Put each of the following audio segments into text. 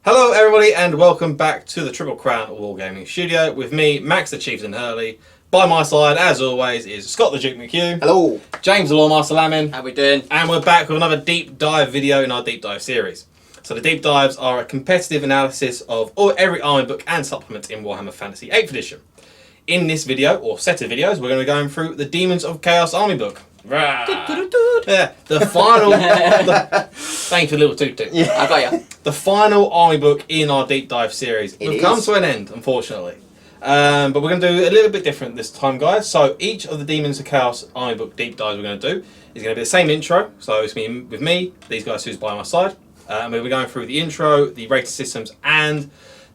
Hello everybody and welcome back to the Triple Crown Wargaming Studio with me, Max the Chieftain Hurley. By my side, as always, is Scott the Duke McHugh. Hello. James the Lawmaster Lamin. How we doing? And we're back with another deep dive video in our deep dive series. So the deep dives are a competitive analysis of every army book and supplement in Warhammer Fantasy 8th edition. In this video, or set of videos, we're going to be going through the Daemons of Chaos army book. Yeah, the final... thank you for the little toot toot. Yeah. I got you. The final army book in our deep dive series. We've come to an end, unfortunately. But we're going to do a little bit different this time, guys. So each of the Daemons of Chaos army book deep dives we're going to do is going to be the same intro. So it's going to be with me, these guys who's by my side. And we'll be going through the intro, the rating systems, and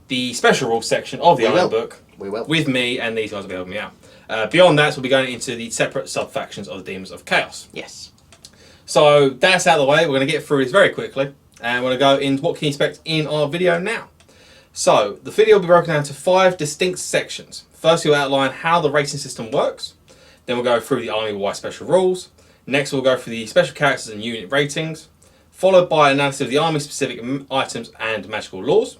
the special rules section of the army book. We will. With me, and these guys will be helping me out. Beyond that, we'll be going into the separate sub-factions of the Daemons of Chaos. Yes. So that's out of the way. We're going to get through this very quickly. And we're going to go into what can you expect in our video now. So the video will be broken down into 5 distinct sections. First, we'll outline how the rating system works. Then we'll go through the army-wide special rules. Next, we'll go through the special characters and unit ratings, followed by analysis of the army-specific items and magical laws.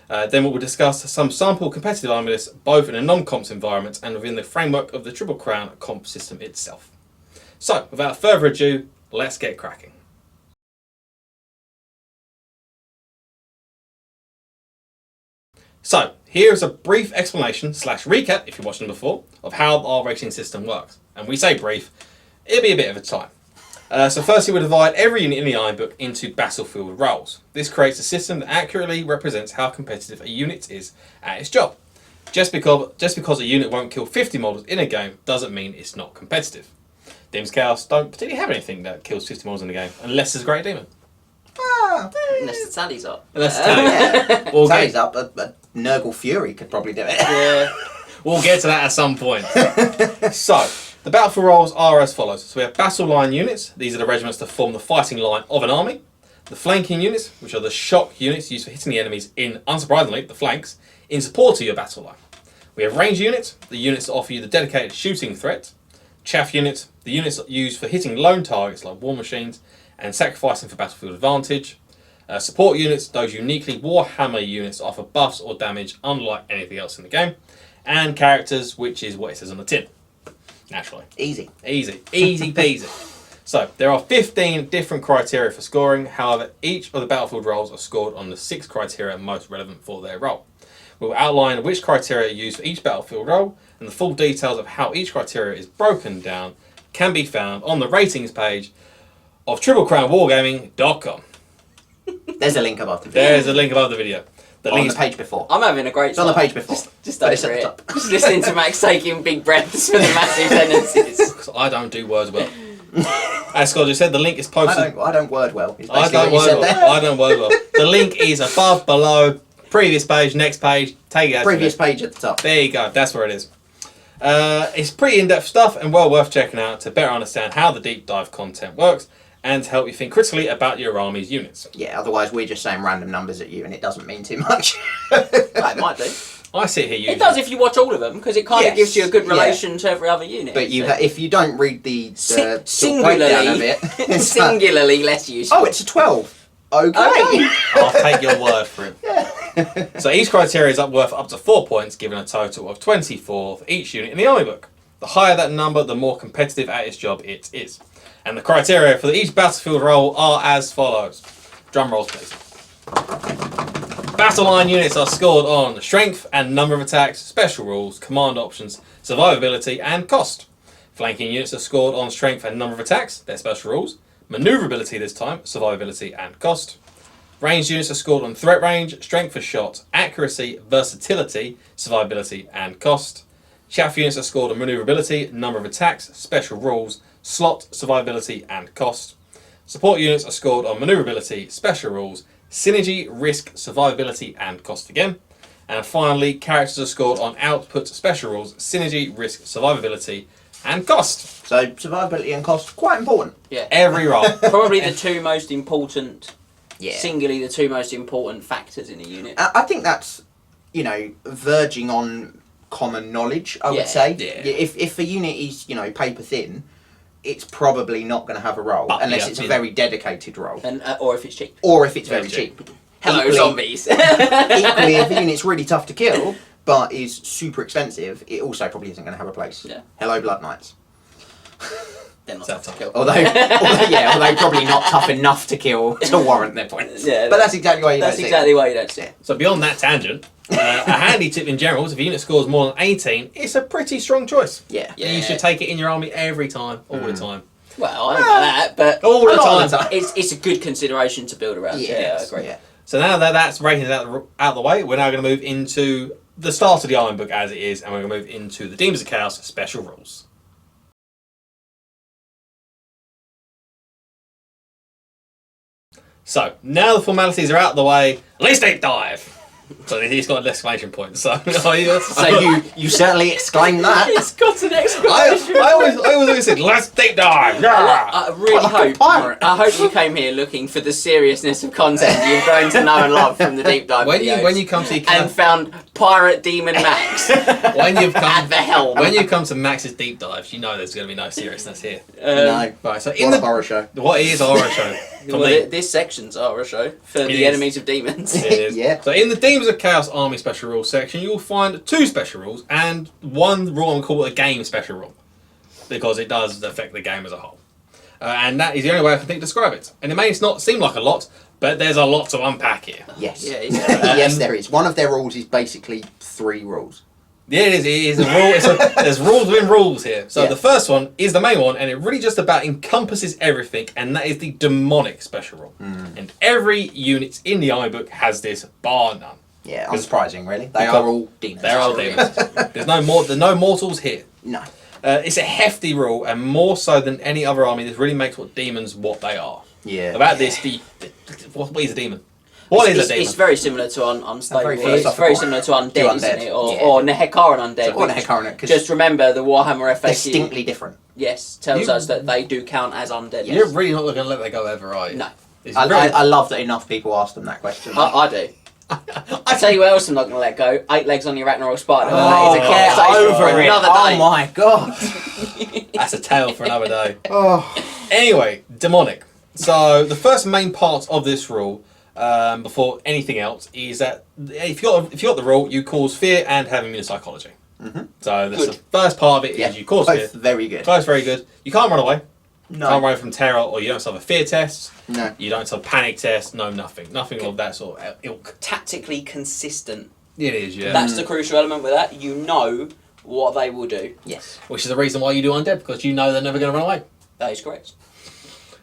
Then we'll discuss some sample competitive army lists, both in a non-comps environment and within the framework of the Triple Crown comp system itself. So, without further ado, let's get cracking. So, here is a brief explanation / recap, if you've watched them before, of how our rating system works. And we say brief, it'll be a bit of a time. So firstly, we'll divide every unit in the Iron Book into battlefield roles. This creates a system that accurately represents how competitive a unit is at its job. Just because a unit won't kill 50 models in a game doesn't mean it's not competitive. Daemons of Chaos don't particularly have anything that kills 50 models in the game, unless it's a great demon. Unless the tally's up. Unless the tally's up. Tally's up, but Nurgle Fury could probably do it. Yeah. We'll get to that at some point. So, the battlefield roles are as follows. So we have Battleline Units. These are the regiments that form the fighting line of an army. The Flanking Units, which are the shock units used for hitting the enemies in, unsurprisingly, the flanks, in support of your battle line. We have Range Units, the units that offer you the dedicated shooting threat. Chaff Units, the units used for hitting lone targets like war machines and sacrificing for battlefield advantage. Support Units, those uniquely Warhammer units that offer buffs or damage unlike anything else in the game. And Characters, which is what it says on the tin. Naturally. Easy. Easy peasy. So, there are 15 different criteria for scoring. However, each of the battlefield roles are scored on the 6 criteria most relevant for their role. We'll outline which criteria are used for each battlefield role, and the full details of how each criteria is broken down can be found on the ratings page of triplecrownwargaming.com. There's a link above the video. There's a link above the video. On the page before. I'm having a great It's on the page before. Just over it. Just listening to Max taking big breaths for the massive sentences. Because I don't do words well. As Scott just said, the link is posted. I don't word well. I don't word well. The link is above, below, previous page, next page. Take it out. Previous page at the top. There you go. That's where it is. It's pretty in-depth stuff and well worth checking out to better understand how the deep dive content works and to help you think critically about your army's units. Yeah, otherwise we're just saying random numbers at you and it doesn't mean too much. It might do. I sit here usually. It does if you watch all of them, because it kind of gives you a good relation to every other unit. But if you don't read the singularly, of it, singularly less useful. Oh, it's a 12. Okay. I'll take your word for it. Yeah. So each criteria is worth up to 4 points, giving a total of 24 for each unit in the army book. The higher that number, the more competitive at its job it is. And the criteria for each battlefield role are as follows. Drum rolls, please. Battleline units are scored on strength and number of attacks, special rules, command options, survivability, and cost. Flanking units are scored on strength and number of attacks, their special rules, maneuverability this time, survivability, and cost. Ranged units are scored on threat range, strength for shot, accuracy, versatility, survivability, and cost. Chaff units are scored on maneuverability, number of attacks, special rules, slot, survivability, and cost. Support units are scored on maneuverability, special rules, synergy, risk, survivability, and cost again. And finally, characters are scored on output, special rules, synergy, risk, survivability, and cost. So survivability and cost, quite important. Yeah. Every role. Probably the two most important, Yeah. singularly the two most important factors in a unit. I think that's, verging on common knowledge, I would say. Yeah. If a unit is, paper thin, it's probably not going to have a role But, unless it's a very dedicated role. And or if it's cheap. Or if it's very Very cheap. Hello, equally, zombies. equally, if a unit's really tough to kill, but is super expensive, it also probably isn't going to have a place. Yeah. Hello, Blood Knights. They're not That's tough to kill. Although probably not tough enough to kill to warrant their points. Yeah, but that's exactly why you That's don't exactly why you don't see it. So beyond that tangent, a handy tip in general is if a unit scores more than 18, it's a pretty strong choice. Yeah. Yeah. You should take it in your army every time, all the time. Well, I don't know that, but All the A lot of time. the time. it's a good consideration to build around. Yeah, I agree. Yeah. So now that that's rankings out of the way, we're now going to move into the start of the Iron Book as it is, and we're going to move into the Demons of Chaos special rules. So now the formalities are out of the way. Let's deep dive. So he's got an exclamation point. So, So you certainly exclaim that. It's got an I exclamation. always said, let's deep dive. I really Like a pirate. I hope you came here looking for the seriousness of content you've grown to know and love from the deep dive When videos. you come to your and found Pirate Demon Max when you've come at the helm. when you come to Max's deep dives, you know there's going to be no seriousness here. No. Right. So What a horror show. what is a horror show for Well, me? this section's a horror show for It the is. enemies of demons. It is. Yeah. So in the Demons of Chaos Army Special Rules section, you will find 2 special rules and 1 rule I'm call it a game special rule because it does affect the game as a whole. And that is the only way I can think to describe it. And it may not seem like a lot, but there's a lot to unpack here. Yes. Yeah, Yes, there is. One of their rules is basically 3 rules. Yeah, it is. It is a rule. There's rules within rules here. So Yeah. the first one is the main one, and it really just about encompasses everything, and that is the Demonic special rule. And every unit in the Iron Book has this, bar none. Yeah, unsurprising, really. They Because are all demons. They're all demons. There's no mortals here. No. It's a hefty rule, and more so than any other army, this really makes what demons what they are. Yeah. About this, what is a demon? What is a demon? It's very similar to Unstable. Very It's philosophical. very similar to Undead, To isn't Undead, it? Or, yeah. or Nehekaran Undead. Or which, Nehekaran, 'cause just remember, the Warhammer FAQ distinctly different. tells You- us that they do count as undead. Yes. You're really not going to let that go ever, are you? No. It's I very- love that enough people ask them that question. I do. I tell you what else I'm not going to let go. 8 legs on your Ragnarok Spider. Oh, That is a get conversation for over it. another Oh day. my god. That's a tale for another day. Oh. Anyway, demonic. So the first main part of this rule, before anything else, is that if you got the rule, you cause fear and have immune psychology. Mhm. So that's Good. the first part of it is Yeah, you cause fear. both very good. Both very good. You can't run away. Can't No. run from terror, or you don't have a fear test. No. You don't have panic test. No, nothing. Nothing of that sort of ilk. Tactically consistent. It is, yeah. That's the crucial element with that. You know what they will do. Yes. Which is the reason why you do undead, because you know they're never going to run away. That is correct.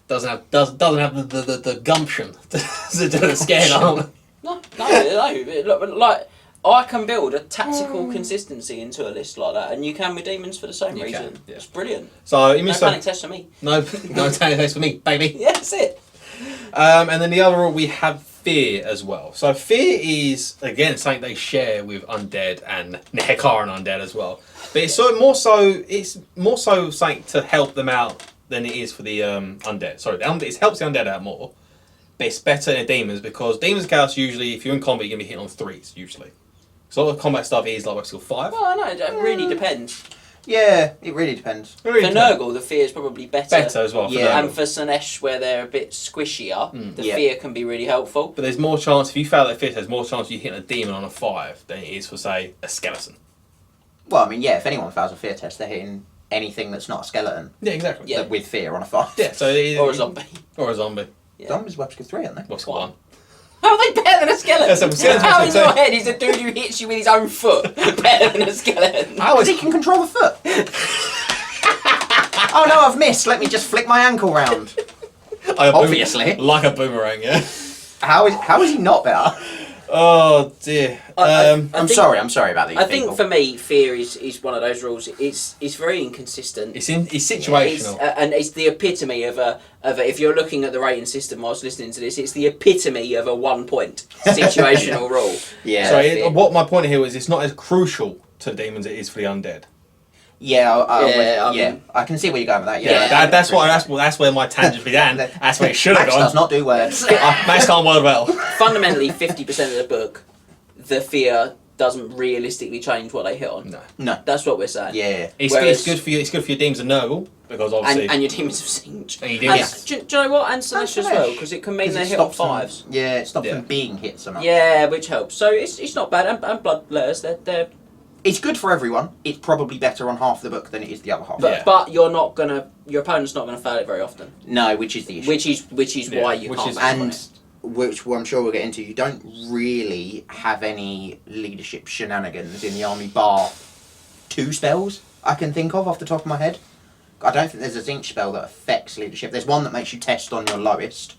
Doesn't have the gumption to do a scared arm. No. Look, like, I can build a tactical consistency into a list like that, and you can with demons for the same You reason. can, yeah. It's brilliant. So No panic test for me. no panic test for me, baby. Yeah, that's it. And then the other rule, we have fear as well. So fear is again something they share with undead and Nehekaran undead as well. But it's more so something to help them out than it is for the undead. Sorry, it helps the undead out more. But it's better than demons because demons of chaos usually, if you're in combat, you're gonna be hitting on 3s usually. So a lot of combat stuff is like skill 5. Well, I know, it really depends. Yeah, it really depends. For Nurgle, the fear is probably better. Better as well. For Yeah. Nurgle. And for Slaanesh, where they're a bit squishier, the Yeah. fear can be really helpful. But there's more chance, if you fail that fear, there's more chance you hitting a demon on a 5 than it is for, say, a skeleton. Well, I mean, yeah, if anyone fails a fear test, they're hitting anything that's not a skeleton Yeah, exactly. Yeah. with fear on a 5. Yeah, so Or a zombie. Or a zombie. Yeah. Zombies web skill 3, aren't they? What's got 1? How are they better than a skeleton? That's what I'm saying, How that's in what I'm your head is a dude who hits you with his own foot better than a skeleton? Oh, he can control the foot. Oh no, I've missed. Let me just flick my ankle round. Obviously. Like a boomerang, yeah. How is he not better? Oh, dear. I I'm think- sorry about these I people. think for me, fear is one of those rules. It's very inconsistent. It's It's, situational. and it's the epitome of a if you're looking at the rating system whilst listening to this, it's the epitome of a 1 point situational rule. Yeah. So fear. what my point here is it's not as crucial to the demons as it is for the undead. Yeah, I yeah, mean- I can see where you're going with that. Yeah, Yeah, that's where my tangent began. That's where it should have Max gone. does not do words. Max can't word well. Fundamentally, 50% of the book, the fear doesn't realistically change what they hit on. No. That's what we're saying. Yeah. It's good for you. It's good for your Demons of Nurgle because obviously And your Demons of Siege. And your And Demons- do you know what? And Slaanesh as well, because it can mean they hit on 5s. It stops Yeah. them being hit so much. Yeah, which helps. So it's not bad. And Bloodletters, they're It's good for everyone. It's probably better on half the book than it is the other half. but your opponent's not gonna fail it very often. No, which is the issue. Which is why you which can't. is- match on and it. which I'm sure we'll get into. You don't really have any leadership shenanigans in the army, bar 2 spells I can think of off the top of my head. I don't think there's a zinc spell that affects leadership. There's one that makes you test on your lowest,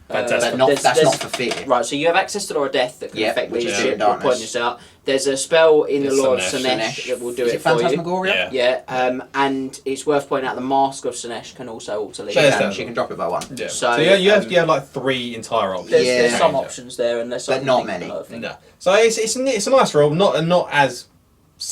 Fantastic. but There's- that's there's- not for fear. Right, so you have access to Law of Death that can Yeah, affect which is leadership. in We're darkness. pointing this out. There's a spell in the It's Law of Slaanesh. Slaanesh that will do Is it it for you. Phantasmagoria? Yeah. And it's worth pointing out the Mask of Slaanesh can also alter Yeah, leadership. it's She can drop it by 1. Yeah. So, So, you um, have like 3 entire options. There's Yeah. some options there, and there's some But not things many. that I think. No. So it's a nice role, not as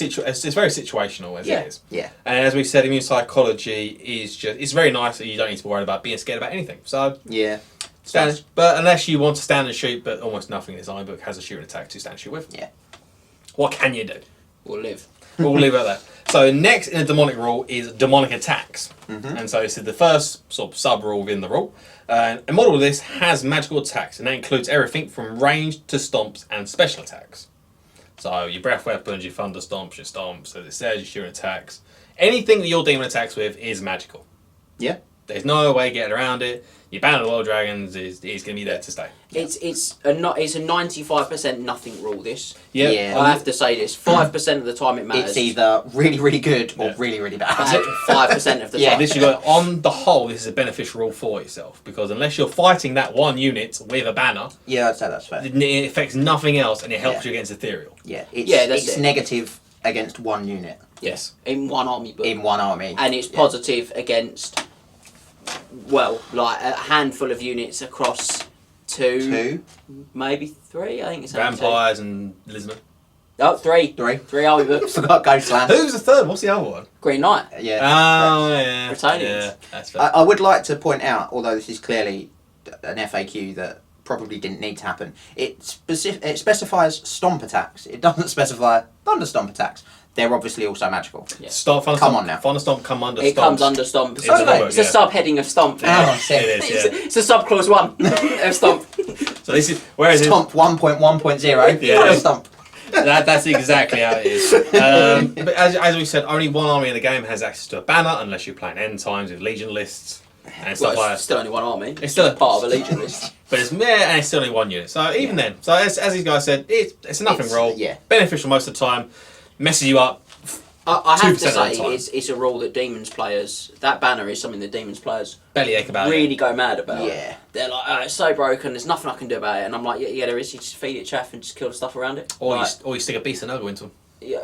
it's very situational as Yeah. it is. Yeah. And as we said, immune psychology it's very nice that you don't need to be worried about being scared about anything. So Yeah. stand, but unless you want to stand and shoot, but almost nothing in this army book has a shooting attack to stand and shoot with. Yeah. What can you do? We'll live. We'll leave it at that. So next in the demonic rule is demonic attacks. Mm-hmm. And so this is the first sort of sub rule within the rule. A model of this has magical attacks, and that includes everything from ranged to stomps and special attacks. So your breath weapons, your thunder stomps, your stomps, as it says, your shooting attacks. Anything that your demon attacks with is magical. Yeah. There's no way getting around it. Your Banner of the World Dragons is going to be there to stay. It's a 95% nothing rule. This. Yeah. Yeah. I have to say this. 5% of the time it matters. It's either really, really good or Yeah. really, really Bad bad. 5% of the Yeah. time. This you go on the whole. This is a beneficial rule for yourself because unless you're fighting that one unit with a banner, Yeah, I'd say that's fair. it affects nothing else and it helps Yeah. you against ethereal. Yeah. Yeah, that's It's it. negative against one unit Yes. In one army book. in one army. And it's Yeah. positive against, well, like a handful of units across 2, 2, maybe 3. I think it's only 2. Vampires and lizardmen. Oh, 3. 3. 3 army books. Forgot Ghostland. Who's the third? What's the other one? Green Knight. Yeah. Oh, yeah. Britannians. Yeah, that's fair. I would like to point out, although this is clearly an FAQ that probably didn't need to happen, it specifies stomp attacks. It doesn't specify thunder stomp attacks. They're obviously also magical. Yeah. Stomp, Thunder Come Stomp, on now. Thunder Stomp come under It Stomp. comes under Stomp. It's Oh, a no, book, it's a yeah. subheading of Stomp. Yeah, Oh, shit. it is, yeah. It's a sub clause 1 of Stomp. So this is whereas Stomp 1.1.0. Yeah. Stomp. that's exactly how it is. But as we said, only one army in the game has access to a banner unless you're playing end times with legion lists and stuff Well, like it's that. still only one army. It's still part of a legion list. But it's and it's still only one unit. So even then, so as these guys said, it's a nothing It's- roll. yeah. Beneficial most of the time. Messes you up. I have to 2% of the say, time. it's a rule that Demons players, that banner is something that Demons players Bellyache about really it. go mad about. Yeah. They're like, oh, it's so broken, there's nothing I can do about it. And I'm like, yeah, there is. You just feed it chaff and just kill the stuff around it. Or Like, you stick a beast of Nurgle into them.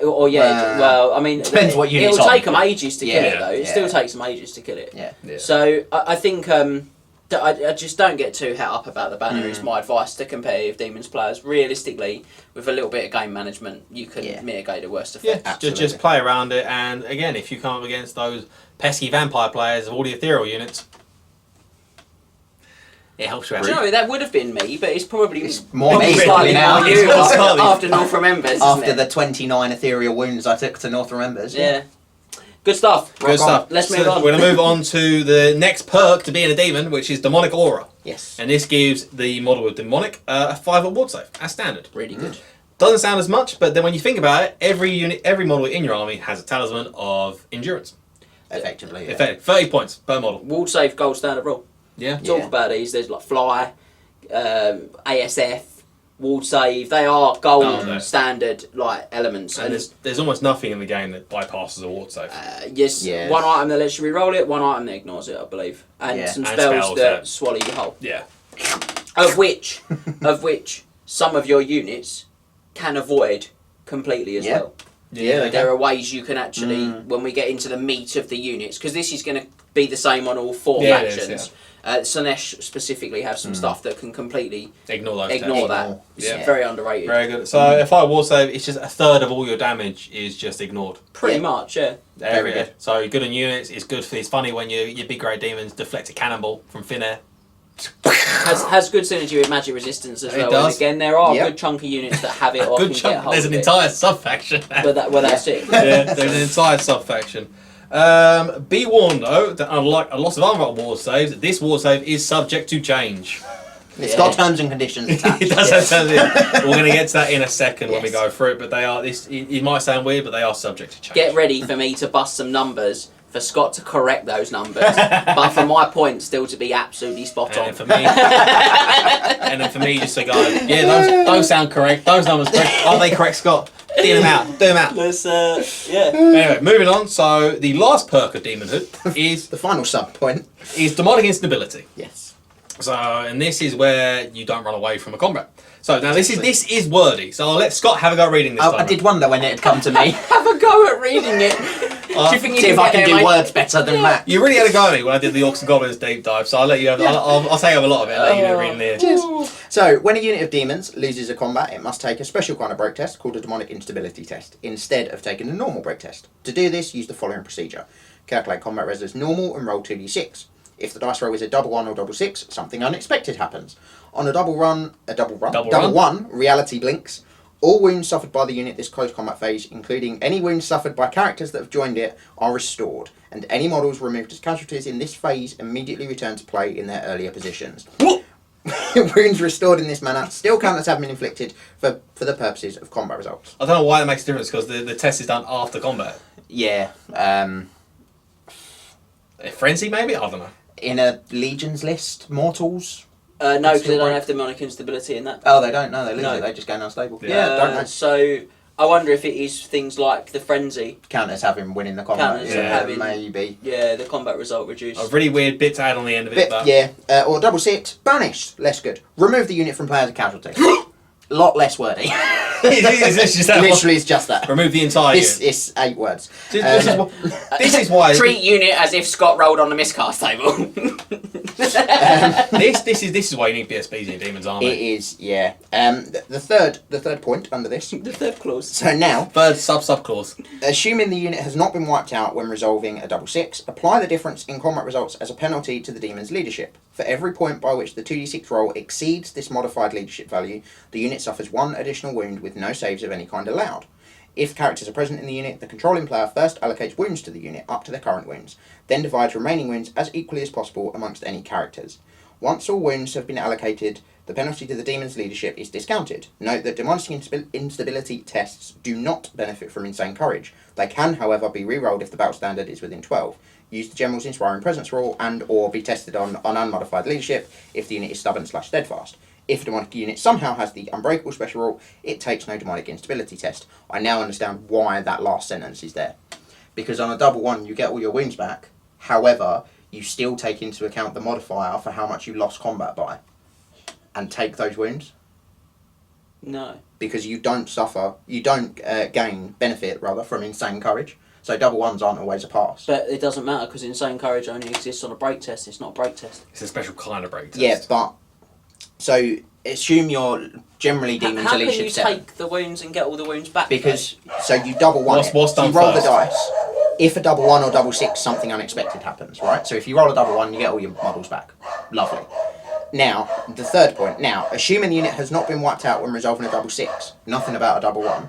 or yeah, well, I mean, depends what unit's it'll on. take them ages to kill Yeah, it, though. It yeah. still takes them ages to kill it. Yeah. Yeah. So I think that I just don't get too het up about the banner. It's my advice to competitive Demons players. Realistically, with a little bit of game management, you can Yeah. mitigate the worst Yeah, effects. Absolutely. just play around it, and again, if you come up against those pesky vampire players of all the ethereal units, it helps you out. Do you know, that would have been me, but it's probably It's more me slightly now. more you It's slightly- after North Remembers, isn't After it? the 29 ethereal wounds I took to North Remembers. Yeah. Good stuff. Good stuff. Let's So move on. We're going to move on to the next perk to being a demon, which is Demonic Aura. Yes. And this gives the model of Demonic a 5 ward save, as standard. Really good. Doesn't sound as much, but then when you think about it, every model in your army has a talisman of endurance. Effectively. Yeah. Effective 30 points per model. Ward save gold standard rule. Yeah. Talk Yeah. about these. There's like Fly, ASF, Ward save. They are gold Oh, no. standard like elements. And there's almost nothing in the game that bypasses a ward save. Yes, Yeah. one item that lets you re-roll it, one item that ignores it, I believe, and Yeah. some And spells, spells that that- swallow you whole. Yeah. Of which some of your units can avoid completely as Yeah. well. Yeah. There are ways you can actually, when we get into the meat of the units, because this is going to be the same on all 4 Yeah, it is, factions. Slaanesh specifically have some stuff that can completely Ignore those ignore tests. that. It's Yeah. very underrated. Very good. So if I ward save, it's just a third of all your damage is just ignored. Pretty Yeah. much, yeah. Very good. good. So good on units. It's good for. It's funny when your big grey demons deflect a cannonball from thin air. has good synergy with magic resistance as It well. does. And again, there are Yep. good chunky units that have it or Good can chunk. get hold There's of an it. entire sub-faction. That's it. Yeah, there's an entire sub-faction. Be warned though, that unlike a lot of other war saves, this war save is subject to change. It's got terms and conditions attached. It does have terms. We're going to get to that in a second when we Yes. go through it, but they are. It might sound weird, but they are subject to change. Get ready for me to bust some numbers, for Scott to correct those numbers, but for my point still to be absolutely spot on. And then for me, just to go, yeah, those sound correct. Those numbers correct. Are they correct, Scott? Do them out. Do them out. Let's, yeah. Anyway, moving on. So the last perk of Demonhood is The final sub point. demonic instability. Yes. So, and this is where you don't run away from a combat. So now this is wordy. So I'll let Scott have a go reading this time. I did wonder when it had come to me. Have a go at reading it. Do you think you See if I can get do there, mate? words better than that. You really had a go at me when I did the Orcs and Goblins deep dive. So I'll let you have. I'll take over a lot of it. And let you do the reading there. Cheers. So, when a unit of demons loses a combat, it must take a special kind of break test called a demonic instability test, instead of taking a normal break test. To do this, use the following procedure. Calculate combat res as normal and roll 2d6. If the dice roll is a double 1 or double 6, something unexpected happens. On a double one, reality blinks. All wounds suffered by the unit this close combat phase, including any wounds suffered by characters that have joined it, are restored, and any models removed as casualties in this phase immediately return to play in their earlier positions. Wounds restored in this manner still count as having been inflicted for the purposes of combat results. I don't know why that makes a difference because the test is done after combat. Yeah, A frenzy, maybe? I don't know. in a Legions list, Mortals. No, because they Still don't break. have demonic instability in that. Oh, they don't. No, they lose No. it. They just go unstable. Yeah. Yeah, don't know. So I wonder if it is things like the frenzy. Count as having winning the combat. Count as Yeah, having- maybe. Yeah, the combat result reduced. A really weird bit to add on the end of it. Bit, But yeah, or double sit, banished, less good. Remove the unit from player as a casualty. Lot less wordy. It's just that one. Literally, it's just that. Remove the entire This unit. is 8 words. This is why Treat unit as if Scott rolled on the miscast table. this is why you need BSBs in your Demon's Army. It is, yeah. The third point under this. The third clause. So now, Third sub clause. assuming the unit has not been wiped out when resolving a double 6, apply the difference in combat results as a penalty to the demon's leadership. For every point by which the 2d6 roll exceeds this modified leadership value, the unit suffers 1 additional wound with no saves of any kind allowed. If characters are present in the unit, the controlling player first allocates wounds to the unit up to their current wounds, then divides remaining wounds as equally as possible amongst any characters. Once all wounds have been allocated, the penalty to the demon's leadership is discounted. Note that demonic instability tests do not benefit from insane courage. They can, however, be re-rolled if the battle standard is within 12. Use the General's Inspiring Presence rule and or be tested on unmodified leadership if the unit is stubborn/steadfast. If a demonic unit somehow has the Unbreakable special rule, it takes no demonic instability test. I now understand why that last sentence is there. Because on a double 1 you get all your wounds back, however, you still take into account the modifier for how much you lost combat by. And take those wounds. No. Because you don't gain benefit from insane courage. So double 1s aren't always a pass. But it doesn't matter because insane courage only exists on a break test. It's not a break test. It's a special kind of break test. Yeah, but so assume you're generally demons How can leadership you 7. take the wounds and get all the wounds back? Because so you double 1 What's it. done So you roll first? the dice. If a double 1 or double 6, something unexpected happens, right? So if you roll a double 1, you get all your models back. Lovely. Now, the third point. Now, assuming the unit has not been wiped out when resolving a double 6, nothing about a double 1.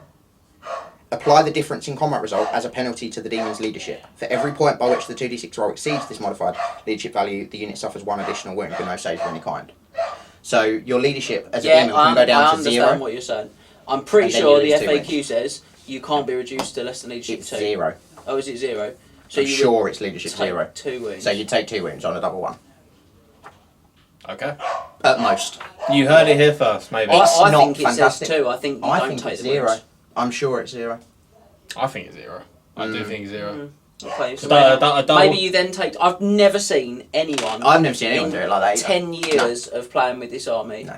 Apply the difference in combat result as a penalty to the demon's leadership. For every point by which the 2d6 roll exceeds this modified leadership value, the unit suffers 1 additional wound with no save of any kind. So your leadership as a demon can go down I to understand 0. what you're saying. I'm pretty And then sure you the lose 2 FAQ wounds. says you can't be reduced to less than leadership It's 2. 0. Oh, is it 0? So I'm you sure would it's leadership take 0. 2 wounds. So you take 2 wounds on a double 1. Okay. At most. You heard it here first, maybe. It's I not think it fantastic. says 2. I think you I don't think take it's the 0. wounds. I'm sure it's 0. I think it's 0. I do think it's 0. Okay, so Maybe maybe you then take... I've never seen anyone... I've never seen anyone in do it like that either. 10 years of playing with this army. No.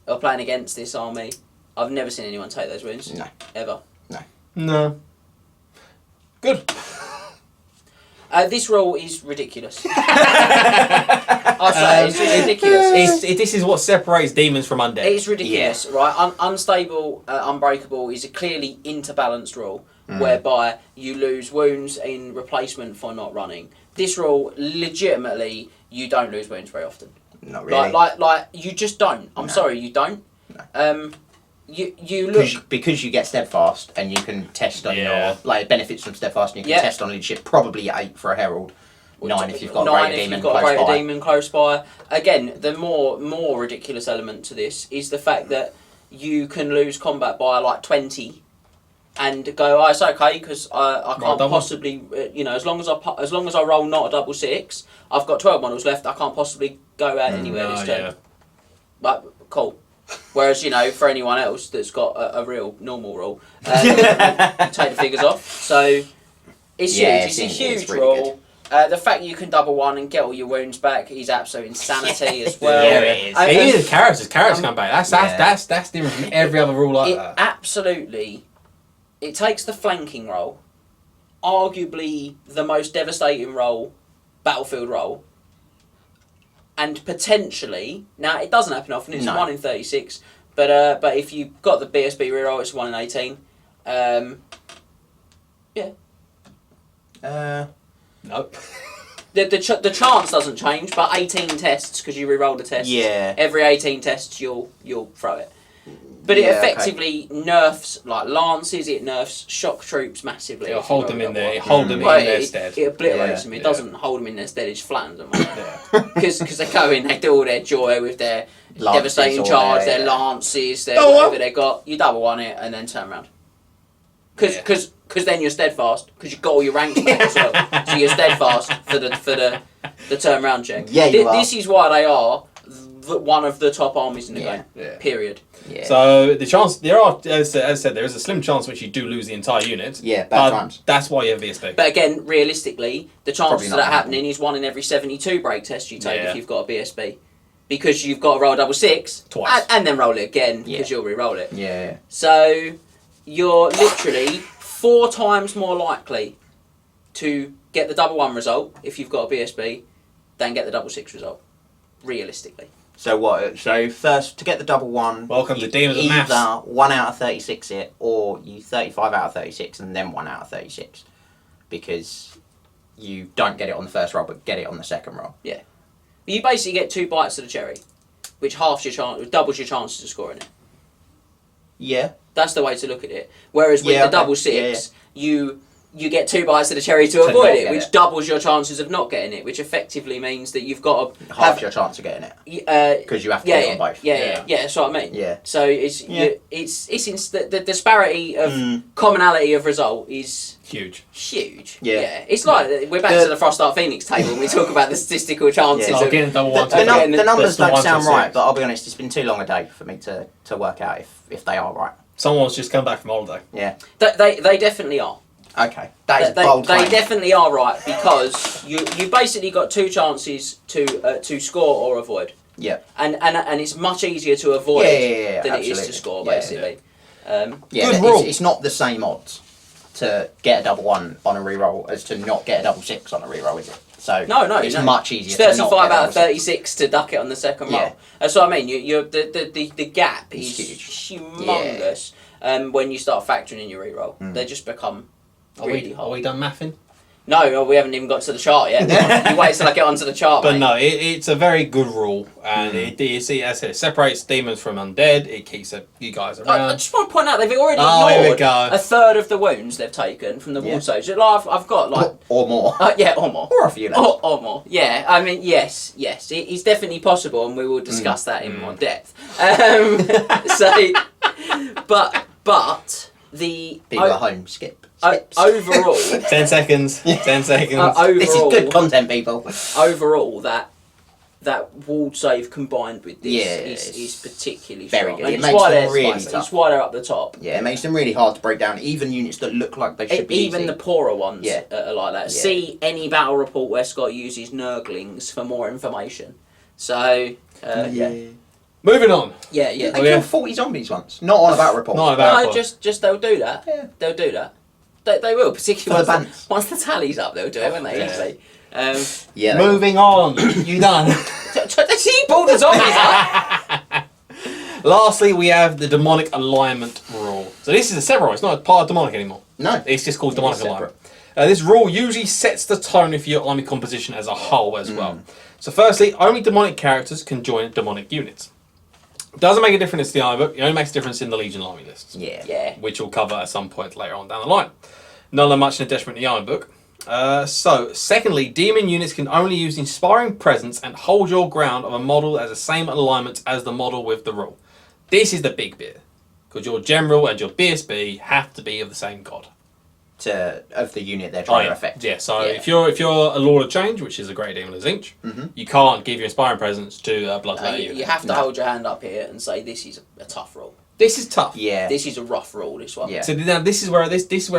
Or playing against this army. I've never seen anyone take those wounds. No. Ever. No. Good. This rule is ridiculous. I'll say it's just ridiculous. This is what separates demons from undead. It's ridiculous, right? Unstable, unbreakable is a clearly interbalanced rule whereby you lose wounds in replacement for not running. This rule, legitimately, you don't lose wounds very often. Not really. Like you just don't. I'm No. sorry, you don't. No. You look because you get steadfast and you can test on your benefits from steadfast and you can test on leadership. Probably 8 for a herald, 9 if you've got a greater demon close by. Again, the more ridiculous element to this is the fact that you can lose combat by like 20, and go, oh, it's okay because I can't possibly, as long as I roll not a double 6, I've got 12 models left. I can't possibly go out anywhere this turn. Yeah. But cool. Whereas, for anyone else that's got a real normal rule, take the figures off. So it's huge. It's a huge rule. The fact you can double 1 and get all your wounds back is absolute insanity as well. Yeah, it is. It is characters come back. That's different from every other rule like that. Absolutely. It takes the flanking role, arguably the most devastating role, battlefield role, and potentially, now it doesn't happen often, it's 1 in 36, but if you've got the BSB reroll, it's 1 in 18. Nope. The chance doesn't change, but 18 tests, because you reroll the test. Yeah. Every 18 tests, you'll throw it. But it effectively nerfs like lances. It nerfs shock troops massively. It'll hold them in there. Hold them in their stead. It obliterates them. It doesn't hold them in their stead. It just flattens them. Because they go in, they do all their joy with their Lances devastating charge, their lances, their whatever they got. You double on it and then turn around. Because then you're steadfast. Because you've got all your ranks back as well. So you're steadfast for the turn round check. Yeah, you are. This is why they are one of the top armies in the game. Yeah. Period. Yeah. So the chance there are, as I said, there is a slim chance which you do lose the entire unit. Yeah, bad times. That's why you have VSB. But again, realistically, the chances of that happen. happening is 1 in every 72 break tests you take if you've got a BSB, because you've got to roll double 6 twice and then roll it again because you'll re-roll it. Yeah. So you're literally 4 times more likely to get the double 1 result if you've got a BSB than get the double 6 result, realistically. So what? So first, to get the double 1, welcome to Daemons of Maths. Either 1 out of 36 it, or you 35 out of 36 and then 1 out of 36, because you don't get it on the first roll, but get it on the second roll. Yeah, you basically get 2 bites of the cherry, which doubles your chances of scoring it. Yeah. That's the way to look at it. Whereas with the double 6, you get 2 bites of the cherry to avoid it, which doubles your chances of not getting it, which effectively means that you've got to half your chance of getting it, because you have to get it on both. Yeah, that's what I mean. Yeah. So the disparity of commonality of result is huge. Yeah. It's like we're back to the Frost Art Phoenix table and we talk about the statistical chances. Yeah. Of getting double 1. The numbers don't sound right, but I'll be honest, it's been too long a day for me to work out if they are right. Someone's just come back from holiday. Yeah. They definitely are. Okay, that is bold claim. They definitely are right, because you basically got 2 chances to score or avoid. Yeah. And it's much easier to avoid than it is to score, basically. Good rule. It's not the same odds to get a double 1 on a reroll as to not get a double 6 on a reroll, is it? So no, it's much easier. It's 35 out of 36 to duck it on the second roll. That's what I mean. The gap is humongous. When you start factoring in your reroll, they just become really hard. Are we done mathing? No, we haven't even got to the chart yet. You wait till I get onto the chart. But mate. no, it's a very good rule, and it as I said, it separates demons from undead. It keeps you guys around. I just want to point out they've already here we ignored go. a third of the wounds they've taken from the ward saves. Like, I've got like or more. or more. Or a few less. Or more. Yeah, I mean, yes, it's definitely possible, and we will discuss that in more depth. But the people at home skip. Overall, 10 seconds. 10 seconds. Overall, this is good content, people. Overall, that walled save combined with this it's is particularly very strong. good. And It it's makes why them they're really spicy. tough. It's why they're up the top. Yeah, it makes them really hard to break down. Even units that look like they should be Even easy. the poorer ones are like that. Yeah. See any battle report where Scott uses Nurglings for more information. So, Moving on. Yeah. They killed 40 zombies once. Not on a battle report. Not on a battle report. Just they'll do that. Yeah. They'll do that. They will, particularly For the bans. once the tally's up, they'll do it, won't they? Yeah. Easily. Moving on. You done? She pulled the zombies up. Lastly, we have the Demonic Alignment Rule. So this is a separate rule. It's not a part of Demonic anymore. No. It's just called Demonic Alignment. This rule usually sets the tone for your army composition as a whole as well. So firstly, only demonic characters can join demonic units. Doesn't make a difference in the army book, it only makes a difference in the Legion army lists. Yeah. Which we'll cover at some point later on down the line. None of them much in a detriment in the army book. So, secondly, demon units can only use inspiring presence and hold your ground of a model that has the same alignment as the model with the rule. This is the big bit, because your general and your BSB have to be of the same god. Of the unit they're trying to affect. Yeah, so if you're a Lord of Change, which is a Great Demon of Zinch, you can't give your inspiring presence to a Bloodletter unit. You have to hold your hand up here and say this is a tough rule. This is tough. Yeah. This is a rough rule. This one. Yeah. So now this is where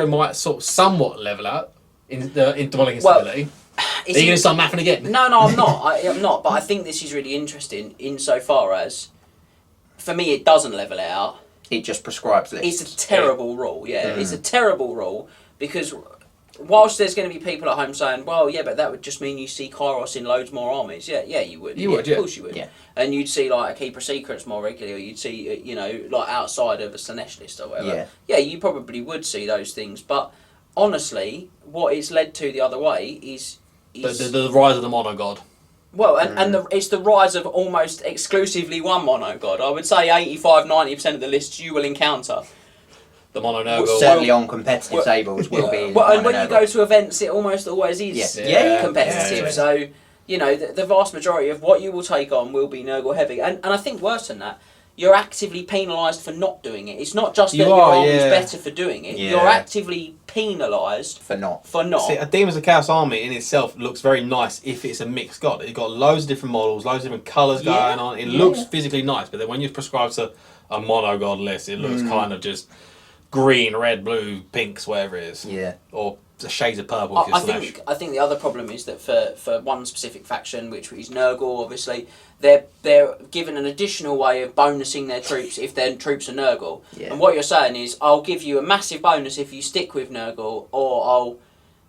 it might sort of somewhat level out in demonic instability. Are you going to start mapping again? No, I'm not. I'm not. But I think this is really interesting insofar as, for me, it doesn't level it out. It just prescribes lists. It's a terrible rule. Yeah, it's a terrible rule because whilst there's going to be people at home saying, "Well, yeah, but that would just mean you see Kairos in loads more armies." Yeah, you would. You would, Of course you would. Yeah. And you'd see like a Keeper of Secrets more regularly, or you'd see, like outside of a Slaanesh list or whatever. Yeah. Yeah, you probably would see those things. But honestly, what it's led to the other way is The rise of the mono god. well, it's the rise of almost exclusively one mono god. I would say 85-90% of the lists you will encounter. The mono Well, Nurgle. certainly on competitive tables will be. Well, and when you Mono go Nurgle. to events, it almost always is Yeah. competitive. Yeah. So, the vast majority of what you will take on will be Nurgle heavy. And I think worse than that, you're actively penalised for not doing it. It's not just that your army's better for doing it. Yeah. You're actively penalised for not. See, a Daemons of Chaos army in itself looks very nice if it's a mixed god. It's got loads of different models, loads of different colours going on. It looks physically nice, but then when you prescribe to a mono god list, it looks kind of just green, red, blue, pinks, whatever it is. Yeah. Or the shades of purple if you're Slaanesh. I think the other problem is that for one specific faction, which is Nurgle, obviously, they're given an additional way of bonusing their troops if their troops are Nurgle. Yeah. And what you're saying is, I'll give you a massive bonus if you stick with Nurgle, or I'll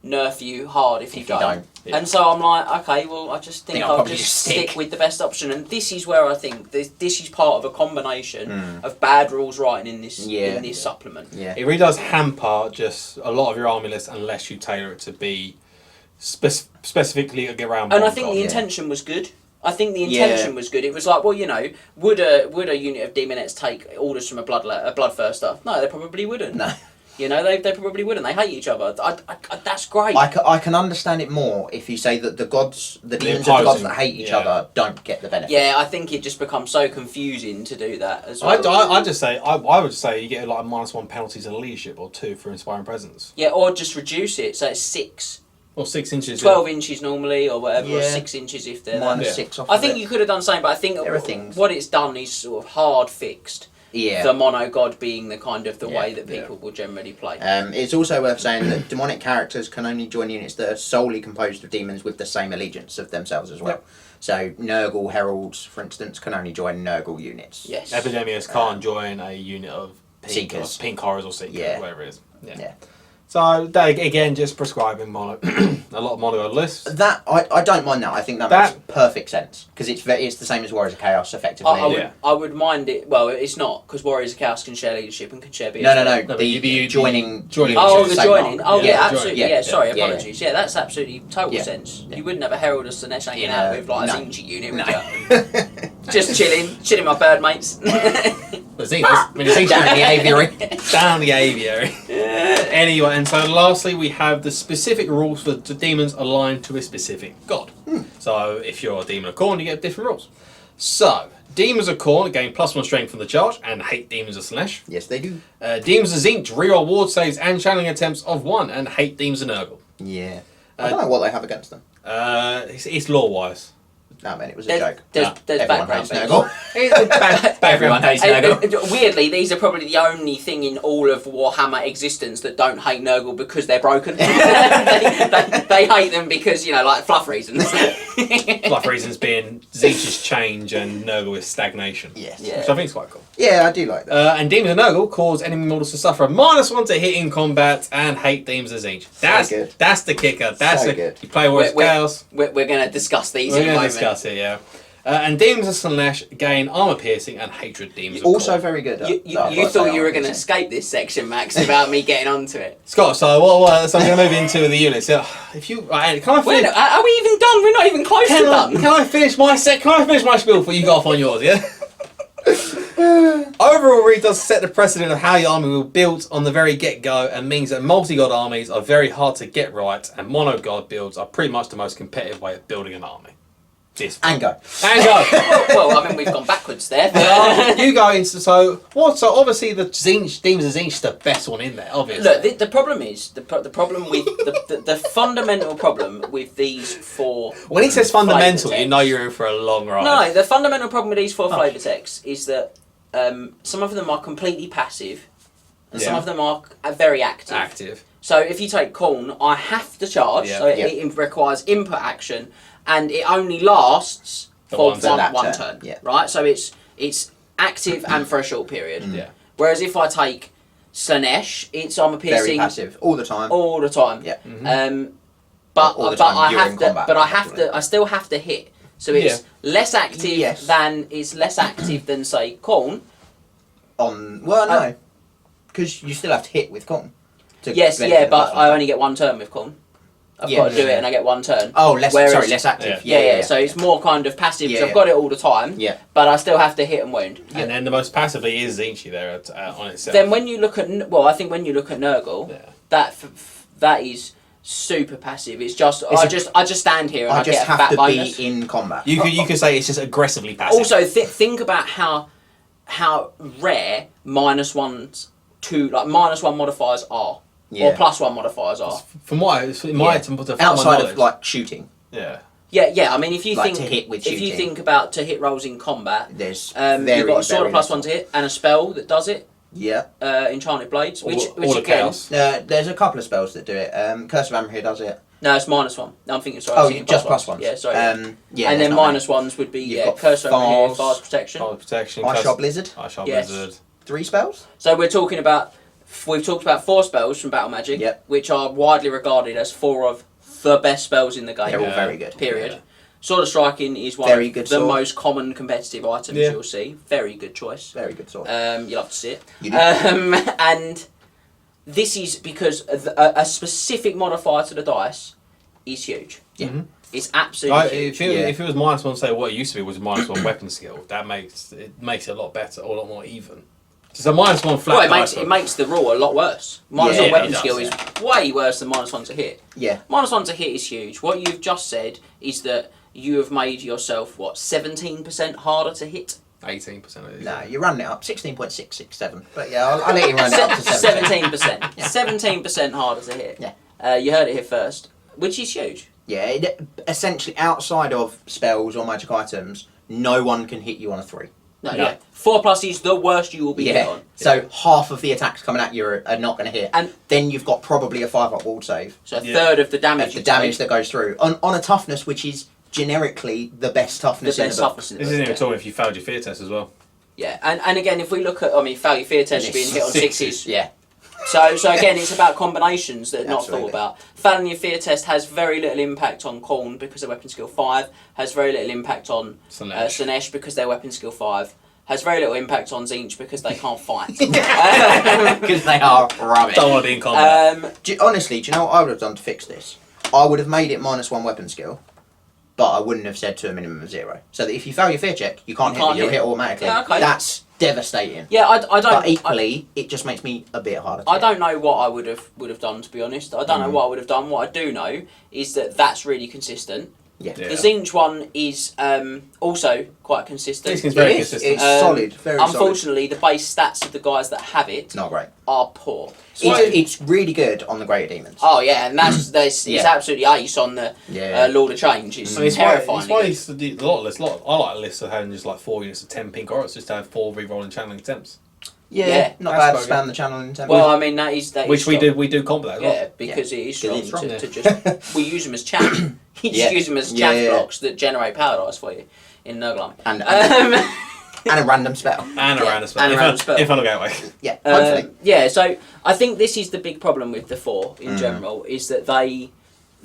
nerf you hard if you don't. Yeah. And so I'm like, okay, well, I just think I'll probably just stick stick with the best option. And this is where I think this is part of a combination of bad rules writing in this supplement. Yeah. It really does hamper just a lot of your army list unless you tailor it to be specifically around. And I one think god. the intention was good. I think the intention was good. It was like, well, would a unit of Demonettes take orders from a Bloodthirster? No, they probably wouldn't. No. They probably wouldn't. They hate each other. That's great. I can understand it more if you say that the demons of the gods that hate each other don't get the benefit. Yeah, I think it just becomes so confusing to do that as well. I would say you get like a -1 penalties in leadership or 2 for inspiring presence. Yeah, or just reduce it so it's 6. Or 6 inches. 12 inches normally or whatever, or Yeah. 6 inches if they're -6 off I of think it. you could have done the same, but I think There are things. what it's done is sort of hard fixed. Yeah. The mono god being the kind of the Yeah, way that people will generally play. It's also worth saying that demonic characters can only join units that are solely composed of demons with the same allegiance of themselves as well. Yep. So Nurgle heralds, for instance, can only join Nurgle units. Yes. Epidemius can't join a unit of Seekers. pink horrors or seekers, Yeah. whatever it is. Yeah. So they, again, just prescribing mono, a lot of mono god lists. That I don't mind that. I think that makes perfect sense because it's the same as Warriors of Chaos, effectively. I would mind it. Well, it's not because Warriors of Chaos can share leadership and can share BS. No. The joining. Oh, the same joining. army. Oh, yeah, Yeah, absolutely. join- Yeah, yeah, sorry, yeah, apologies. Yeah, that's absolutely total Yeah. sense. Yeah. You wouldn't have a Herald of Slaanesh hanging Yeah, out with like no. a Zinchi unit, No. would you? Just chilling my bird mates. The Zinch, Down the aviary. down the aviary. Anyway, and so lastly, we have the specific rules for the demons aligned to a specific god. So if you're a demon of Khorne, you get different rules. So, demons of Khorne gain +1 strength from the charge and hate demons of Slaanesh. Yes, they do. Demons of Zinch reroll ward saves and channeling attempts of 1 and hate demons of Nurgle. Yeah. I don't know what they have against them. It's lore-wise. No, man, it was a joke. There's Everyone background hates people. Nurgle. Everyone hates Nurgle. Weirdly, these are probably the only thing in all of Warhammer existence that don't hate Nurgle because they're broken. they hate them because, like fluff reasons. Fluff reasons being Zinch's change and Nurgle is stagnation. Yes. Yeah. Which I think is quite cool. Yeah, I do like that. And Demons of Nurgle cause enemy models to suffer a -1 to hit in combat and hate Demons of Zinch. good. That's the kicker. So good. You play Warriors of Chaos. We're going to discuss these We're in a going to moment. discuss it, yeah. And Demons of Slaanesh gain armor piercing and hatred demons. Of Also Khorne. very good. You thought you were going to escape this section, Max, without me getting onto it. Scott, so so I'm going to move into the units. Yeah, if you can I Wait, finish? are we even done? We're not even close to done. Can I finish my spiel before you go off on yours? Yeah. Overall, Reed does set the precedent of how your army will build on the very get-go, and means that multi-god armies are very hard to get right, and mono-god builds are pretty much the most competitive way of building an army. And go. Well, I mean, we've gone backwards there. You go into so obviously the Demons of Tzeentch is the best one in there. Obviously, Look, the problem is the problem with the fundamental problem with these four. when he says fundamental, flavour you know you're in for a long ride. No, the fundamental problem with these four flavour texts is that some of them are completely passive, and some Yeah. of them are very active. Active. So if you take Khorne, I have to charge, Yeah. so it requires input action, and it only lasts for one one turn. turn. Yeah. Right? So it's active and for a short period. Yeah. Whereas if I take Slaanesh, it's armor Very piercing passive all the time. all the time. Yeah. But All the but time I during have to combat, but I have effectively. to I still have to hit. So it's less active Yes. than say Khorne. No, because you still have to hit with Khorne. Yes, yeah, but I only get one turn with Khorne. I've got to do it and I get one turn. Oh, less Whereas- less active. Yeah. So it's more kind of passive because Yeah, I've got it all the time. Yeah. But I still have to hit and wound. And then the most passively is Tzeentch there on itself. Then when you look at I think when you look at Nurgle, Yeah. that is super passive. It's just It's I just stand here and I, I just get a have fat to bonus. be in combat. you could say it's just aggressively passive. Also, think about how rare -1 modifiers are, Yeah. or +1 modifiers are. from what to outside my of like shooting, yeah. Yeah. I mean, if you Like think to hit with if you shooting. think about to hit rolls in combat, there's you've got a sword very of +1 to hit and a spell that does it. Yeah. Enchanted Blades, which All the again, chaos. There's a couple of spells that do it. Curse of Amber does it. no, it's -1. No, I'm thinking sorry. Oh, I'm thinking just +1s. +1s. Yeah, sorry. Yeah. and there's then not many. -1s would be You've got Curse over here, Fars, Fars Protection. Fire protection. Ice Shot Blizzard. Ice Shot Yes. Blizzard. 3 spells. So we've talked about 4 spells from Battle Magic, Yep. which are widely regarded as 4 of the best spells in the game. They're all Yeah. very good. Period. Yeah. Sword of Striking is one Very of good the sword. most common competitive items Yeah. you'll see. Very good choice. Very good sword. You'll have to see it. You do. And this is because a specific modifier to the dice is huge. Yeah. Mhm. It's absolutely huge. If it was -1, say what it used to be was -1 weapon skill, that makes it a lot better, or a lot more even. Just a -1 flat. Well, dice it makes the rule a lot worse. -1 Yeah, weapon it does, skill is way worse than -1 to hit. Yeah. -1 to hit is huge. What you've just said is that you have made yourself 17% harder to hit. 18% of it. No, you're running it up 16.667. But yeah, I'll let you run it up to 17. 17%. 17% harder to hit. Yeah. You heard it here first, which is huge. Yeah, essentially outside of spells or magic items, no one can hit you on a 3. No, No. yeah. 4+ is the worst you will be hit on. So half of the attacks coming at you are not going to hit. And then you've got probably a 5-up wall save. so a third of the damage That's the you damage take, that goes through. On a toughness which is generically the best the toughness in best the book. toughness in the This book, isn't even yeah. talking if you failed your fear test as well. Yeah, and again, if we look at, fail your fear test, you're being hit on sixes. Yeah. So again, it's about combinations that are not Absolutely. thought about. Failing your fear test has very little impact on Khorne because they're weapon skill 5, has very little impact on Slaanesh. Slaanesh because they're weapon skill 5, has very little impact on Tzeentch because they can't fight. Because they are rubbish. Don't want to be in combat. Honestly, do you know what I would have done to fix this? I would have made it -1 weapon skill, but I wouldn't have said to a minimum of 0. So that if you fail your fear check, you can't hit, you'll hit automatically. Yeah, okay. That's devastating. Yeah, I don't. But equally, it just makes me a bit harder to I hit. don't know what I would have done, to be honest. I don't know what I would have done. What I do know is that that's really consistent. Yeah. Yeah. The Tzeentch one is also quite consistent. This is very It is. consistent. It's solid. Very solid. Unfortunately, the base stats of the guys that have it Not great. are poor. It's really good on the Greater Demons. Oh yeah, and it's Yeah. absolutely ace on the Yeah. Lord of Change. It's I mean, terrifying. It's why it's a lot less. I like a list of having just like 4 units of 10 pink orcs, just to have 4 re-rolling channeling attempts. Yeah, not that's bad to quite spam the channel in 10 Well, I mean that is Which we strong. do. We do combat that as well. Yeah, because it is strong, it's strong, to just we use them as chaff. You just Yeah. use them as Yeah, chaff yeah. blocks that generate power dice for you in Nurgle. and Um, and a random spell. And Yeah, around a spell. and a random spell. If I don't gateway. Yeah, hopefully. yeah, so I think this is the big problem with the 4 in general is that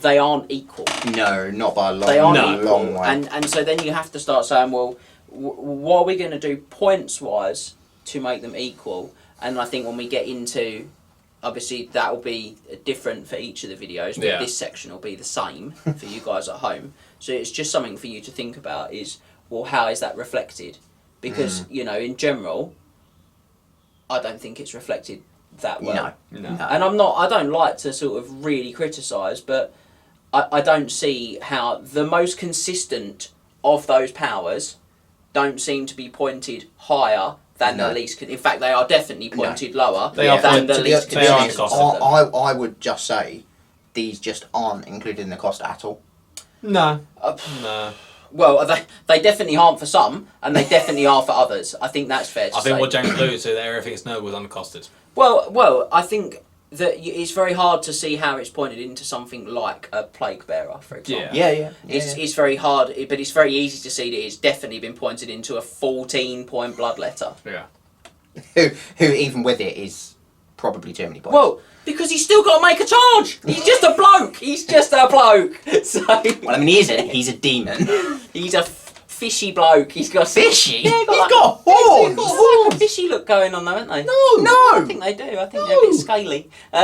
they aren't equal. No, not by a long, They aren't No. equal. long way. And so then you have to start saying, well, what are we going to do points-wise to make them equal? And I think when we get into, obviously that will be different for each of the videos, but Yeah. this section will be the same for you guys at home. So it's just something for you to think about is, well, how is that reflected? Because, you know, in general, I don't think it's reflected that well. No. And I don't like to sort of really criticise, but I don't see how the most consistent of those powers don't seem to be pointed higher than No. the least. In fact, they are definitely pointed lower They are than the pointed- least they are consistent. cost of them. I would just say these just aren't included in the cost at all. No. Uh, No. Well, they definitely aren't for some, and they definitely are for others. I think that's fair to I say. think what James alluded to, that everything's noble was uncosted. Well, I think that it's very hard to see how it's pointed into something like a plague bearer, for example. Yeah. It's very hard, but it's very easy to see that it's definitely been pointed into a 14-point bloodletter. Yeah. Who even with it is probably too many points. Well, because he's still got to make a charge. He's just a bloke. He's just a bloke. So Well, I mean, he's a demon. he's a fishy bloke. He's got Fishy? Yeah, He's got horns. He's got like a fishy look going on, though, haven't they? No. I think they do. I think they're a bit scaly. No.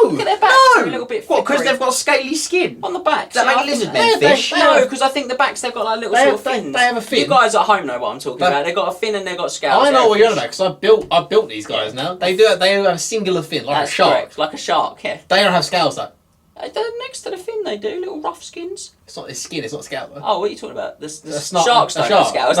Look at their backs. No. They're a little bit What? Because flickery. they've got scaly skin. On the backs. Does that yeah, make I think lizard they- men fish? No, because I think the backs they've got like little sort of fins. They have a fin. You guys at home know what I'm talking But- about. They've got a fin and they've got scales. I know They're what you're on fish. about because I built these guys now. They do have a singular fin like That's a shark. correct, like a shark. Yeah. They don't have scales though. They're next to the fin, they do little rough skins. It's not their skin. It's not scale though. Oh, what are you talking about? The That's not sharks a don't have shark. scales.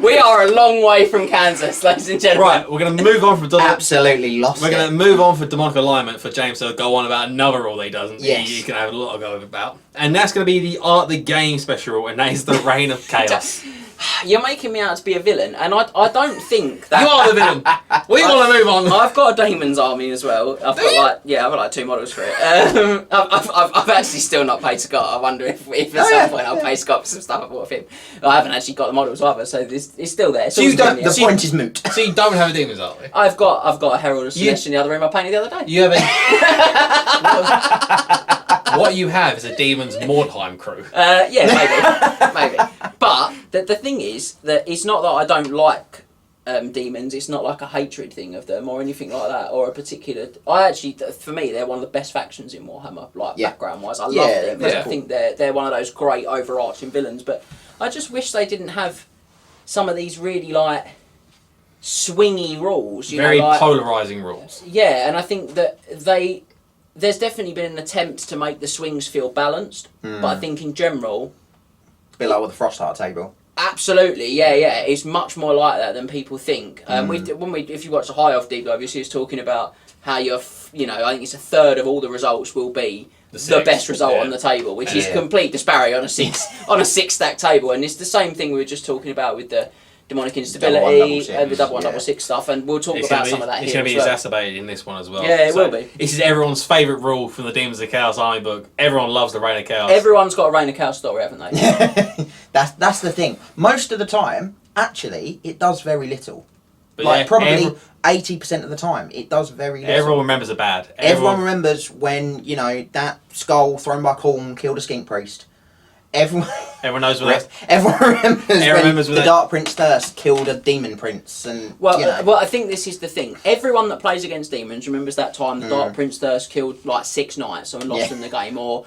We are a long way from Kansas, ladies and gentlemen. Right, we're going to move on from Absolutely lost We're going it. to move on for demonic alignment for James to go on about another rule that he doesn't. Yes. He's going to have a lot to go about. And that's going to be the Art the Game special rule, and that is the Reign of Chaos. You're making me out to be a villain, and I don't think that. You are the villain. We want to move on. I've got a Daemons army as well. I've got like 2 models for it. I've actually still not paid Scott. I wonder if at some point I'll pay Scott for some stuff I bought of him. I haven't actually got the models either, so it's still there. It's So always been the there. point is moot. So you don't have a demons army. I've got a Herald of Slaanesh in the other room I painted the other day. You have a. What you have is a demons Mordheim crew. Yeah, maybe. But the thing is that it's not that I don't like demons. It's not like a hatred thing of them or anything like that, or a particular. For me, they're one of the best factions in Warhammer, like background wise. I love them. that's I cool. think they're one of those great overarching villains. But I just wish they didn't have some of these really like swingy rules. Very like, polarising rules. yeah, and I think that there's definitely been an attempt to make the swings feel balanced, but I think in general. A bit like with the Frostheart table. Absolutely, yeah. It's much more like that than people think. If you watch the High Off Deep, obviously, it's talking about how I think it's a third of all the results will be the best result on the table, which is complete disparity on a six stack table, and it's the same thing we were just talking about with the demonic instability and the double 166 stuff, and we'll talk about some of that It's here going to be as well. exacerbated in this one as well. Yeah, it will be. This is everyone's favourite rule from the Demons of Chaos army book. Everyone loves the Reign of Chaos. Everyone's got a Reign of Chaos story, haven't they? That's the thing. Most of the time, actually, it does very little. But Like yeah, probably 80% of the time, it does very little. everyone remembers the bad. Everyone remembers when that skull thrown by Khorne killed a skink priest. Everyone knows what that's. Everyone remembers when with the that. Dark Prince Thirst killed a demon prince, and Well, I think this is the thing. Everyone that plays against demons remembers that time the Dark Prince Thirst killed like 6 knights and lost in the game, or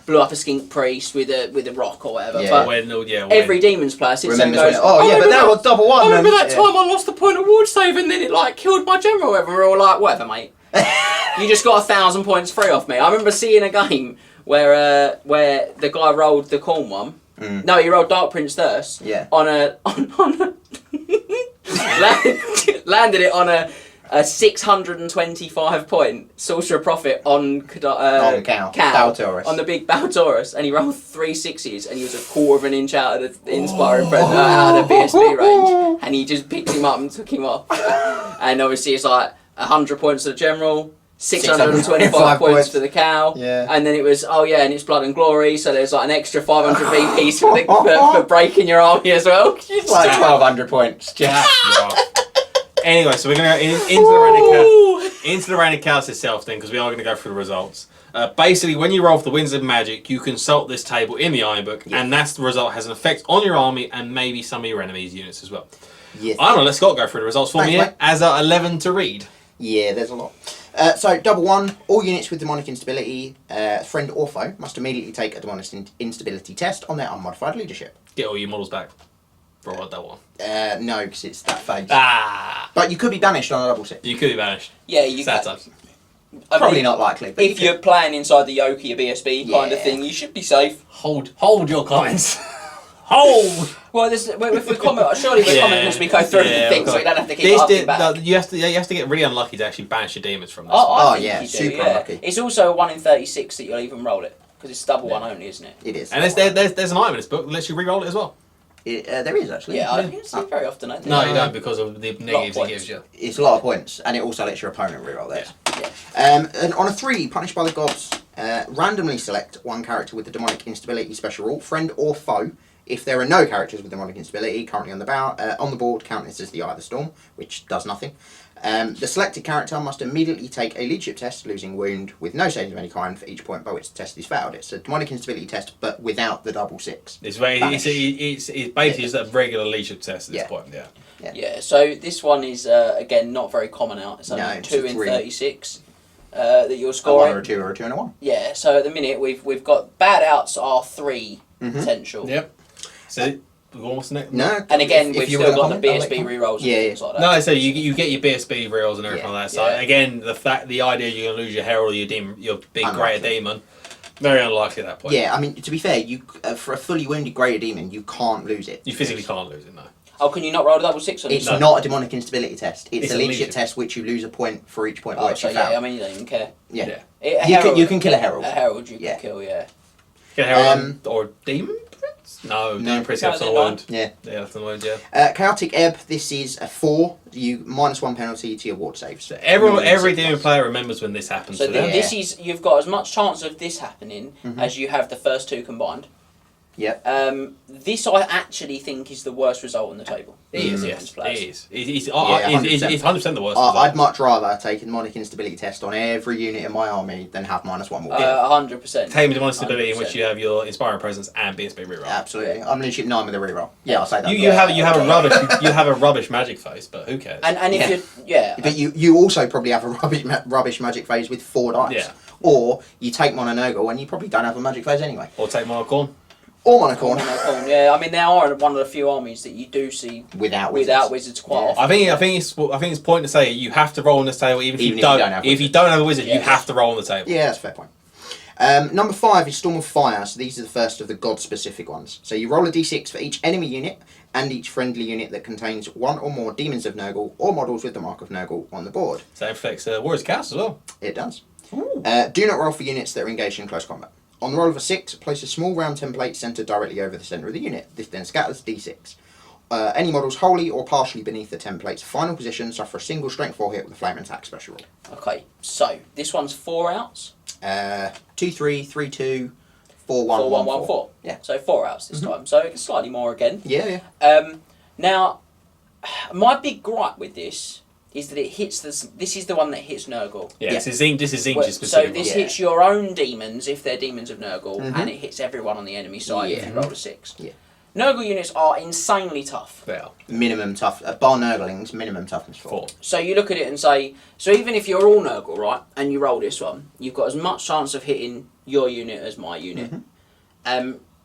blew up a skink priest with a rock or whatever. Yeah. But every demons player sits there and remembers goes, when, but that was double one. I remember that yeah. time I lost the point of ward save and then it like killed my general or whatever. We're all like, whatever, mate. You just got 1,000 points free off me. I remember seeing a game where the guy rolled the Khorne one. No, he rolled Dark Prince Thirst. Yeah. On a landed it on a 625 point Sorcerer Prophet on Baltaurus. on the big Baltaurus, and he rolled 3 6s and he was a quarter of an inch out of the Inspiring Presence, out of the BSB range, and he just picked him up and took him off. And obviously it's like 100 points to the general, 625 points for the cow, and then it was and it's Blood and Glory, so there's like an extra 500 VPs for breaking your army as well. It's like 1,200 points. Anyway, so we're going to go into the Reign of Chaos. into the Reign of Chaos itself then, because we are going to go through the results. Basically, when you roll for the Winds of Magic, you consult this table in the Iron Book, and that's the result has an effect on your army and maybe some of your enemies' units as well. Yes. I don't know, let Scott go through the results for me here, as are 11 to read. Yeah, there's a lot. So, double one, all units with demonic instability, friend or foe, must immediately take a demonic instability test on their unmodified leadership. Get all your models back. Roll that one. No, because it's that phase. Ah! But you could be banished on a double 6. You could be banished. Yeah, you Sad can. times. Probably not likely. But If you're playing inside the Yoki or BSB kind of Yeah. thing, you should be safe. Hold your comments. Hold! Well, if we comment, surely we're commenting as we go through the thing, so we don't have to keep asking back. You have to get really unlucky to actually banish your demons from this. I think yeah, you do, super unlucky. It's also 1 in 36 that you'll even roll it, because it's double one only, isn't it? It is. And there's an item in this book that lets you re-roll it as well. There is actually. Yeah, I don't see it very often, I think. No, you don't, because of the negatives it points. gives you. It's a lot of points, and it also lets your opponent reroll theirs. Yeah. And on a 3, punished by the gods, randomly select one character with the demonic instability special rule, friend or foe. If there are no characters with demonic instability currently on the board, count this as the Eye of the Storm, which does nothing. The selected character must immediately take a leadership test, losing wound, with no savings of any kind for each point by which the test is failed. It's a demonic instability test, but without the double 6. It's basically just a regular leadership test at this point, Yeah, so this one is, again, not very common out. It's only it's 2 a in 3. 36 that you're A scoring. 1 or a 2 or a 2 and a 1. Yeah, so at the minute we've got bad outs are 3 potential. Yep. So, what's next? No. And again, if we've you still wanna got the comment, I'll let BSB you rerolls and Yeah, things like that. No, so you get your BSB reels and everything like that. So Yeah. again, the idea you're going to lose your Herald or your demon, your big greater demon, very unlikely at that point. Yeah, I mean, to be fair, you for a fully wounded greater demon, you can't lose it. You physically can't lose it, no. Oh, can you not roll a double 6 on It's it? not a demonic instability test. It's a leadership leadership test which you lose a point for each point by Oh, which so you yeah, foul. I mean, you don't even care. Yeah. A You herald, can kill a herald. A herald you Yeah. can kill, yeah. Get a Herald or demon prince? No, demon prince No, has on a they're wound. Yeah. Yeah, that's on a wound, yeah. Chaotic Ebb, this is a 4. You -1 penalty to your ward saves. So every 6+. demon player remembers when this happens So to them. this is, you've got as much chance of this happening as you have the first 2 combined. Yep. This I actually think is the worst result on the table. It is, Against yes. It players. is. It's 100%. 100% the worst. I'd much rather take a demonic instability test on every unit in my army than have -1 ward. 100%. Tame demonic stability in 100%. which you have your Inspiring Presence and BSB reroll. Absolutely. I'm leadership 9 with a reroll. Yeah, I'll say that. You have a rubbish magic phase, but who cares? And if you're But you also probably have a rubbish magic phase with 4 dice. Yeah. Or you take Mono and you probably don't have a magic phase anyway. Or take Monocorn. Or Monocorn. yeah, I mean there are one of the few armies that you do see Without wizards quite Yeah. often. I think it's point to say you have to roll on this table even if you don't have a wizard. You Yes. have to roll on the table. Yeah, that's a fair point. Number 5 is Storm of Fire, so these are the first of the god-specific ones. So you roll a d6 for each enemy unit and each friendly unit that contains 1 or more Demons of Nurgle or models with the Mark of Nurgle on the board. So it affects Warriors Chaos as well. It does. Do not roll for units that are engaged in close combat. On the roll of a 6, place a small round template centred directly over the centre of the unit. This then scatters d6. Any models wholly or partially beneath the template's final position suffer a single strength 4 hit with a flame attack special roll. Okay, so this one's 4 outs. 2-3, 3-2, 4-1, 4-1-1-4. Yeah. So 4 outs this time. So it's slightly more again. Yeah. Now, my big gripe with this is that it hits this is the one that hits Nurgle. Yeah, Yeah. This is Zinj So specific. this Yeah. hits your own demons if they're demons of Nurgle, and it hits everyone on the enemy side if Yeah. you roll a 6. Yeah. Nurgle units are insanely tough. Well, Minimum tough. Bar Nurglings, minimum toughness 4. So you look at it and say, so even if you're all Nurgle, right, and you roll this one, you've got as much chance of hitting your unit as my unit.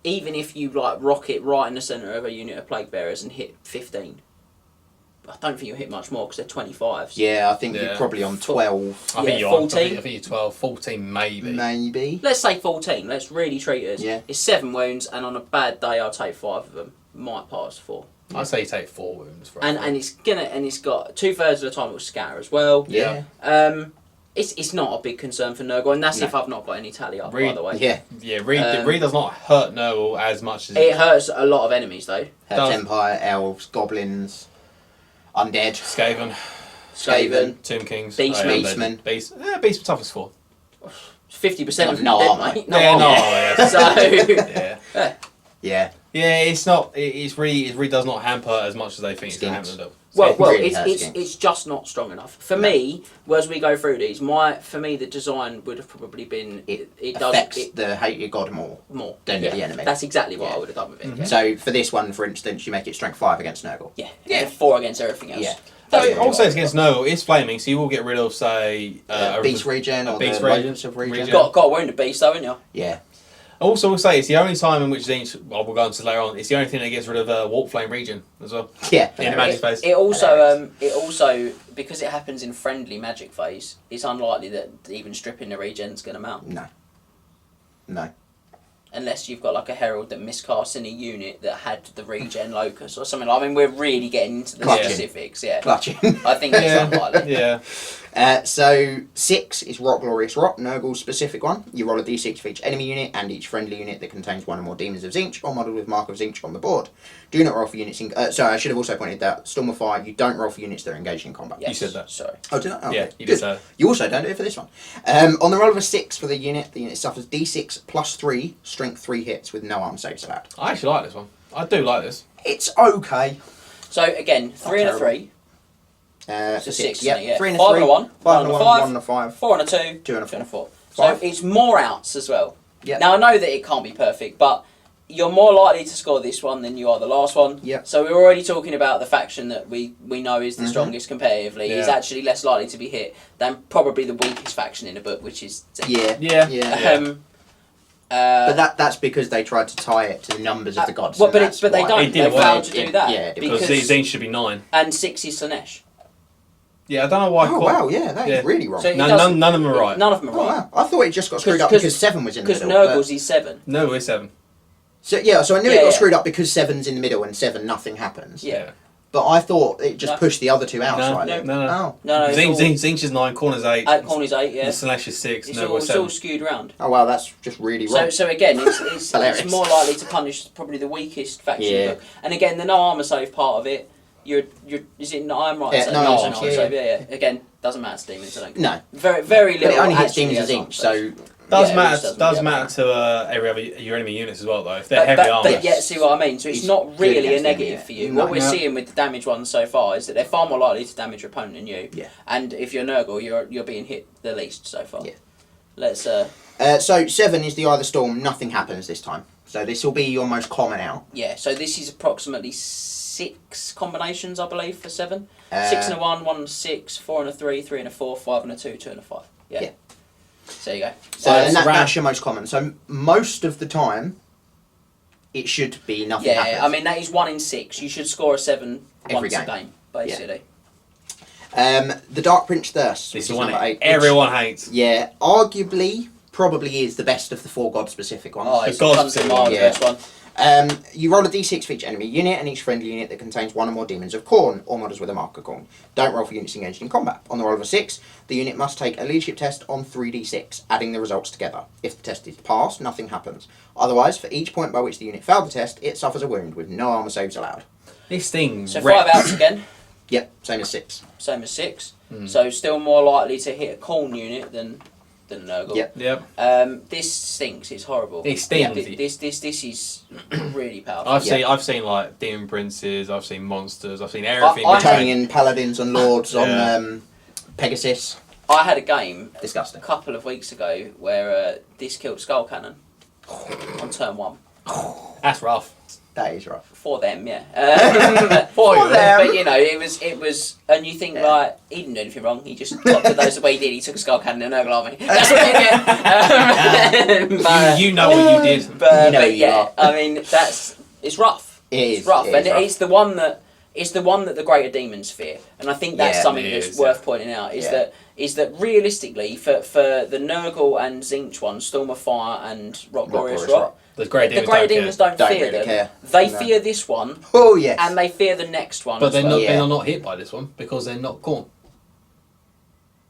Even if you like rock it right in the centre of a unit of Plague Bearers and hit 15. I don't think you'll hit much more because they're 25s. Yeah, I think Yeah. you're probably on 12. I think you're 14. I think you're 12, 14 maybe. Maybe. Let's say 14. Let's really treat it as Yeah. it's 7 wounds, and on a bad day, I'll take 5 of them. Might pass 4. I'd say you take 4 wounds for And it's got 2/3 of the time it will scatter as well. Yeah. It's not a big concern for Nurgle, and that's No. if I've not got any tally up, by Reed- the way. Yeah. Yeah, Reed does not hurt Nurgle as much as It hurts a lot of enemies though. Has Does- Empire, Elves, Goblins, Undead, Skaven, Skaven, Tomb Kings, Beast- Beastmen. Beast. Yeah, Beast toughest 4. 50% of them No dead, armour. mate. Yeah, armour. no, yeah. So Yeah. Yeah, it's not. It really does not hamper as much as they think it's going to Stinks. hamper. Well, really hurts it's against. it's just not strong enough for No. me. As we go through these, for me the design would have probably been It does affects it the hated god more more than the enemy. That's exactly what Yeah. I would have done with it. Mhm. Yeah, So for this one, for instance, you make it strength 5 against Nurgle. yeah. Yeah. And 4 against everything else. Yeah. So That's also what it's against Nurgle, it's flaming, so you will get rid of, say, Beast regen a or beast the regen. Locus of regen. Regen. Got to wound a beast, though, haven't you? Yeah. Also, we'll say it's the only time in which Tzeentch, well, we'll go into this later on, it's the only thing that gets rid of Warp Flame Regen as well. Yeah. In the magic phase. It also because it happens in friendly magic phase, it's unlikely that even stripping the regen's going to mount. No. Unless you've got like a herald that miscasts in a unit that had the regen locus or something. I mean, we're really getting into the Clutching. specifics. Yeah, Clutching. I think it's Yeah. unlikely. Yeah. So 6 is Rot Glorious Rot, Nurgle's specific one. You roll a d6 for each enemy unit and each friendly unit that contains one or more Demons of Tzeentch or modelled with Mark of Tzeentch on the board. Do not roll for units in... sorry, I should have also pointed out, Storm of Fire, you don't roll for units that are engaged in combat. Yes, You said that. Sorry. Oh, did I? Oh, Yeah, okay. you Good. did say. You also don't do it for this one. On the roll of a 6 for the unit suffers d6 plus 3, strength 3 hits with no arm saves allowed. I actually like this one. I do like this. It's okay. So again, 3 and a terrible. 3, For six, 6, isn't it? Yeah. 3 and a 5 3, and a 1, 5 and a 1, 5, 1 and a 5. 4 and a 2, 2 and a 2 and a 4. 4. So 5. it's more outs as well. Yeah. Now I know that it can't be perfect, but you're more likely to score this one than you are the last one. Yeah. So we're already talking about the faction that we know is the Mhm. strongest competitively is Yeah. actually less likely to be hit than probably the weakest faction in the book, which is Tzeentch. Yeah. Yeah. But that's because they tried to tie it to the numbers of the gods. well, and but that's they why. don't. It They didn't failed work. to do that. Yeah, it didn't Because because Tzeentch should be 9. and 6 is Slaanesh. Yeah, I don't know why. Oh wow, yeah, that is Yeah. really wrong. So it None doesn't- of them are right. None of them are Oh, right. wow. I thought it just got screwed up 'Cause- because 7 was in the Because middle. but- Nurgle's is 7. No, we're 7. So I knew Yeah, it got yeah. screwed up because 7's in the middle and 7 nothing happens. Yeah. But I thought it just No. pushed the other two out No, slightly. no. Oh. No, it's all, Tzeentch is 9, Corner's 8. Corner's 8, yeah. And Slaanesh is 6. It's No, all, we're it's all 7. skewed round. Oh wow, that's just really wrong. So again, it's Hilarious. more likely to punish probably the weakest faction. Yeah. Book. And again, the no armor save part of it. You're is it? No, I'm right. Yeah, so no it's armor an save, save. Yeah. Again, doesn't matter to demons. I don't. No, Very but little. it only hits actually Demons of has armor Tzeentch, saves. so Does Yeah, matter. which doesn't Does really matter to every other your enemy units as well, though. If they're heavy armor. But yeah, see what I mean. So it's He's not good really a against them, negative yeah. for you. No, What we're no. seeing with the damage ones so far is that they're far more likely to damage your opponent than you. Yeah. And if you're Nurgle, you're being hit the least so far. Yeah. Let's so 7 is the Eye of the Storm. Nothing happens this time. So this will be your most common out. yeah. So this is approximately 6 combinations, I believe, for 7. 6 and a 1, 1 and a 6, 4 and a 3, 3 and a 4, 5 and a 2, 2 and a 5. Yeah. Yeah. So there you go. So Well, and it's that's your most common. So most of the time, it should be nothing Yeah, happens. I mean that is 1 in 6. You should score a 7 Every once a game. game, basically. The Dark Prince Thirst. This which is is one number 8. everyone hates. Yeah, arguably, probably is the best of the 4 god specific ones. Oh, The it's gods tons of do, miles, yeah. this one. You roll a d6 for each enemy unit and each friendly unit that contains one or more demons of Khorne or models with a mark of Khorne. Don't roll for units engaged in combat. On the roll of a 6, the unit must take a leadership test on 3d6, adding the results together. If the test is passed, nothing happens. Otherwise, for each point by which the unit failed the test, it suffers a wound with no armor saves allowed. This thing. So 5 outs again, Yep, same as 6. same as 6. Mm. So still more likely to hit a Khorne unit than Nurgle. Yep. Yep. This stinks. It's horrible. It stings. This is really powerful. I've seen like demon princes. I've seen monsters. I've seen everything. I- Battalion, paladins and lords Yeah. on Pegasus. I had a game a Disgusting. couple of weeks ago where this killed Skull Cannon on turn 1 That's rough. That is rough. for them. Yeah. For you. But you know, it was, and you think like he didn't do anything wrong. He just got to those the way he did. He took a Skull Cannon and Nurgle army. That's what he did. But, You know what you did. But, You know but you yeah, are. I mean it's rough. It is. It's rough, it and is rough. it's the one that the greater demons fear, and I think that's Yeah, something it that's is, worth yeah. pointing out. Yeah. Is that realistically for the Nurgle and Tzeentch one, Storm of Fire and Rock Glorious Glorious Rock, The great the demons greater don't care. demons don't Don't fear really them. care. They No. fear this one, Oh, yes. and they fear the next one. But as they're well. not. Yeah. They're not hit by this one because they're not Khorne.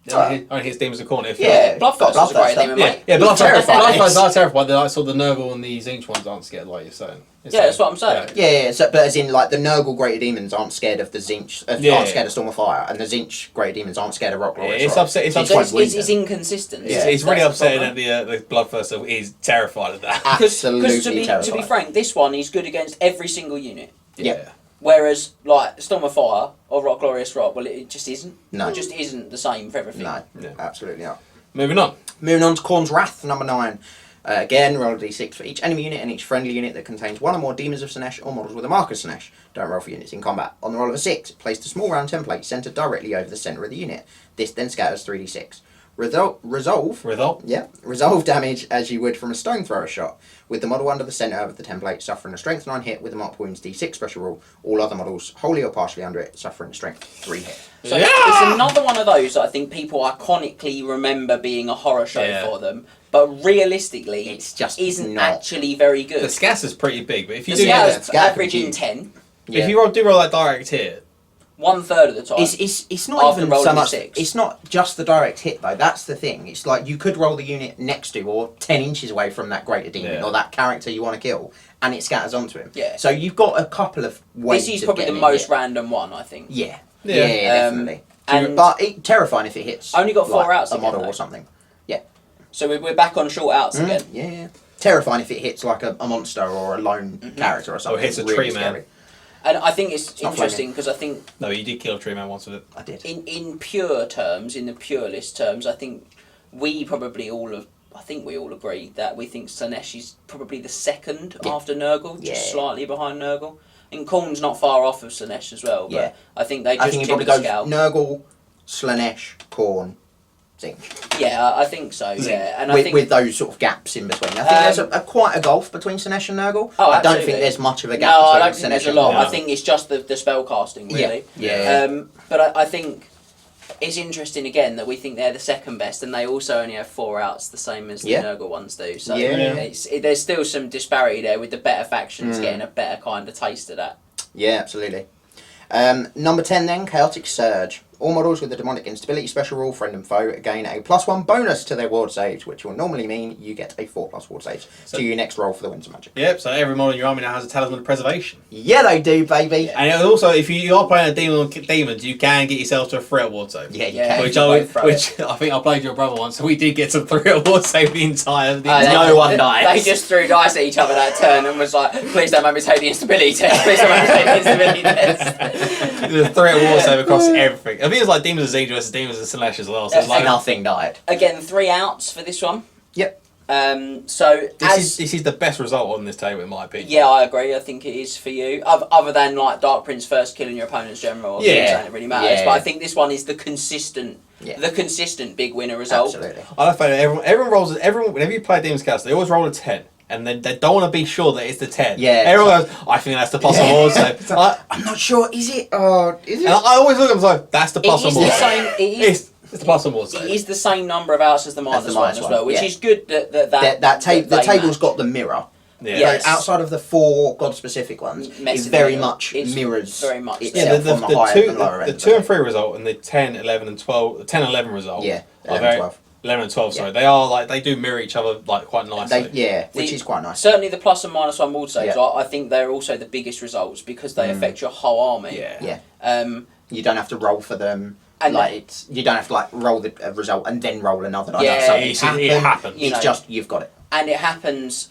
They Oh. only hits demons of Khorne. If Yeah. Bloodthirst got is a great Bloodthirst, demon, Yeah, mate. yeah, He's terrifying. Bloodthirst are terrified. Like, so the Nurgle and the Tzeentch ones aren't scared, like you're saying. Yeah, that's what I'm saying. Yeah, so, but as in, like, the Nurgle Greater Demons aren't scared of the Tzeentch, Yeah. aren't scared of Storm of Fire, and the Tzeentch Greater Demons aren't scared of Rock Yeah, Glorious it's Rock. upset. It's So So upset. it's inconsistent. Yeah. It's really That's the upsetting problem. that the Bloodthirster is terrified of that. Absolutely Because to be terrifying. frank, this one is good against every single unit. Yep. Whereas, like, Storm of Fire or Rock Glorious Rock, well, it just isn't. No. It just isn't the same for everything. No, Yeah. absolutely not. Moving on. Moving on to Khorne's Wrath, number 9. Again, roll a d6 for each enemy unit and each friendly unit that contains one or more Demons of Slaanesh or models with a mark of Slaanesh. Don't roll for units in combat. On the roll of a 6, place the small round template centered directly over the center of the unit. This then scatters 3d6. Resolve damage as you would from a stone thrower shot, with the model under the centre of the template suffering a strength 9 hit with a marked wounds d6 special rule. All other models, wholly or partially under it, suffering a strength 3 hit. So it's another one of those that I think people iconically remember being a horror show for them, but realistically, It's just isn't not. actually very good. The scatter's pretty big, but if you The do scatter's scatter averaging huge. 10, if you do roll that direct hit, 1/3 of the time. It's not After even rolling so a much. 6. It's not just the direct hit though. That's the thing. It's like you could roll the unit next to or 10 inches away from that greater demon or that character you want to kill, and it scatters onto him. Yeah. So you've got a couple of ways. This is of probably the getting most hit. random one, I think. Yeah, Yeah. definitely. And But terrifying if it hits. Only got 4 like, outs a again, model though. or something. So we're back on short outs again. Yeah. Terrifying if it hits like a monster or a lone character or something. Or hits a Really tree man. scary. And I think it's not interesting because I think no, you did kill a tree man once with it. I did. in pure terms, in the pure list terms, I think we probably all have. I think we all agree that we think Slaanesh is probably the second after Nurgle, just slightly behind Nurgle. And Khorne's not far off of Slaanesh as well, but I think they just I think it tip probably the goes scale. Nurgle, Slaanesh, Khorne, Zinch. Yeah, I think so. Yeah, and I with, think with those sort of gaps in between. I think there's quite a gulf between Slaanesh and Nurgle. Oh, I don't absolutely. think there's much of a gap no, I between don't think there's Slaanesh a and lot. No. I think it's just the spell casting, really. Yeah. But I think it's interesting again that we think they're the second best, and they also only have 4 outs, the same as the Nurgle ones do. So there's still some disparity there, with the better factions getting a better kind of taste of that. Yeah, absolutely. Number 10 then, Chaotic Surge. All models with the Demonic Instability special rule, friend and foe, gain a +1 bonus to their ward saves, which will normally mean you get a 4+ ward saves to your next roll for the Winter Magic. Yep, so every model in your army now has a Talisman of Preservation. Yeah, they do, baby. And also, if you are playing a demon on demons, you can get yourself to a 3 ward save. Yeah, you Yeah. can. Which I think I played your brother once, so we did get some 3 ward save the entire. No one dies. They just threw dice at each other that turn and was like, please don't make me take the instability test. Please don't make me take the instability test. There's 3 ward save across everything. I think it's like Demons of Zinch versus Demons of Slaanesh as well. So it's like Nothing died. Again, 3 outs for this one. Yep. So this is the best result on this table in my opinion. Yeah, I agree. I think it is for you. Other than like Dark Prince first killing your opponent's general, it really matters. Yeah. But I think this one is the consistent big winner result. Absolutely. I don't find everyone rolls. Whenever you play Demons Chaos, they always roll a 10. And then they don't want to be sure that it's the 10. Yeah. Everyone goes, I think that's the possible ward save. I'm not sure. Is it? Is it? And I always look at them like, that's the plus It is one ward the save. same. It's the plus one ward It save. is the same number of outs as the minus one as well, which yeah. is good. The they table's match. got the mirror. Yeah. Yes. So outside of the 4 god-specific ones, it Massively very mirror. much It's mirrors very much itself Yeah, on the higher and lower end. the 2 and 3 result and the 10, 11 and 12, 10 and 11 result. Yeah, are 11, 12. 11 and 12, sorry. Yeah. They are like, they do mirror each other like quite nicely. Which is quite nice. Certainly the plus and minus one ward saves, Yeah. I think they're also the biggest results because they affect your whole army. Yeah. Yeah. You don't have to roll for them. And you don't have to like roll the result and then roll another. Yeah, Something's it happens. You It's know. just you've got it. And it happens,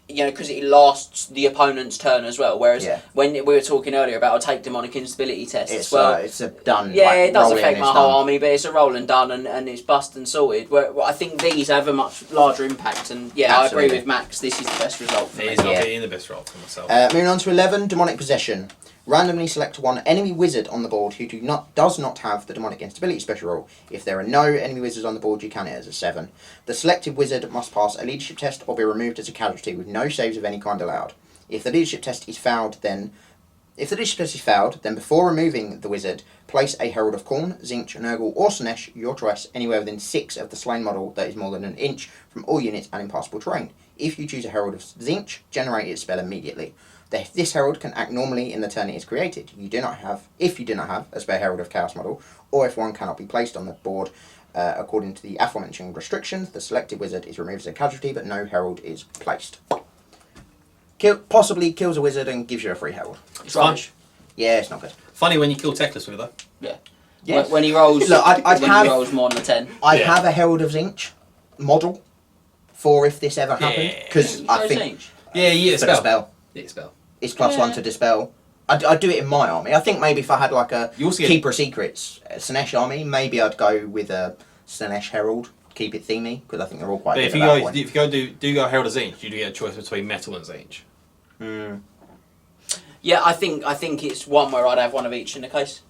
because it lasts the opponent's turn as well. Whereas when we were talking earlier about I'll take demonic instability tests, It's it's a done. yeah, like, it does roll in, affect my it's whole done. army, but it's a roll and done, and it's bust and sorted. Where I think these have a much larger impact, and I Absolutely. agree with Max. This is the best result for It me. is not Yeah. being the best roll for myself. Moving on to 11, Demonic Possession. Randomly select one enemy wizard on the board who does not have the Demonic Instability special rule. If there are no enemy wizards on the board, you count it as a 7. The selected wizard must pass a leadership test or be removed as a casualty with no saves of any kind allowed. If the leadership test is failed, then before removing the wizard, place a Herald of Khorne, Zinch, Nurgle, or Slaanesh, your choice, anywhere within 6 of the slain model that is more than an inch from all units and impassable terrain. If you choose a Herald of Zinch, generate its spell immediately. This herald can act normally in the turn it is created. If you do not have a spare Herald of Chaos model, or if one cannot be placed on the board according to the aforementioned restrictions, the selected wizard is removed as a casualty, but no herald is placed. Possibly kills a wizard and gives you a free herald. It's rubbish. Yeah, it's not good. Funny when you kill Teclis with it though. Yeah. When he rolls, Look, I'd he have- rolls more than a 10. I Yeah. have a Herald of Zinch model for if this ever happened, because I think Zinch. Yeah, for the spell. Yeah, spell. It's +1 to dispel, I'd do it in my army. I think maybe if I had like a You also get- Keeper of Secrets Slaanesh army, maybe I'd go with a Slaanesh Herald. Keep it themey because I think they're all quite. But good if at you that go, point. if you go do go Herald of Tzeentch, you do get a choice between metal and Tzeentch. Yeah, I think it's one where I'd have one of each in the case.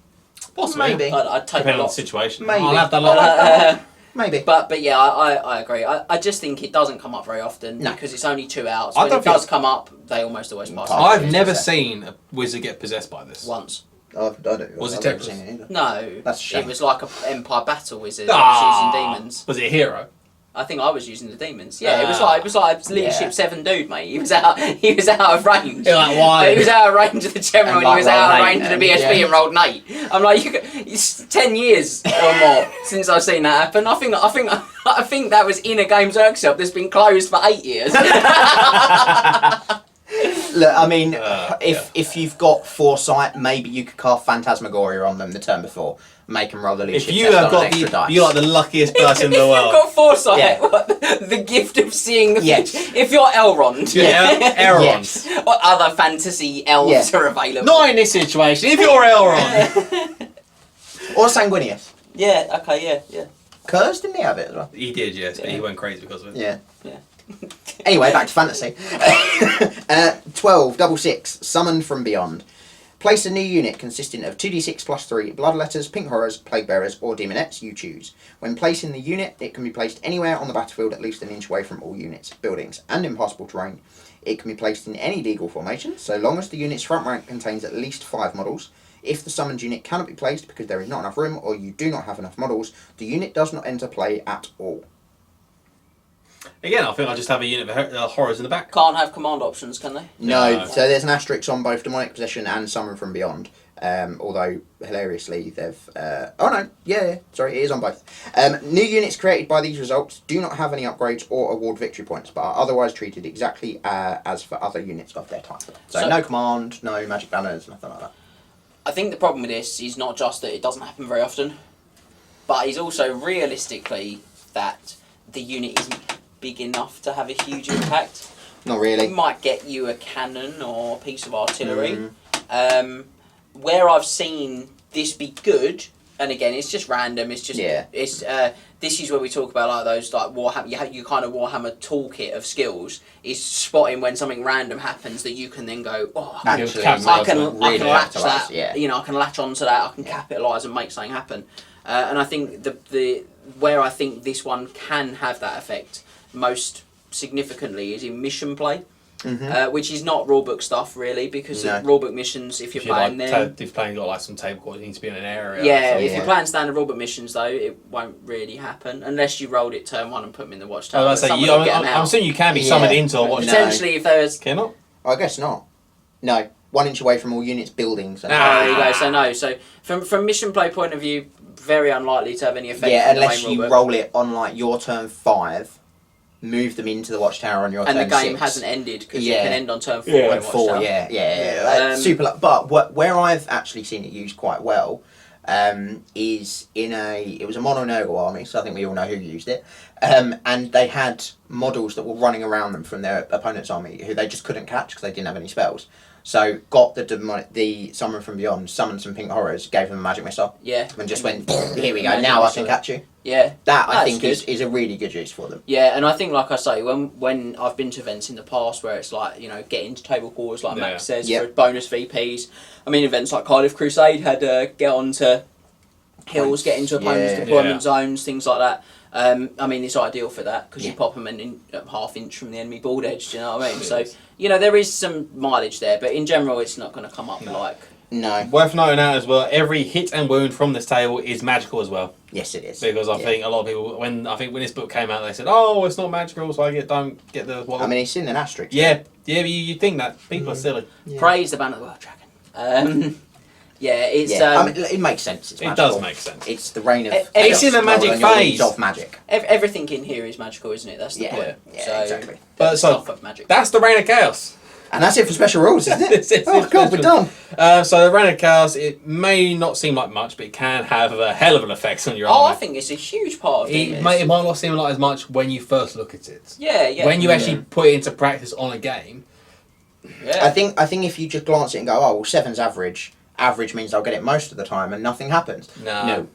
Possibly. Maybe. I'd take a Depending on the lot. situation. Maybe. I'll have that lot. Maybe. But yeah, I agree. I just think it doesn't come up very often No. because it's only 2 outs. I When don't it does think- come up, they almost always pass. Pass. it. I've Yeah, never so. seen a wizard get possessed by this. Once. I don't. Was it I've never Tempest? seen it either. No, That's a shame. it was like an Empire battle wizard. I was using demons. Was it a hero? I think I was using the demons. Yeah, it was like leadership 7 dude, mate. He was out of range. You're like, why? He was out of range of the general, and And he was like out of rolled range eight of the then, BSB yeah. and rolled an 8. I'm like, it's 10 years or more since I've seen that happen. I think that was in a Games Workshop that's been closed for 8 years. Look, I mean, yeah. if you've got foresight, maybe you could cast Phantasmagoria on them the turn before, make them roll the If leadership you test have on got an extra dice. you're like the luckiest person in If the you've world. got foresight, Yeah. what, the gift of seeing the Yes. future. If you're Elrond, Yeah, Elrond. Yes. what other fantasy elves Yeah. are available? Not in this situation. If you're Elrond, Or Sanguinius. Yeah, okay, yeah. Curse, didn't he have it as well? he did, yes, but Yeah. he went crazy because of it. Yeah. Yeah. Anyway, back to fantasy. 12, double 6, summoned from beyond. Place a new unit consisting of 2d6 plus 3 Bloodletters, Pink Horrors, Plague Bearers, or Demonettes, you choose. When placing the unit, it can be placed anywhere on the battlefield at least an inch away from all units, buildings, and impassable terrain. It can be placed in any legal formation, so long as the unit's front rank contains at least 5 models. If the summoned unit cannot be placed because there is not enough room or you do not have enough models, the unit does not enter play at all. Again, I think I'll just have a unit of horrors in the back. Can't have command options, can they? No, No. so there's an asterisk on both Demonic Possession and Summon from Beyond. Although, hilariously, they've... it is on both. New units created by these results do not have any upgrades or award victory points, but are otherwise treated exactly as for other units of their type. So no command, no magic banners, nothing like that. I think the problem with this is not just that it doesn't happen very often, but is also realistically that the unit isn't big enough to have a huge impact. Not It really. might get you a cannon or a piece of artillery. Where I've seen this be good, and again, it's just random. It's just this is where we talk about like those like Warhammer. You kind of Warhammer toolkit of skills is spotting when something random happens that you can then go, oh, Actually, I can really latch capitalise, that. yeah. You know, I can latch onto that. I can capitalise and make something happen. And I think the where I think this one can have that effect most significantly is in mission play. Which is not rulebook stuff really, because rulebook missions, if you're playing them, if you're playing got like some table court, you need to be in an area. yeah, or if something. you're playing standard rulebook missions though, it won't really happen unless you rolled it turn 1 and put them in the watchtower. I was about to say, I'm assuming you can be summoned into a watchtower. Potentially, if there's Cannot? I guess not. No, 1 inch away from all units, buildings. And there you go. So no. So from mission play point of view, very unlikely to have any effect. yeah, on the unless main you rulebook. roll it on like your turn 5, move them into the watchtower on your And turn the game 6. hasn't ended because Yeah. it can end on turn 4. Yeah, in 4, Watchtower. yeah. Super. But where I've actually seen it used quite well is it was a mono Nurgle army, so I think we all know who used it. And they had models that were running around them from their opponent's army who they just couldn't catch because they didn't have any spells. So got the Summon from Beyond, summoned some Pink Horrors, gave them a magic missile, Yeah. and just went, here we go, Magic now I missile. can catch you. Yeah. That I That's think good. is a really good use for them. Yeah, and I think, like I say, when I've been to events in the past where it's like, get into table quarters, like Max says, for bonus VPs. I mean, events like Cardiff Crusade had get onto hills, get into opponents' deployment zones, things like that. I mean, it's ideal for that because you pop them in half inch from the enemy board edge. Do you know what I mean? So there is some mileage there, but in general, it's not going to come up like. No. Worth noting out as well, every hit and wound from this table is magical as well. Yes, it is. Because I think a lot of people, when this book came out, they said, "Oh, it's not magical, so don't get the." I mean, it's in an asterisk. but you think that people are silly. Yeah. Praise the Banner of the World Dragon. It's. I mean, it makes sense. It's It magical. does make sense. It's the reign of. It's in the magic on your wings phase. of magic. Everything in here is magical, isn't it? That's the point. Yeah, So, exactly. But there's so stuff of magic. that's the Reign of Chaos. And that's it for special rules, isn't it? It's Oh god, we're done. So the Reign of Chaos, it may not seem like much, but it can have a hell of an effect on your I army. think it's a huge part of It it. might not seem like as much when you first look at it. Yeah. When you actually put it into practice on a game, Yeah. I think if you just glance at it and go, oh well, 7's average. Average means they'll get it most of the time, and nothing happens. No.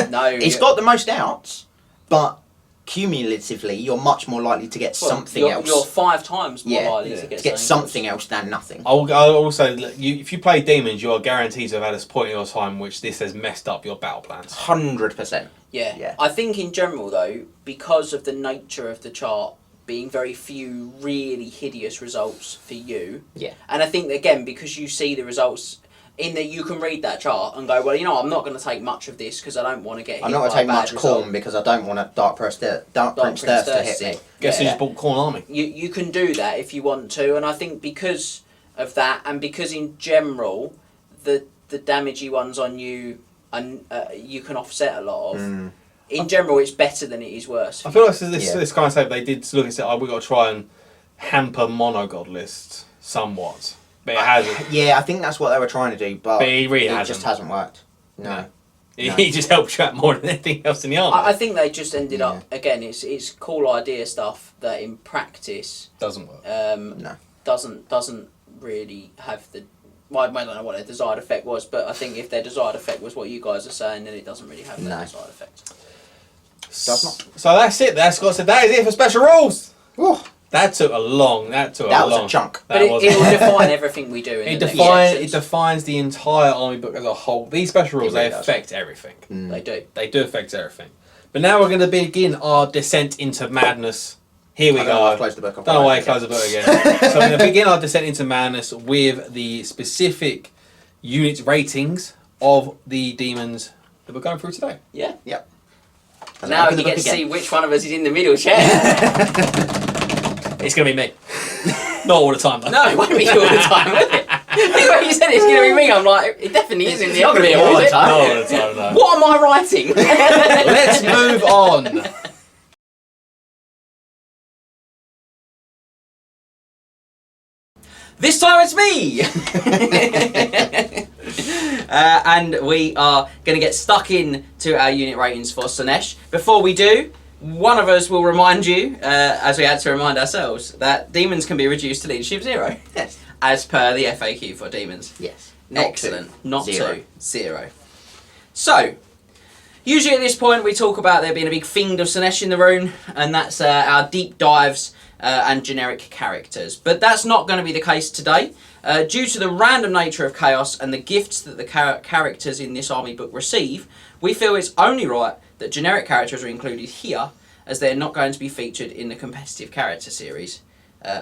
No. It's got the most outs, but cumulatively, you're much more likely to get something else. You're 5 times more Yeah. likely to get something else than nothing. I'll also, if you play Demons, you are guaranteed to have had a point in your time which this has messed up your battle plans. 100%. Yeah. Yeah. I think in general though, because of the nature of the chart being very few really hideous results for you. Yeah. And I think again because you see the results in that you can read that chart and go, well, you know, I'm not going to take much of this because I don't want to get hit I'm not by going to take a bad much result. corn because I don't want a Dark Prince Death to hit me. Guess who Yeah. just bought Corn Army? You can do that if you want to, and I think because of that, and because in general, the damagey ones on you, and you can offset a lot of. In general, it's better than it is worse. I feel like this Yeah. this kind of stuff they did look and say, oh, we've got to try and hamper monogod lists somewhat. But it hasn't. Yeah, I think that's what they were trying to do, but But it really it hasn't. just hasn't worked. No. He just helped you out more than anything else in the army. I think they just ended up again. It's cool idea stuff that in practice Doesn't work. No. doesn't really have the. Well, I don't know what their desired effect was, but I think if their desired effect was what you guys are saying, then it doesn't really have that desired effect. Does not. So that's it. That's got to. That is it for special rules. Whew. That took a long. That was a chunk. But it will define everything we do. In It the next defines. It sections. defines the entire army book as a whole. These special rules really they does. affect everything. They do. They do affect everything. But now we're going to begin our descent into madness. Here we I go. don't know why I closed the book. Don't know why I closed the book again. So we're going to begin our descent into madness with the specific unit ratings of the demons that we're going through today. Yeah. Yep. Now you get to see which one of us is in the middle chair. It's going to be me. Not all the time, though. No, it won't be all the time, will it? When you said it's going to be me, I'm like, it definitely is in the not other gonna be middle, all the is it? time. Not all the time, no. What am I writing? Let's move on. This time it's me! And we are going to get stuck in to our unit ratings for Slaanesh. Before we do, one of us will remind you, as we had to remind ourselves, that demons can be reduced to leadership 0. Yes. As per the FAQ for demons. Yes. Excellent. Not 0. 2. 0. So, usually at this point we talk about there being a big fiend of Slaanesh in the room, and that's our deep dives and generic characters. But that's not going to be the case today. Due to the random nature of Chaos and the gifts that the characters in this army book receive, we feel it's only right that generic characters are included here, as they're not going to be featured in the competitive character series.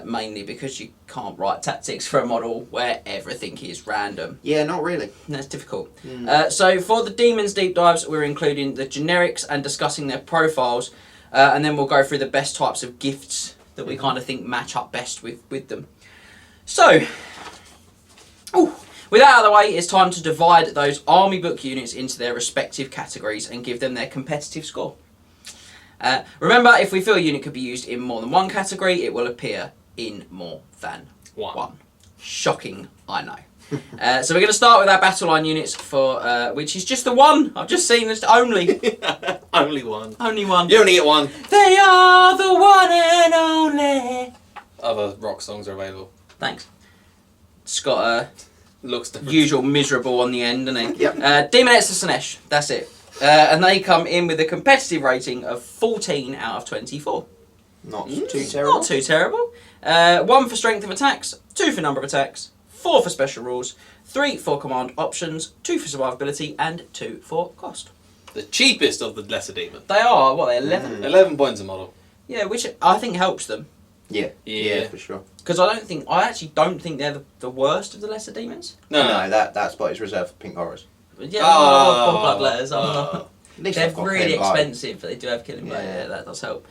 Mainly because you can't write tactics for a model where everything is random. Yeah, not really. That's difficult. So for the Demons Deep Dives, we're including the generics and discussing their profiles, and then we'll go through the best types of gifts that we kind of think match up best with them. So, with that out of the way, it's time to divide those army book units into their respective categories and give them their competitive score. Remember, if we feel a unit could be used in more than one category, it will appear in more than one. Shocking, I know. So we're going to start with our Battleline Units, for which is just the one. I've just seen this only. Only one. Only one. You only get one. They are the one and only. Other rock songs are available. Thanks. It's got a Looks different. usual miserable on the end, doesn't it? Yep. Demonettes of Slaanesh, that's it. And they come in with a competitive rating of 14 out of 24. Not too terrible. Not too terrible. 1 for strength of attacks, 2 for number of attacks, 4 for special rules, 3 for command options, 2 for survivability, and 2 for cost. The cheapest of the lesser demon. They are, what, they're 11? 11 points a model. Yeah, which I think helps them. Yeah. Yeah. Yeah, for sure. Because I actually don't think they're the worst of the lesser demons. No, that spot is reserved for pink horrors. But yeah, blood letters. At least They're I've got really Killing Blow. expensive, but they do have killing blow. Yeah. Yeah, that does help.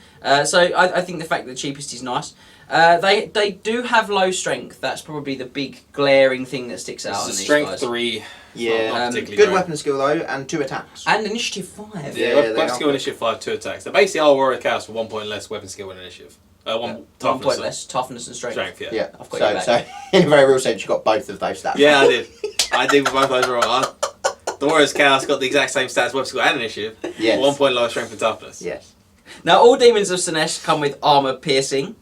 So I think the fact that the cheapest is nice. They do have low strength. That's probably the big glaring thing that sticks out. It's on a these strength guys. 3. Yeah. Not particularly Good great. weapon skill though, and 2 attacks. And initiative 5. Yeah, Yeah, weapon they skill are. initiative 5, 2 attacks. They're basically our Warrior Chaos for 1 point less weapon skill and initiative. 1 1 toughness. point less toughness and strength. Strength, yeah. Yeah. I've got your back. So in a very real sense, you got both of those stats. Yeah, I did. I did with both those wrong. The Warrior's Chaos got the exact same stats, weapon skill and initiative. Yes. 1 point lower strength and toughness. Yes. Now all demons of Slaanesh come with armor piercing,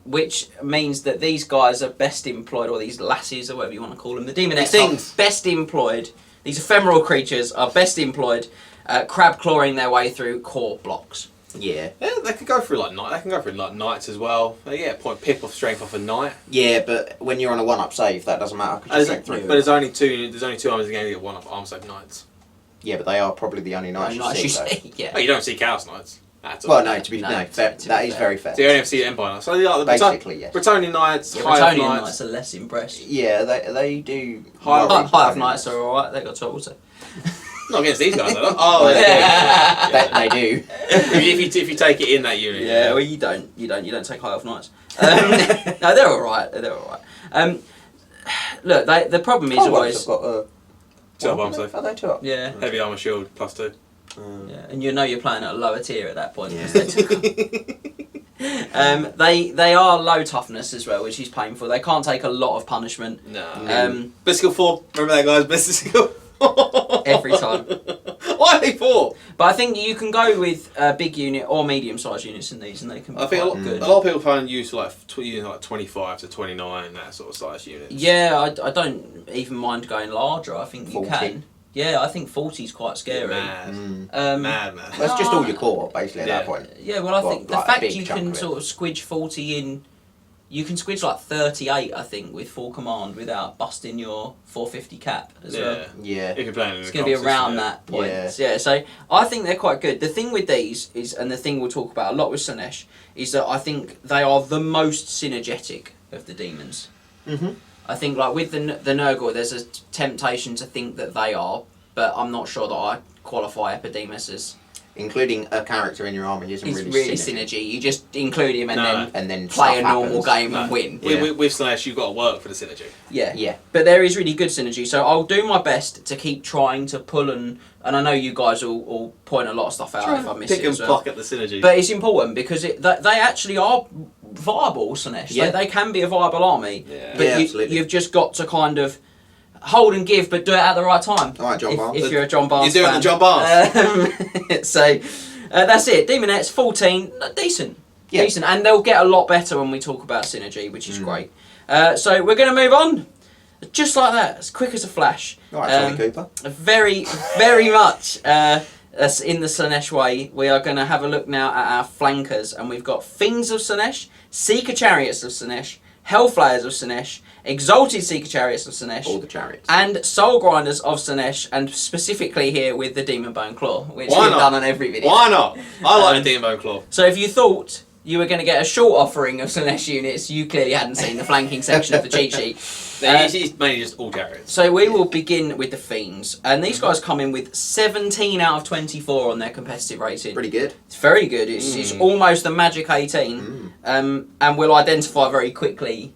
which means that these guys are best employed, or these lasses, or whatever you want to call them. The Demonettes things. are best employed. These ephemeral creatures are best employed, crab clawing their way through core blocks. Yeah. Yeah, they could go through like knight. They can go through like knights as well. They get a point pip of strength off a knight. Yeah, but when you're on a 1-up save, that doesn't matter. 'Cause you're strength But through. there's only two. There's only two armies in the game that get 1-up arm save knights. Yeah, but they are probably the only knights Nice, you you see. though. see, yeah. Oh, you don't see chaos knights at all. Well, no, to be No, no, to fair, be that is fair. very fair. So you only ever see empire knights. So like the Basically, yes. Bretonnian knights, Yeah, high elf Bretonian knights. Knights are less impressed. Yeah, they do. High- worry High of me. Knights are alright, they got tools. Not against these guys, though. Oh, Yeah. They do. if you take it in that unit. Yeah, well, you don't take High Elf Knights. No, they're alright. Look, the problem is Oh, well, always. I've got 2-up arm save. Are they 2-up? Yeah. Heavy armor shield +2. Yeah, and you know you're playing at a lower tier at that point. Yeah. Because they are low toughness as well, which is painful. They can't take a lot of punishment. No. Best skill 4. Remember that, guys? Best skill. Every time. Why are they 4? But I think you can go with a big unit or medium-sized units in these, and they can be I think quite good. a lot of people find use like 25 to 29, that sort of size units. Yeah, I don't even mind going larger. I think 40. you can. Yeah, I think 40 is quite scary. Mad. Mad. That's just all your core, basically, at that point. Yeah, well, I think the like a fact big you chunk can of it. sort of squidge 40 in, you can squidge like 38, I think, with full command without busting your 450 cap as well. Yeah. If you're playing in It's a going to be competition, around yeah. that point. Yeah. Yeah, so I think they're quite good. The thing with these is, and the thing we'll talk about a lot with Slaanesh, is that I think they are the most synergetic of the demons. Mm-hmm. I think like with the Nurgle, there's a temptation to think that they are, but I'm not sure that I qualify Epidemus as Including a character in your army isn't it's really, really synergy. synergy. You just include him and No. And then play a stuff normal happens. game No. and win. Yeah. With Slaanesh, you've got to work for the synergy. Yeah. Yeah. But there is really good synergy, so I'll do my best to keep trying to pull and I know you guys will point a lot of stuff out if I miss Pick it and as well. pluck at the synergy. But it's important because they actually are viable, Slaanesh. Yeah. They can be a viable army. Yeah. But Yeah, absolutely. you've just got to kind of hold and give, but do it at the right time. All right, John Barnes. If you're a John Barnes You're doing fan. the John Barnes. So that's it. Demonettes 14, decent. Yeah. Decent. And they'll get a lot better when we talk about synergy, which is great. So we're going to move on. Just like that, as quick as a flash. All right, Tommy Cooper. Very, very much as in the Slaanesh way, we are going to have a look now at our flankers. And we've got Fiends of Slaanesh, Seeker Chariots of Slaanesh, Hellflyers of Slaanesh, Exalted Seeker Chariots of Slaanesh, All the chariots. and Soul Grinders of Slaanesh, and specifically here with the Demon Bone Claw, which Why we've not? done on every video. Why not? I like Um, the Demon Bone Claw. So if you thought you were going to get a short offering of Slaanesh units, you clearly hadn't seen the flanking section of the cheat sheet. It's mainly just all chariots. So we will begin with the Fiends, and these guys come in with 17 out of 24 on their competitive rating. Pretty good. It's very good. It's almost the magic 18, and we'll identify very quickly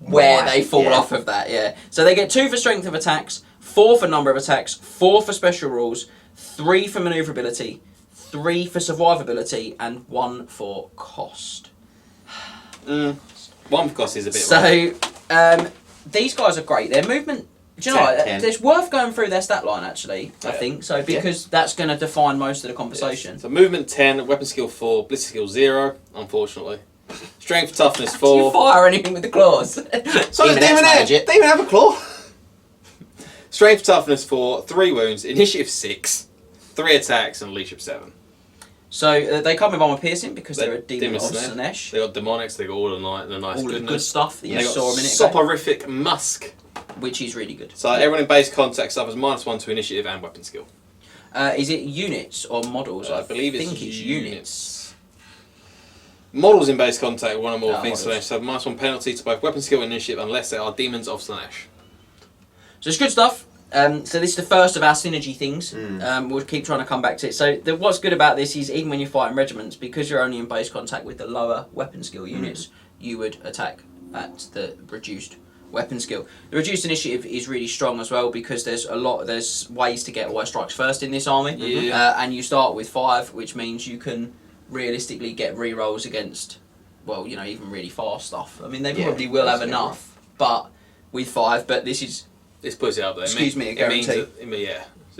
where Why, they fall yeah. off of that. Yeah. So they get 2 for strength of attacks, 4 for number of attacks, 4 for special rules, 3 for maneuverability, 3 for survivability, and 1 for cost. One cost is a bit rough. So these guys are great. Their movement. Do you know what? 10. It's worth going through their stat line actually. I Yeah. think so because that's going to define most of the conversation. So movement 10, weapon skill 4, ballistic skill 0, unfortunately. Strength toughness Do you 4. fire anything with the claws? So Demon X manage it. They even have a claw. Strength toughness 4, 3 wounds, initiative 6, 3 attacks, and leadership 7. So they come with armor piercing because they're a demon of Demon Slaanesh. They got demonics, they got all the nice All the goodness. good stuff that They you got saw a minute ago, soporific musk. which is really good. So everyone in base contact suffers -1 to initiative and weapon skill. Is it units or models? I believe it's think it's units. Models in base contact, one or more Ah, things models. Slaanesh have -1 penalty to both weapon skill and initiative unless they are demons of Slaanesh. So it's good stuff. So this is the first of our synergy things. We'll keep trying to come back to it. So what's good about this is even when you're fighting regiments, because you're only in base contact with the lower weapon skill units, you would attack at the reduced weapon skill. The reduced initiative is really strong as well because there's ways to get always strikes first in this army. Yeah. And you start with 5, which means you can realistically get re-rolls against, well, even really fast stuff. I mean, they Yeah, probably will have that's enough, but with 5, but this is... This puts it up there. Excuse me, a guarantee. It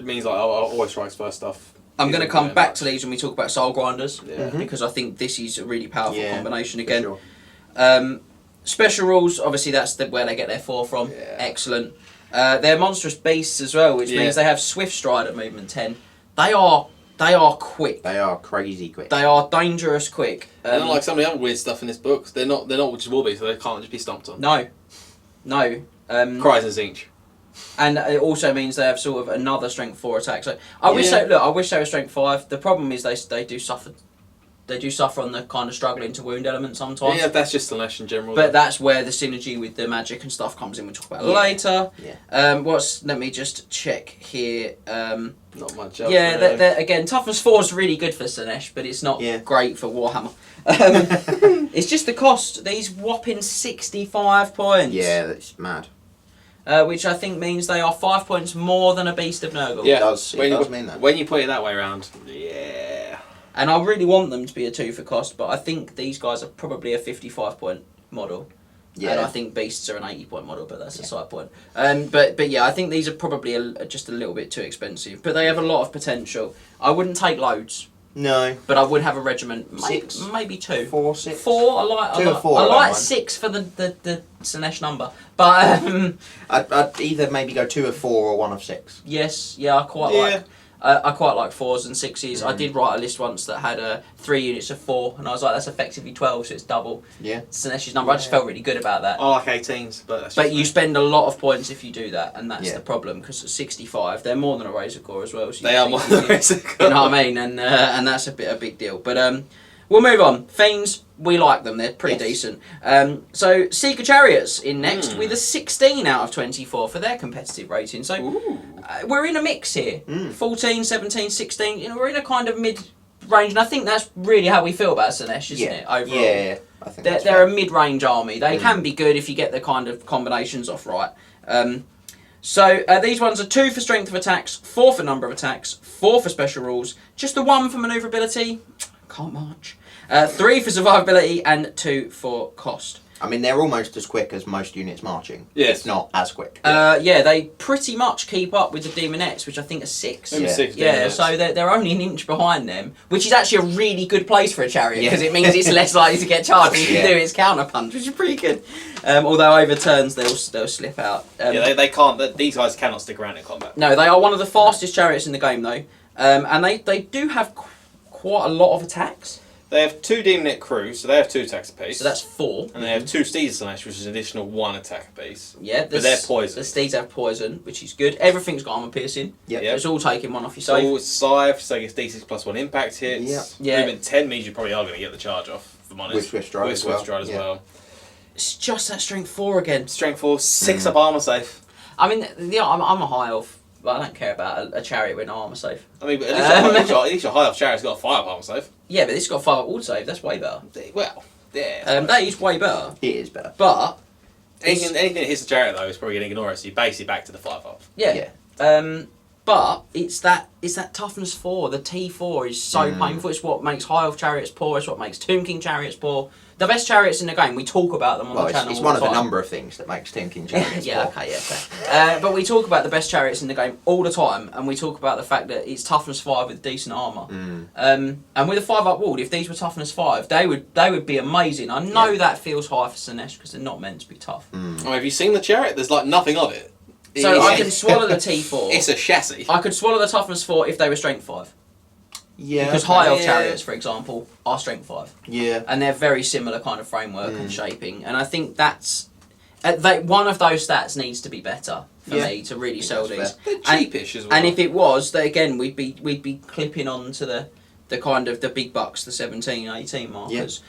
means like always strikes first stuff. I'm going to come back to these when we talk about Soul Grinders, Yeah. because I think this is a really powerful Yeah, combination for again. sure. Special rules, obviously that's where they get their 4 from. Yeah. Excellent. They're monstrous beasts as well, which means they have swift stride at movement 10. They are quick. They are crazy quick. They are dangerous quick. They're not like some of the other weird stuff in this book. They're not just will be, so they can't just be stomped on. No. Cries and Zinch. And it also means they have sort of another strength 4 attack. So I wish they were strength 5. The problem is they do suffer. They do suffer on the kind of struggling to wound element sometimes. Yeah, that's just Slaanesh in general. But that's where the synergy with the magic and stuff comes in. We'll talk about it later. Yeah. Let me just check here. Not much else. Yeah, again, toughness 4 is really good for Slaanesh, but it's not great for Warhammer. It's just the cost. These whopping 65 points. Yeah, that's mad. Which I think means they are 5 points more than a Beast of Nurgle. Yeah, It does mean that. When you put it that way around, yeah. And I really want them to be a 2 for cost, but I think these guys are probably a 55 point model. Yeah. And I think Beasts are an 80 point model, but that's a side point. But yeah, I think these are probably just a little bit too expensive. But they have a lot of potential. I wouldn't take loads. No. But I would have a regiment. Maybe 2. 4, 6. 4. I like 2 or 4. I I don't like mind. 6 for the Slaanesh number. But I'd either maybe go 2 of 4 or 1 of 6. yes, yeah, I quite like 4s and 6s. I did write a list once that had 3 units of 4, and I was like, that's effectively 12, so it's double Yeah. Slaanesh number. I just felt really good about that. I like 18s, but that's But just you me. spend a lot of points if you do that, and that's Yeah. the problem, because at 65, they're more than a Razor Core as well. So They are more than a Razor Core. You know what I mean? And that's a big deal. But we'll move on. Fiends, we like them. They're pretty decent. So Seeker Chariots in next with a 16 out of 24 for their competitive rating. So we're in a mix here. 14, 17, 16. You know, we're in a kind of mid-range, and I think that's really how we feel about Slaanesh, isn't it? Overall. Yeah, I think They're a mid-range army. They can be good if you get the kind of combinations off right. So these ones are 2 for strength of attacks, 4 for number of attacks, 4 for special rules, just the 1 for maneuverability. Can't march. 3 for survivability and 2 for cost. I mean, they're almost as quick as most units marching. Yes. It's not as quick. Yeah, they pretty much keep up with the Demonettes, which I think are 6. Yeah. 6 Yeah, Daemonics. so they're only an inch behind them, which is actually a really good place for a chariot because it means it's less likely to get charged. You can do its counter punch, which is pretty good. Although over turns they'll slip out. They can't. These guys cannot stick around in combat. No, they are one of the fastest chariots in the game though, and they do have quite a lot of attacks. They have 2 Demonic crews, so they have 2 attacks apiece. So that's 4. And they have 2 Steeds Slaanesh, which is an additional 1 attack apiece. Yeah, But they're poison. The steeds have poison, which is good. Everything's got armor piercing. Yep. So it's all taking 1 off your So save. it's Scythe, so it's D6 plus 1 impact hits. Yeah. Movement 10 means you probably are going to get the charge off, if I'm honest. With Swift Stride With as Swift well. Stride as Yeah. well. It's just that strength 4 again. Strength 4, 6 up armor safe. I mean, I'm a high elf, but I don't care about a chariot with no armor save. I mean, but at least your high elf chariot's got a 5 up armor safe. Yeah, but this has got 5 up wall save. That's way better. Well, yeah. That is way better. It is better. But anything that hits the chariot, though, is probably going to ignore it, so you're basically back to the 5 up. yeah. But it's that toughness 4. The T4 is so painful. It's what makes high elf chariots poor. It's what makes Tomb King chariots poor. The best chariots in the game. We talk about them on the channel. It's all one the of the time. number of things that makes Tomb King chariots. Yeah, okay, yeah, fair. But we talk about the best chariots in the game all the time, and we talk about the fact that it's toughness 5 with decent armour. And with a 5 up ward, if these were toughness 5, they would be amazing. I know that feels high for Slaanesh because they're not meant to be tough. I mean, have you seen the chariot? There's like nothing of it. So I can swallow the T4. It's a chassis. I could swallow the toughness 4 if they were strength 5. Yeah. Because high elf chariots, for example, are strength 5. Yeah. And they're very similar kind of framework and shaping. And I think that's... one of those stats needs to be better for me to really sell these. They're cheapish as well. And if it was, then again, we'd be clipping on to the kind of the big bucks, the 17, 18 markers.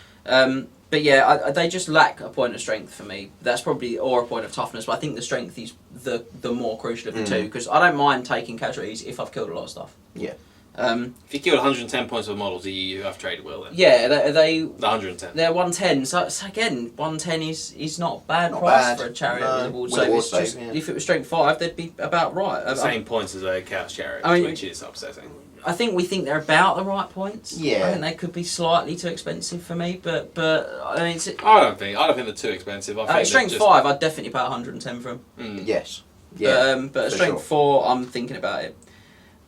But yeah, they just lack a point of strength for me. That's probably, or a point of toughness, but I think the strength is the more crucial of the two, because I don't mind taking casualties if I've killed a lot of stuff. Yeah. If you kill 110 points of models, you have traded well then. Yeah, they The 110. they're 110. So again, 110 is not bad Not price bad. for a chariot No, with a ward with a save. ward It's just, save, yeah. if it was strength 5, they'd be about right. The same points as a Chaos Chariot, I mean- which is upsetting. I think we think they're about the right points. Yeah. I think they could be slightly too expensive for me, but I mean, it's, I don't think they're too expensive. I think strength they're just, 5, I'd definitely pay 110 for them. Yes. Yeah. But for strength sure. 4, I'm thinking about it.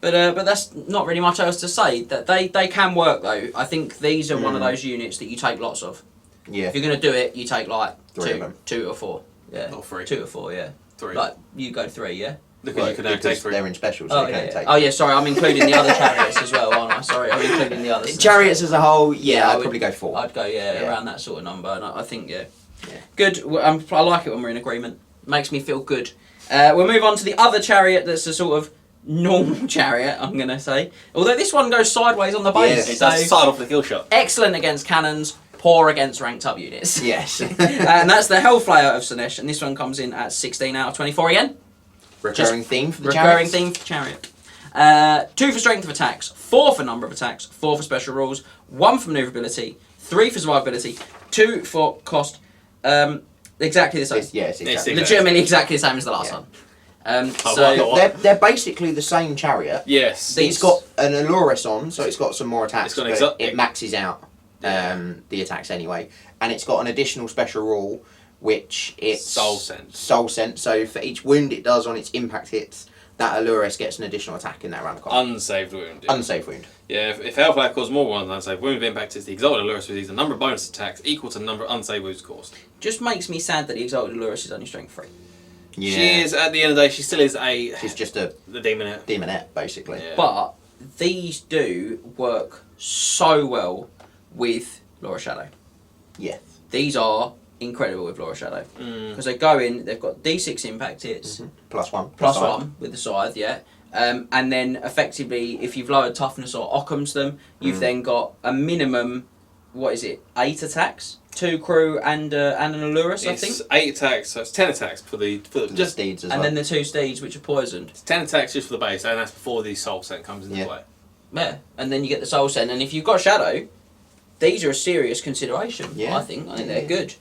But that's not really much else to say. That they can work though. I think these are one of those units that you take lots of. Yeah. If you're going to do it, you take like Three of them. 2 or 4. Yeah. Not 3. 2 or 4, yeah. 3. Like, you go 3, yeah? Because you can only take Because 3. they're in special, so Oh, you yeah, can't yeah. take Oh, yeah, sorry, I'm including the other chariots as well, aren't I? Sorry, I'm including the others. Chariots as a whole, Yeah, I I'd would- probably go 4. I'd go, Yeah. around that sort of number, and I think, yeah. Yeah. Good, I like it when we're in agreement. Makes me feel good. We'll move on to the other chariot that's a sort of normal chariot, I'm going to say. Although this one goes sideways on the base, Yes. It so does start off with a kill shot. excellent against cannons, poor against ranked up units. Yes. And that's the Hellflayer of Slaanesh, and this one comes in at 16 out of 24 again. Recurring theme for the Recurring chariots. theme for chariot. 2 for strength of attacks, 4 for number of attacks, 4 for special rules, 1 for maneuverability, 3 for survivability, 2 for cost. Exactly the same. Yes, exactly. Legitimately exactly the same as the last Yeah. one. Oh, So well, They're basically the same chariot. Yes. It's got an Allurus on, so it's got some more attacks. It's got but an it maxes out the attacks anyway, and it's got an additional special rule, which it's Soul Sense. Soul Sense. So for each wound it does on its impact hits, that Allurus gets an additional attack in that round of combat. Unsaved wound. Unsafe wound. Yeah, if Hellfire causes more than unsaved wound impact, it's the Exalted Allurus receives a number of bonus attacks equal to the number of unsaved wounds caused. just makes me sad that the Exalted Allurus is only strength 3. Yeah. She is, at the end of the day, she still is a... She's just a the Demonette. demonette, basically. Yeah. But these do work so well with Laura Shadow. Yes. These are incredible with Laura Shadow. Mm. Because they go in, they've got D6 impact hits, +1. plus side. 1 with the scythe, yeah. And then effectively, if you've lowered toughness or Occam's them, you've then got a minimum, 8 attacks? 2 crew and an Allurus, I think. It's 8 attacks, so it's 10 attacks for the Just steeds as And well. then the 2 steeds, which are poisoned. it's 10 attacks just for the base, and that's before the Soul Scent comes into Yeah. play. Yeah. And then you get the Soul Scent. And if you've got Shadow, these are a serious consideration, Yeah. I think. I think Yeah. they're good.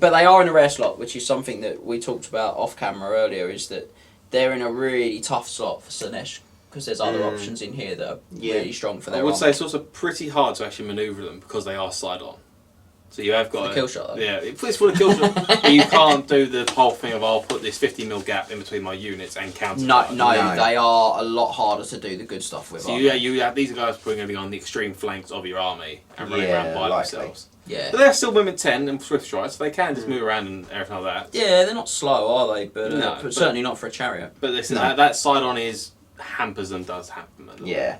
But they are in a rare slot, which is something that we talked about off camera earlier, is that they're in a really tough slot for Slaanesh, because there's other options in here that are really strong for their I would armor. say it's also pretty hard to actually manoeuvre them because they are side on. So you have got The kill shot, though. Yeah, it's for the kill shot. But you can't do the whole thing of I'll put this 50mm gap in between my units and counter. No, No. they are a lot harder to do the good stuff with. So aren't you have these guys probably going to be on the extreme flanks of your army and running Yeah, around by likely. themselves. they? Yeah. But they're still movement 10 and swift stride, so they can just move around and everything like that. Yeah, they're not slow, are they? But, No, but but- certainly not for a chariot. But listen, No. that side on is hampers them, does hamper them. a little Yeah.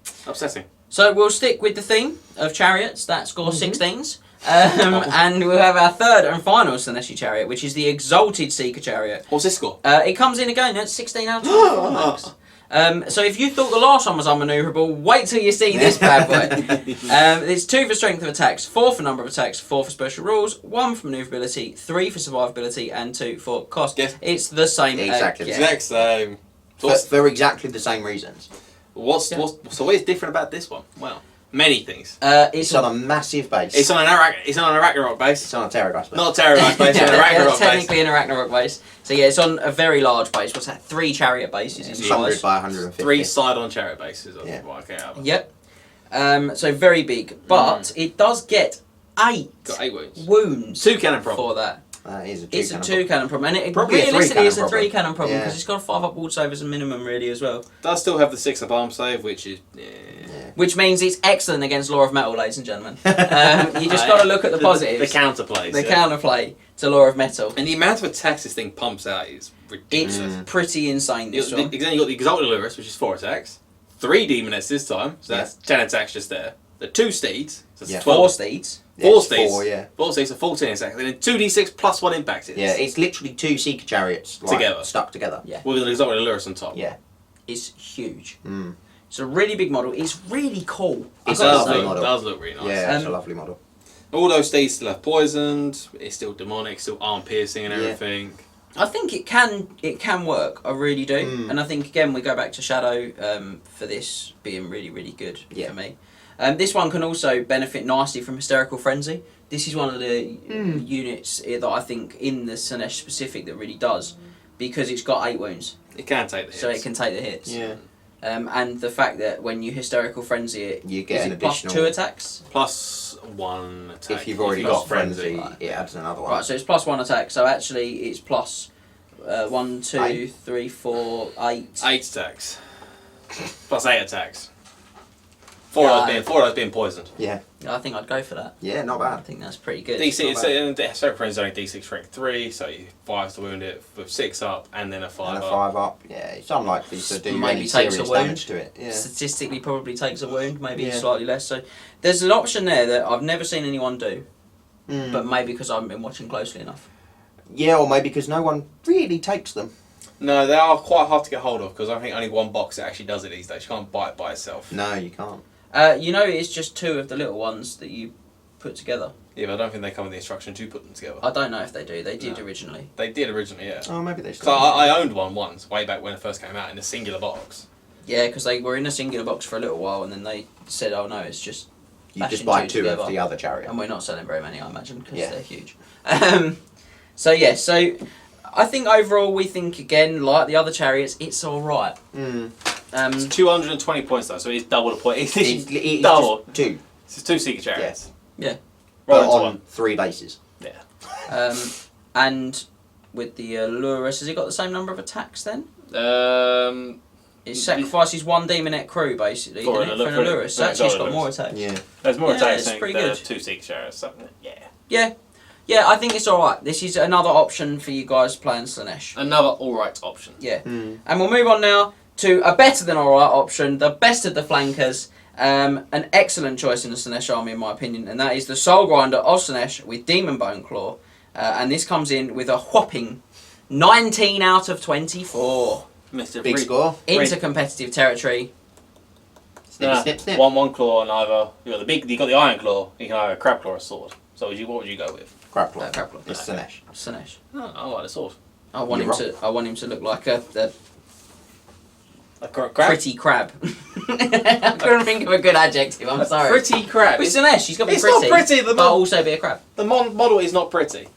bit. Upsetting. So we'll stick with the theme of chariots that score 16s. And we'll have our third and final Slaaneshi chariot, which is the Exalted Seeker chariot. What's this score? It comes in again at 16 out of 24 max. So if you thought the last one was unmanoeuvrable, wait till you see this bad boy. It's 2 for strength of attacks, 4 for number of attacks, 4 for special rules, 1 for manoeuvrability, 3 for survivability, and 2 for cost. Yes. It's the same. Exactly. again. Next, For exactly the same reasons. so what is different about this one? Well, many things. It's It's on a massive base. It's on an Arachnarok base. It's on a Terrorgeist base. Not a Terrorgeist base, it's an Arachnarok base. technically an Arachnarok base. So yeah, it's on a very large base. What's that? 3 chariot bases. It's in 100 size. by 150. 3 side-on chariot bases. Yeah. Yep. So very big, but it does get 8 Got 8 wounds. wounds 2 cannon problem. for that. That is a It's a 2 cannon problem, and it Probably a 3 realistically it's a cannon 3 problem. cannon problem because Yeah. it's got a 5 up ward save as a minimum, really, as well. Does still have the 6 up arm save, which is... Which means it's excellent against Law of Metal, ladies and gentlemen. You just got to look at the positives, The counterplays. the yeah. counterplay to Law of Metal. And the amount of attacks this thing pumps out is ridiculous. It's pretty insane, this one. Then you got the Exalted Allurus, which is 4 attacks. 3 Demonettes this time, so that's 10 attacks just there. The 2 Steeds, so that's Yeah. 12. 4 steeds. Four It's Steeds. 4, yeah. 4 Steeds, so 14 attacks. And then 2d6 plus 1 impact hits. Yeah, it's literally 2 Seeker chariots Together. stuck together. Yeah. With an Exalted Allurus on top. Yeah. It's huge. Mm. It's a really big model. It's really cool. It It's I've a got to does lovely say. look, model. does look really nice. Yeah, it's a Um, lovely model. All those Steeds still have poisoned, it's still demonic, still arm piercing and Yeah. everything. I think it can work. I really do. Mm. And I think again we go back to Shadow for this being really really good Yeah. for me. This one can also benefit nicely from Hysterical Frenzy. This is one of the units that I think in the Slaanesh specific that really does, because it's got 8 wounds, It can take the hits. so it can take the hits. Yeah. And the fact that when you Hysterical Frenzy it, You get is an it plus additional- 2 attacks. Plus 1 attack. If you've already got got Frenzy, Right. it adds another one. Right, so it's plus 1 attack. So actually it's plus 1, 2, 8. 3, 4, 8. 8 attacks. Plus 8 attacks. Four of those being poisoned. Yeah. I think I'd go for that. Yeah, not I bad. think that's pretty good. DC, so friends only D6 strength 3, so you 5 to wound it with 6 up, and then a 5 And a up. 5 up. Yeah, it's unlikely to do Maybe any takes a serious wound. damage to it. Yeah. Statistically, probably takes a wound, maybe Yeah. slightly less. So there's an option there that I've never seen anyone do, Mm. but maybe because I haven't been watching closely enough. Yeah, or maybe because no one really takes them. No, they are quite hard to get hold of, because I think only one box that actually does it these days. You can't buy it by itself. No, you can't. It's just 2 of the little ones that you put together. Yeah, but I don't think they come with the instruction to put them together. I don't know if they do. They did No. originally. They did originally, yeah. Oh, maybe they So still. I owned one once, way back when it first came out, in a singular box. Yeah, because they were in a singular box for a little while, and then they said, "Oh no, it's just." You bashing just buy 2 2 together. of the other chariot. And we're not selling very many, I imagine, because Yeah. they're huge. So I think overall we think again, like the other chariots, it's all right. Mm. It's 220 points though, so it's double the point. It's It's double. just 2. It's 2 Seeker Chariots. Yeah. But Roll into on one. 3 bases. And with the Lurus, has he got the same number of attacks then? It Mm, sacrifices 1 Demonette crew basically, For doesn't it, for an for- Allurus. So yeah, actually, it's for got an more Allurus. attacks. Yeah. there's more Yeah, attacks it's than pretty the good. 2 Seeker Chariots. Something. Yeah. Yeah, I think it's all right. This is another option for you guys playing Slaanesh. Another alright option. Yeah. Mm. And we'll move on now to a better than alright option, the best of the flankers. An excellent choice in the Slaanesh army, in my opinion, and that is the Soul Grinder of Slaanesh with Demon Bone Claw. And this comes in with a whopping 19 out of 24 Mr. Big score. into competitive territory. Snip, snip, snip. One claw and either you got the iron claw, you can either a crab claw or a sword. So what would you go with? Crab claw. Crab claw. It's Slaanesh. Slaanesh. Oh, I like the sword. I want him to look like a A crab? pretty crab. I couldn't think of a good adjective. I'm sorry. Pretty crab. With Slaanesh, he's got to be It's pretty. not pretty, but also be a crab. The model is not pretty.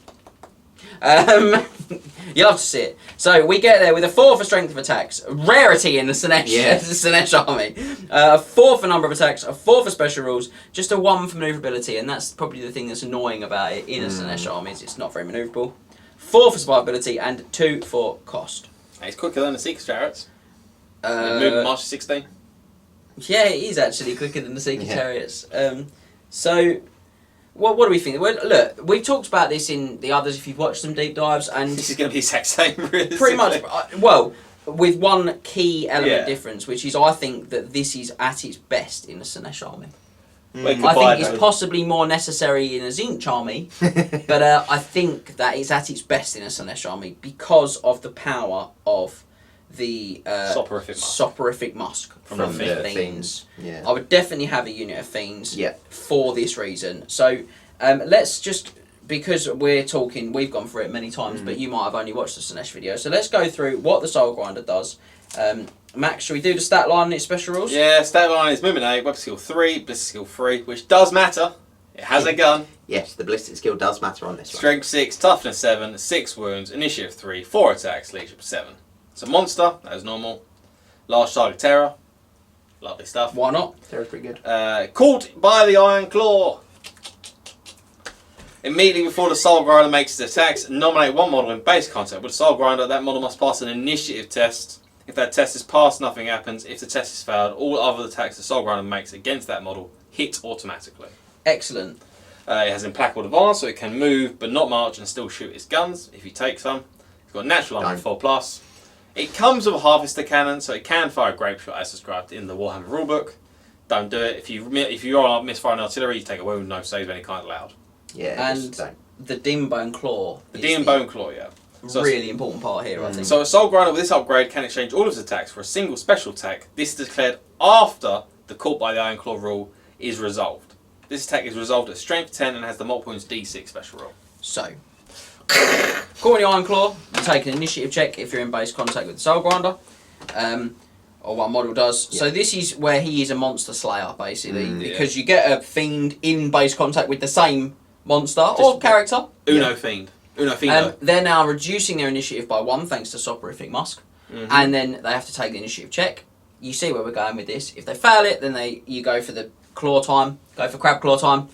You'll have to see it. So we get there with a 4 for strength of attacks, rarity in the Slaanesh, Yeah. the Slaanesh army. A 4 for number of attacks, a 4 for special rules, just a 1 for maneuverability, and that's probably the thing that's annoying about it in a Slaanesh army is it's not very maneuverable. 4 for survivability and 2 for cost. It's quicker than the Seeker Chariots. Move March 16. Yeah, it is actually quicker than the Seeker Yeah. Chariots. What do we think? Well, look, we've talked about this in the others if you've watched some deep dives, and This is going to be the exact same, really. pretty much, with one key element Yeah. difference, which is I think that this is at its best in the Slaanesh army. Mm. I Combined, think it's though. possibly more necessary in a Zinch army, but I think that it's at its best in a Slaanesh army because of the power of the Soporific Musk. Soporific Musk from the the Fiends. Fiends. Yeah. I would definitely have a unit of Fiends Yeah. for this reason. So let's just, because we've gone through it many times, but you might have only watched the Slaanesh video. So let's go through what the Soul Grinder does. Max, should we do the stat line and its special rules? Yeah, stat line is movement 8, weapon skill 3, ballistic skill 3, which does matter. It has a gun. Yes, the ballistic skill does matter on this one. Strength 6, toughness 7, 6 wounds, initiative 3, 4 attacks, leadership 7. It's a monster, as normal. Large target terror. Lovely stuff. Why not? They're pretty good. Caught by the Iron Claw. Immediately before the Soul Grinder makes its attacks, nominate one model in base contact with the Soul Grinder. That model must pass an initiative test. If that test is passed, nothing happens. If the test is failed, all other attacks the Soul Grinder makes against that model hit automatically. Excellent. It has implacable advance, so it can move but not march and still shoot its guns if you take some. It's got natural armor 4+. It comes with a harvester cannon, so it can fire a grape shot as described in the Warhammer rulebook. Don't do it. If you are misfiring artillery, you take a wound, no saves of any kind allowed. Yeah, And just don't. the Demon Bone Claw. The is Demon Bone Claw, yeah. So really important part here, I think. So a Soul Grinder with this upgrade can exchange all of its attacks for a single special attack. This is declared after the Caught by the Iron Claw rule is resolved. This attack is resolved at strength 10 and has the multiple wounds D6 special rule. So, caught in the Iron Claw, you take an initiative check if you're in base contact with the Soul Grinder, or what model does. Yeah. So this is where he is a monster slayer, basically, Mm, because you get a fiend in base contact with the same monster or character. Uno Fiend. Uno Fiendo. They're now reducing their initiative by 1 thanks to Soporific Musk, and then they have to take the initiative check. You see where we're going with this. If they fail it, then you go for the claw time, go for crab claw time,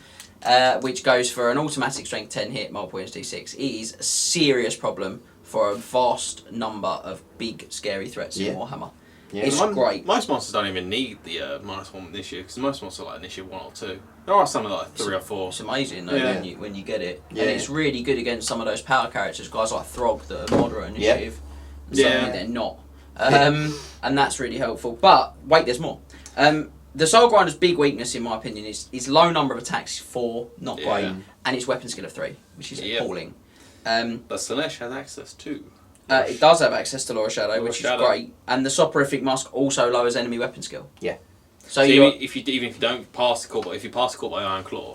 which goes for an automatic strength 10 hit, multiple wounds D6. It is a serious problem for a vast number of big, scary threats in Warhammer. Yeah. It's great. Most monsters don't even need the -1 initiative because most monsters are like initiative 1 or 2. There are some like 3 or 4. It's amazing though Yeah. when you get it, Yeah. and it's really good against some of those power characters, guys like Throg that are moderate initiative. And suddenly they're not, and that's really helpful. But wait, there's more. The Soul Grinder's big weakness, in my opinion, is low number of attacks, 4, not great, and its weapon skill of 3, which is appalling. But Slaanesh has access to. It does have access to Laura Shadow, Laura which Shadow. is great, and the Soporific Musk also lowers enemy weapon skill. Yeah. So even if you don't pass the call, if you pass the call by Iron Claw,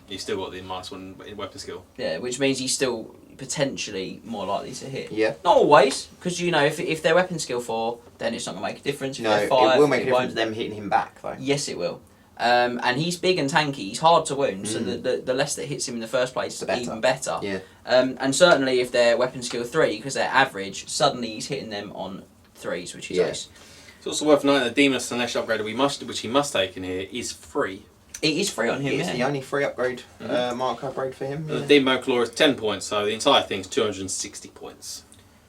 you've still got the -1 weapon skill. yeah, which means he's still potentially more likely to hit. Yeah. Not always, because you know if they're weapon skill 4, then it's not gonna make a difference. If No, they're 5, it will make a won't. difference them hitting him back though. Yes, it will. And he's big and tanky. He's hard to wound, so the less that hits him in the first place, The better. even better. Yeah. And certainly if they're weapon skill 3, because they're average, suddenly he's hitting them on 3s, which is ace. It's also worth noting that the Demon of Slaanesh upgrade which he must take in here is free. It is free on him. It's the only free upgrade, mark upgrade for him. The Demon Claw is 10 points, so the entire thing's 260 points.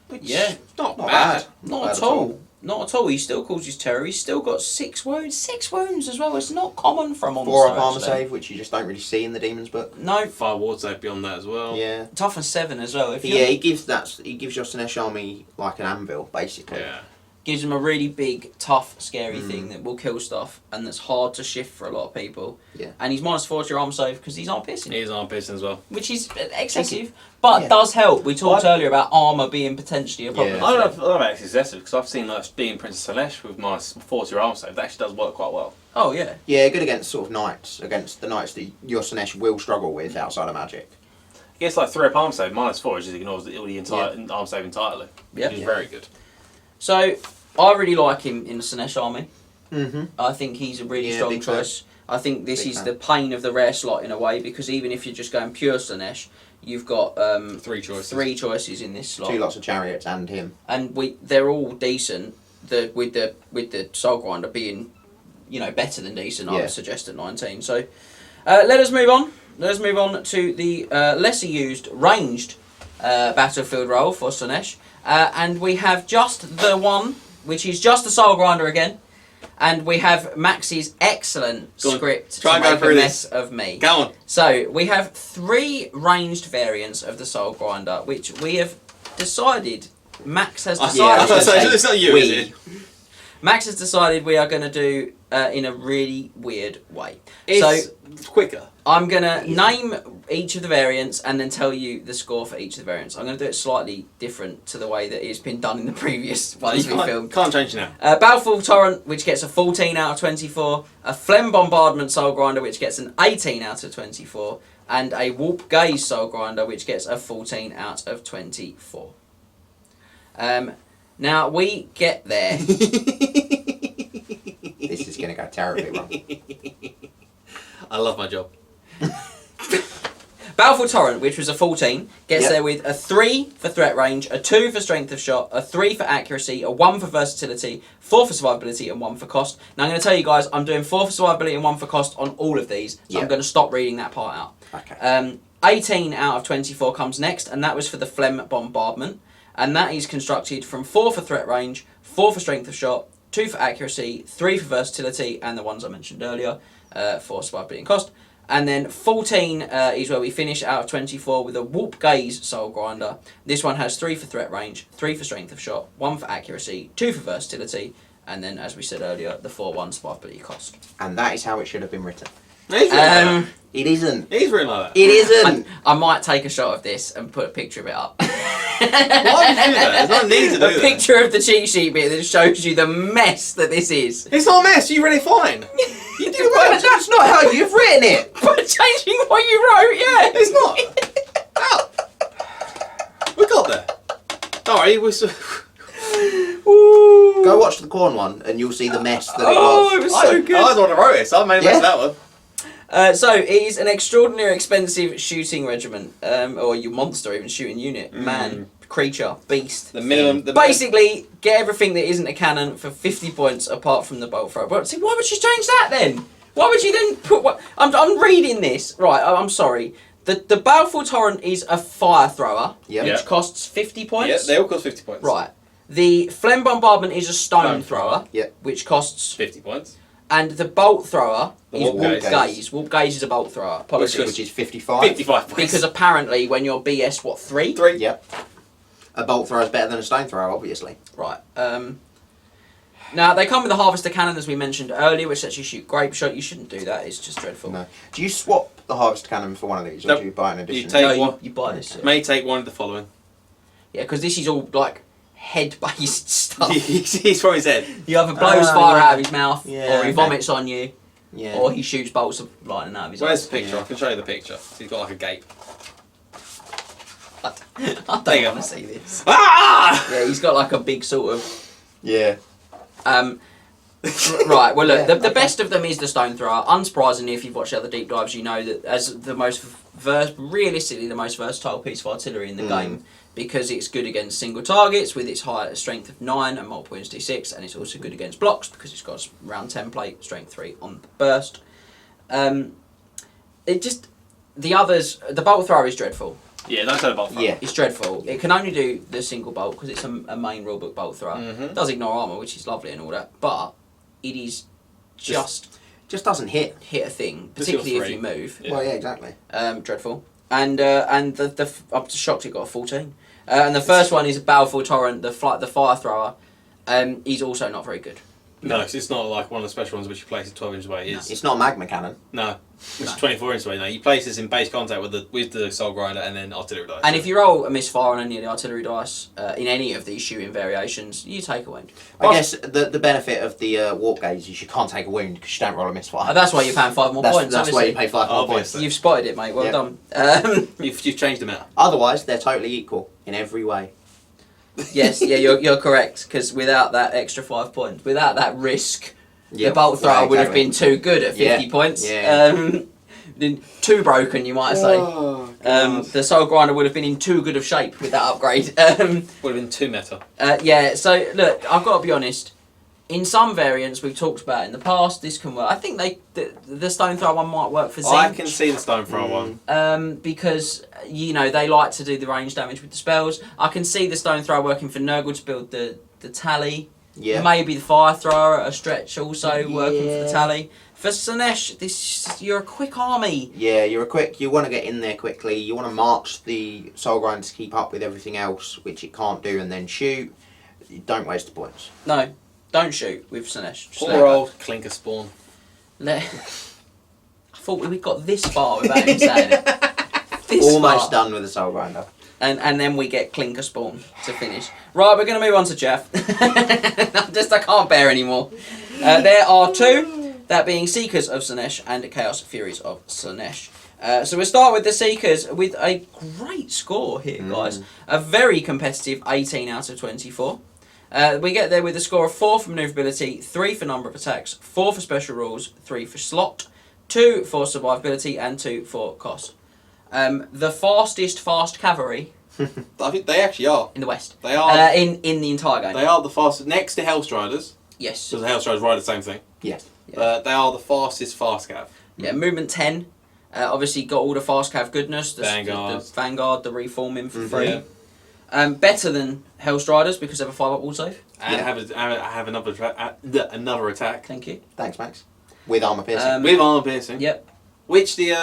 Which not bad. Not at all. Not at all. He still causes terror. He's still got 6 wounds. 6 wounds as well. It's not common for a monster. 4 up armor actually. save, which you just don't really see in the Demon's book. No. 5 ward save beyond that as well. Yeah. Toughness 7 as well. He gives your Slaanesh army like an anvil, basically. Yeah. Gives him a really big, tough, scary thing that will kill stuff and that's hard to shift for a lot of people. Yeah. And he's -4 to your armor save because he's arm piercing. He is arm piercing as well. Which is excessive, but does help. We talked earlier about armour being potentially a problem. I don't know if it's excessive because I've seen like being Princess Slaanesh with -4 to your arm save. That actually does work quite well. Oh, yeah. Yeah, good against sort of knights, against the knights that your Slaanesh will struggle with outside of magic. He gets like 3 up arm save, -4, it just ignores the entire arm save entirely. Yeah. Which is very good. So, I really like him in the Slaanesh army. Mm-hmm. I think he's a really Yeah, strong big fan. choice. I think this Big is fan. the pain of the rare slot in a way, because even if you're just going pure Slaanesh, you've got 3 choices. 3 choices in this slot. 2 lots of chariots and him. And they're all decent. With the Soul Grinder being, better than decent, I would suggest at 19. So, let us move on. Let us move on to the lesser used ranged battlefield role for Slaanesh, and we have just the one, which is just the Soul Grinder again, and we have Max's excellent script to make a mess of me. Go on. So we have 3 ranged variants of the Soul Grinder, which we have decided. Max has decided. It's not you, is it? Max has decided we are going to do in a really weird way. It's quicker. I'm going to name each of the variants and then tell you the score for each of the variants. I'm going to do it slightly different to the way that it's been done in the previous ones we filmed. Can't change it now. Baleful Torrent, which gets a 14 out of 24. A Phlegm Bombardment Soul Grinder, which gets an 18 out of 24. And a Warp Gaze Soul Grinder, which gets a 14 out of 24. Now, we get there. This is going to go terribly wrong. I love my job. Baleful Torrent, which was a 14, gets there with a 3 for threat range, a 2 for strength of shot, a 3 for accuracy, a 1 for versatility, 4 for survivability, and 1 for cost. Now I'm going to tell you guys, I'm doing 4 for survivability and 1 for cost on all of these, so I'm going to stop reading that part out. Okay. 18 out of 24 comes next, and that was for the Phlegm Bombardment, and that is constructed from 4 for threat range, 4 for strength of shot, 2 for accuracy, 3 for versatility, and the ones I mentioned earlier, for survivability and cost. And then 14 is where we finish out of 24 with a Warp Gaze Soul Grinder. This one has 3 for threat range, 3 for strength of shot, 1 for accuracy, 2 for versatility, and then, as we said earlier, the 4/1 survivability cost. And that is how it should have been written. It It isn't. is written like that. It isn't. I might take a shot of this and put a picture of it up. Why would you do that? There's no need to do A that. picture of the cheat sheet bit that shows you the mess that this is. It's not a mess. You read it fine. You did well. But that's not how you've written it. But changing what you wrote, yeah. It's not. Ow. We got there. Alright, Go watch the corn one and you'll see the mess that it Oh, was. it was so good. I was the one that wrote it, so I made a mess of that one. So it is an extraordinary expensive shooting regiment, or your monster even shooting unit, man, creature, beast. The minimum. Basically, get everything that isn't a cannon for 50 points apart from the bolt thrower. But see, why would you change that then? Why would you then put what? I'm reading this right. I'm sorry. The Baleful Torrent is a fire thrower, Yep. which costs 50 points. Yeah, they all cost 50 points. Right. The Phlegm Bombardment is a stone thrower, Yep. which costs 50 points. And the bolt thrower The is warp warp gaze. gaze. Warp gaze is a bolt thrower. Apologies. Which is 55. 55 points. Because apparently when you're BS, what, 3? 3. Yep. A bolt thrower is better than a stone thrower, obviously. Right. Now, they come with a Harvester Cannon, as we mentioned earlier, which lets you shoot Grape Shot. You shouldn't do that. It's just dreadful. No. Do you swap the harvest cannon for one of these, or Nope. do you buy an addition? You take No, one. you buy this. May take one of the following. Yeah, because this is all, like, head-based stuff. He's from his head. He either blows Oh, fire yeah. out of his mouth, Yeah, or he okay. vomits on you, Yeah. or he shoots bolts of lightning out of his Where's eyes. the picture? Yeah. I can show you the picture. He's got like a gape. I There you don't go. want to see this. Ah! Yeah, he's got like a big sort of... Yeah. Right, well look, Yeah, the okay. best of them is the Stone Thrower. Unsurprisingly, if you've watched other deep dives, you know that as the most realistically the most versatile piece of artillery in the game, because it's good against single targets with its high strength of 9 and multiple wounds d6, and it's also good against blocks because it's got round template, strength 3 on the burst. It just the others, the bolt thrower is dreadful. Yeah, don't say the bolt thrower. Yeah. It's dreadful. It can only do the single bolt because it's a main rulebook bolt thrower. It does ignore armor, which is lovely and all that, but it is just Just doesn't hit. hit a thing, Just your particularly if three. you move. Yeah. Well, yeah, exactly. Dreadful. And the I'm shocked it got a 14. And the first one is a Balfour Torrent, the fire thrower. He's also not very good. No, it's not like one of the special ones which you place it 12 inches away. It's It's not a magma cannon. no, it's No. 24 inches away. No, you place this in base contact with the soul grinder and then artillery dice. And if you roll a misfire on any of the artillery dice in any of these shooting variations, you take a wound. I guess the benefit of the warp gaze is you can't take a wound because you don't roll a misfire. That's why you're paying 5 more points. That's why obviously. you pay 5 more points. Obviously. You've spotted it, mate. Well Yeah. done. you've changed them out. Otherwise, they're totally equal in every way. Yes, yeah, you're correct. Because without that extra 5 points, without that risk, the bolt thrower well, would have exactly. been too good at 50 Yeah. points. Yeah. Then too broken, you might say. Oh, God. The soul grinder would have been in too good of shape with that upgrade. Would have been too meta. Yeah, so look, I've got to be honest. In some variants we've talked about in the past, this can work. I think the stone thrower one might work for Zinch. I can see the stone thrower one. Because they like to do the range damage with the spells. I can see the stone thrower working for Nurgle to build the tally. Yeah. Maybe the fire thrower at a stretch also working for the Yeah. tally. For Slaanesh, you're a quick army. Yeah, you want to get in there quickly. You want to march the soul grind to keep up with everything else, which it can't do, and then shoot. You don't waste the points. No, don't shoot with Slaanesh. Just let Poor it go. old clinker spawn. I thought we got this far without him saying it. This Almost far. done with the soul grinder. And then we get Clinker Spawn to finish. Right, we're going to move on to Chaff. I can't bear anymore. There are 2, that being Seekers of Slaanesh and Chaos Furies of Slaanesh. So we'll start with the Seekers with a great score here, guys. A very competitive 18 out of 24. We get there with a score of 4 for manoeuvrability, 3 for number of attacks, 4 for special rules, 3 for slot, 2 for survivability, and 2 for cost. The fastest fast cavalry I think they actually are. in the West. They are. In the entire game. They are the fastest next to Hellstriders. Yes. Because the Hellstriders ride the same thing. Yeah. They are the fastest fast cav. Yeah, movement 10. Obviously got all the fast cav goodness. The Vanguard. The Vanguard, the reforming for free. Yeah. Better than Hellstriders because they have a 5-up wall save. And Yeah. have another another attack Thank you. Thanks, Max. With armor piercing. with armor piercing. Yep. Which the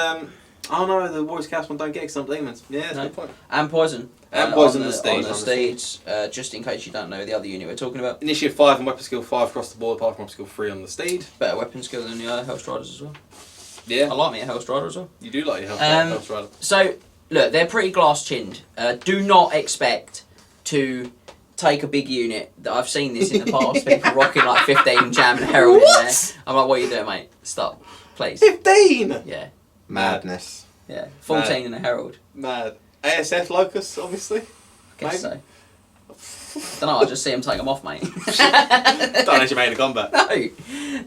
oh no, the Warriors Chaos one don't get because I'm demons. Yeah, that's No. a good point. And poison. And poison on the steeds. On the steeds, just in case you don't know the other unit we're talking about. Initiative 5 and weapon skill 5 across the board, apart from weapon skill 3 on the steed. Better weapon skill than the Hellstriders as well. I Yeah, like me a Hellstrider as well. you do like your Um, Hellstrider. So, look, they're pretty glass-chinned. Do not expect to take a big unit. I've seen this in the past, people rocking like 15 Jam and Herald in there. I'm like, what are you doing, mate? Stop, please. 15! Yeah, Madness. yeah. 14 and a Herald. Mad. ASF Locust, obviously. I guess Maybe. so. Don't know, I just see them take them off, mate. Don't actually made a combat.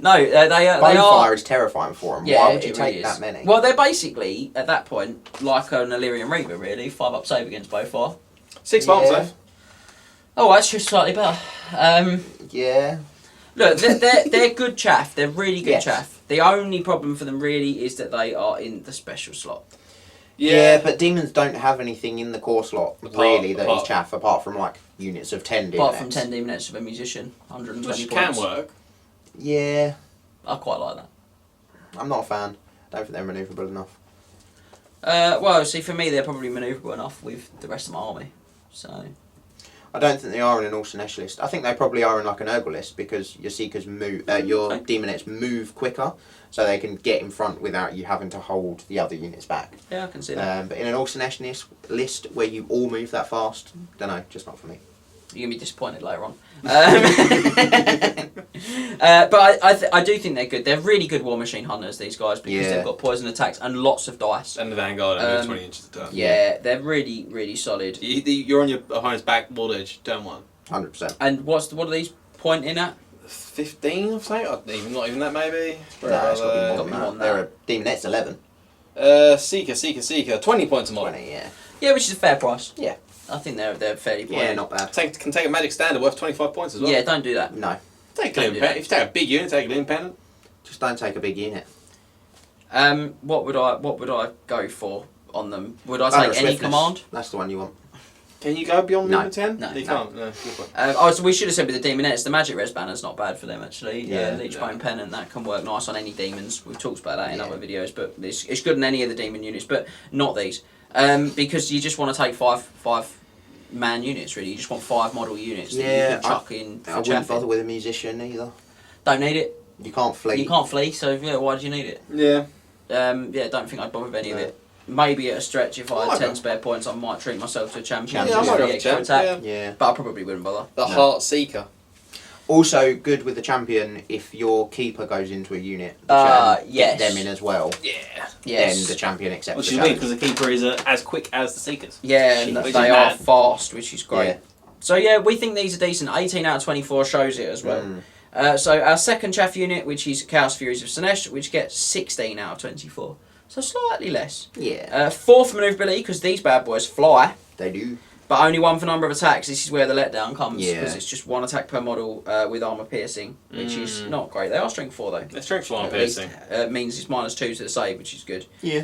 No, they are... Bonfire is terrifying for them. Yeah, Why would you it take really that is. many? Well, they're basically, at that point, like an Illyrian Reaver, really. 5-up save against both fire. 6 bomb Yeah. save. Oh, that's just slightly better. Yeah. Look, they're good chaff. They're really good Yes. chaff. The only problem for them really is that they are in the special slot. Yeah, but demons don't have anything in the core slot really that is apart- chaff, apart from like units of 10 demons. Apart from 10 Demonettes of a musician, 120 Which points. can work. Yeah, I quite like that. I'm not a fan. I don't think they're manoeuvrable enough. Well, see, for me, they're probably manoeuvrable enough with the rest of my army. So I don't think they are in an all Slaanesh list. I think they probably are in like an Urgle list because your Seekers move, your Okay. Demonettes move quicker, so they can get in front without you having to hold the other units back. yeah, I can see that. But in an all Slaanesh list where you all move that fast, don't know, just not for me. You're gonna be disappointed later on. But I do think they're good. They're really good War Machine hunters, these guys, because Yeah. they've got poison attacks and lots of dice. And the Vanguard and move 20 inches a turn. Yeah, they're really, really solid. You're on your opponent's back wall edge, turn 1. 100%. And what are these pointing at? 15 or something? Not even that, maybe? No, it's got to be more Got than me that. on They're that. a Demonette's 11. Seeker. 20 points a model. 20, yeah. Yeah, which is a fair price. Yeah. I think they're fairly pointed. Yeah, not bad. Can take a magic standard worth 25 points as well. Yeah, don't do that. No, Take a Don't Gleam do Pen- that. If you take a big unit, take a Gleam Pendant. just don't take a big unit. What would I go for on them? Would I Banner take of any Swiftness. command? That's the one you want. Can you go beyond No. movement 10? No. You No. can't. No. Good point. So we should have said with the Demonettes, the Magic Res banner's not bad for them actually. Yeah. Leech Bone Pennant, that can work nice on any demons. We've talked about that in Yeah. other videos, but it's good in any of the demon units, but not these. Because you just want to take five man units really. You just want 5 model units that Yeah, you can chuck in for I wouldn't chaffing. bother with a musician either. Don't need it. You can't flee. You can't flee, so yeah, why do you need it? Yeah. Don't think I'd bother with any of No. it. Maybe at a stretch, if I had Might 10 go. spare points, I might treat myself to a champion. Yeah, I just might for go the for extra champ, attack. Yeah. But I probably wouldn't bother. The No. Heart Seeker. Also good with the champion if your keeper goes into a unit. The champ, yes. Get them in as well. Yeah. Yes. Then the champion accepts Which the is weird challenge. because the Keeper is as quick as the Seekers. Yeah, and Which they is are mad. fast, which is great. Yeah. So yeah, we think these are decent. 18 out of 24 shows it as well. So our second chaff unit, which is Chaos Furies of Slaanesh, which gets 16 out of 24. So slightly less. Yeah. 4 for manoeuvrability, because these bad boys fly, They do. but only 1 for number of attacks. This is where the letdown comes, Yeah. because it's just 1 attack per model with armor piercing, which is not great. They are strength 4 though. Their strength flying At least, piercing. means it's -2 to the save, which is good. Yeah.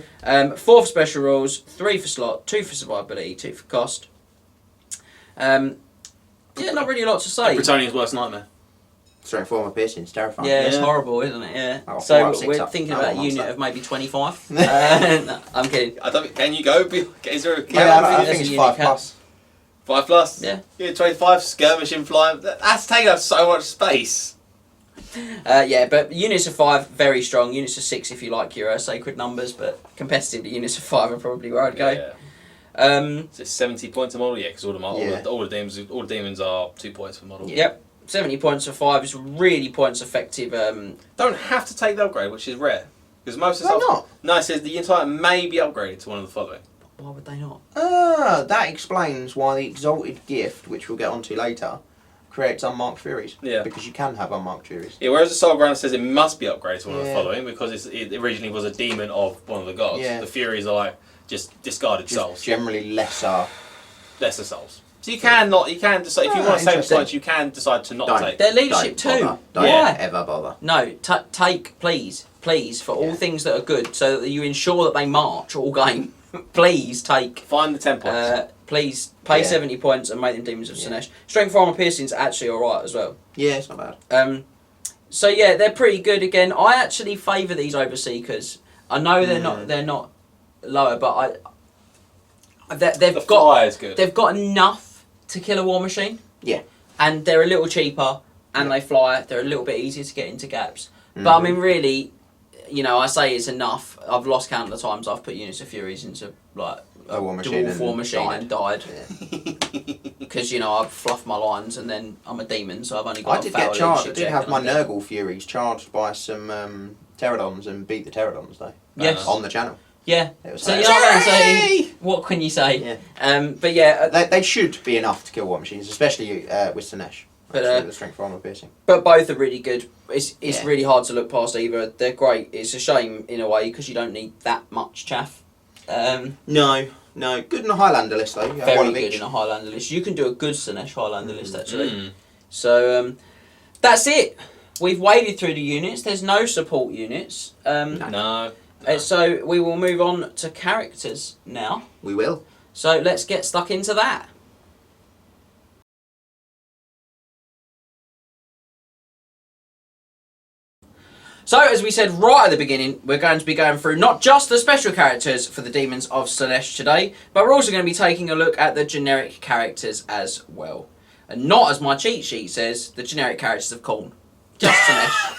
4 for special rules, 3 for slot, 2 for survivability, 2 for cost. Yeah, not really a lot to say. Bretonian's worst nightmare. Strength 4 armor piercing. It's terrifying. Yeah, it's Yeah. horrible, isn't it? Yeah. Oh, So 4 up, 6 we're up. thinking No about a one wants unit that. of maybe 25. No, I'm kidding. I don't. Can you go? Is there a Yeah, I I, think think there's it's a 5 unit cap. plus. 5 plus? Yeah. Yeah, 25 skirmishing flying. That's taking up so much space. Yeah, but units of 5, very strong. Units of 6 if you like your sacred numbers, but competitively, units of 5 are probably where I'd go. Yeah. Is it 70 points a model? Yeah, because all Yeah. the demons are 2 points per model. Yep. 70 points for 5 is really points effective. Don't have to take the upgrade, which is rare. Because most of the Why stuff. not? No, it says the entire may be upgraded to one of the following. Why would they not? That explains why the Exalted Gift, which we'll get onto later, creates unmarked furies. Yeah. Because you can have unmarked furies. Yeah, whereas the Soul Grinder says it must be upgraded to one of the Yeah. following because it originally was a demon of one of the gods. Yeah. The Furies are like just discarded Just souls. generally lesser. Lesser souls. So you can decide if you want to save interesting. points, you can decide to not Don't. take. Their leadership Don't too. bother. Don't Why? ever bother. No, take, please, for all Yeah. things that are good, so that you ensure that they march all game. Please take. Find the 10 points. Please pay Yeah. 70 points and make them Demons of Yeah. Slaanesh. Strength for armor piercing's actually alright as well. Yeah, it's not bad. So yeah, they're pretty good again. I actually favour these over Seekers. I know they're not lower, but they've the got fly is good. they've got enough to kill a war machine. Yeah. And they're a little cheaper, and Yeah. they fly. They're a little bit easier to get into gaps. But I mean, really, I say it's enough. I've lost count of the times I've put units of Furies into like A war machine dwarf war and machine died. and died Yeah. because I've fluffed my lines, and then I'm a demon, so I've only got. I a did foul get charged. I leadership did check have and my I'm dead. Nurgle Furies charged by some Pterodons and beat the Pterodons though. Yes. On the channel. Yeah. It was So like- you know what I'm saying? What can you say? Yeah. But yeah, They should be enough to kill war machines, especially with Slaanesh. But, Actually, with the strength for armor piercing. but both are really good. It's Yeah. really hard to look past either. They're great. It's a shame in a way because you don't need that much chaff. No. Good in a Highlander list though. You have one Very of good each. in a Highlander list. You can do a good Slaanesh Highlander list actually. Mm. So that's it. We've waded through the units. There's no support units. No. So we will move on to characters now. We will. So let's get stuck into that. So, as we said right at the beginning, we're going to be going through not just the special characters for the Demons of Slaanesh today, but we're also going to be taking a look at the generic characters as well. And not, as my cheat sheet says, the generic characters of Khorne. Just Slaanesh.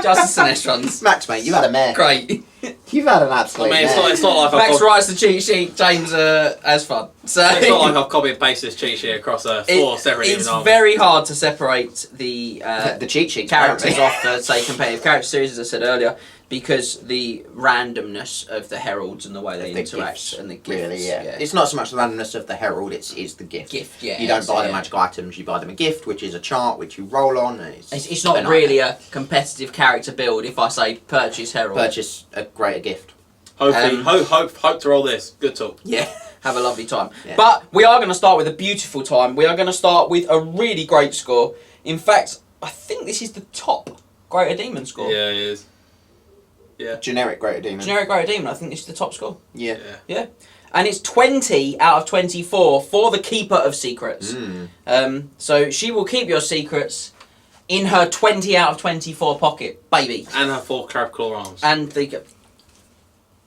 Just the Slaanesh ones. Max, mate, you had a mare. Great. You've had an absolute I mean, mare. it's not like Max writes the cheat sheet, James has fun. So It's not like I've copied and pasted this cheat sheet across 4 separate it's armies. very hard to separate the The cheat sheet characters off the, say, competitive character series, as I said earlier, because the randomness of the heralds and the way they interact gifts, and the gifts. really, yeah. It's not so much the randomness of the herald; it's the gift. Gift, yeah. You don't buy the yeah. magic items; you buy them a gift, which is a chart which you roll on. And It's not really a competitive character build if I say purchase herald. Purchase a greater gift. Hopefully, hope to roll this. Good talk. Yeah, have a lovely time. Yeah. But we are going to start with a beautiful time. We are going to start with a really great score. In fact, I think this is the top Greater Demon score. Yeah, it is. Yeah. Generic greater demon. Generic Greater Demon, I think this is the top score. Yeah. Yeah. And it's 20 out of 24 for the Keeper of Secrets. So she will keep your secrets in her 20 out of 24 pocket, baby. And her 4 crab claw arms. And the...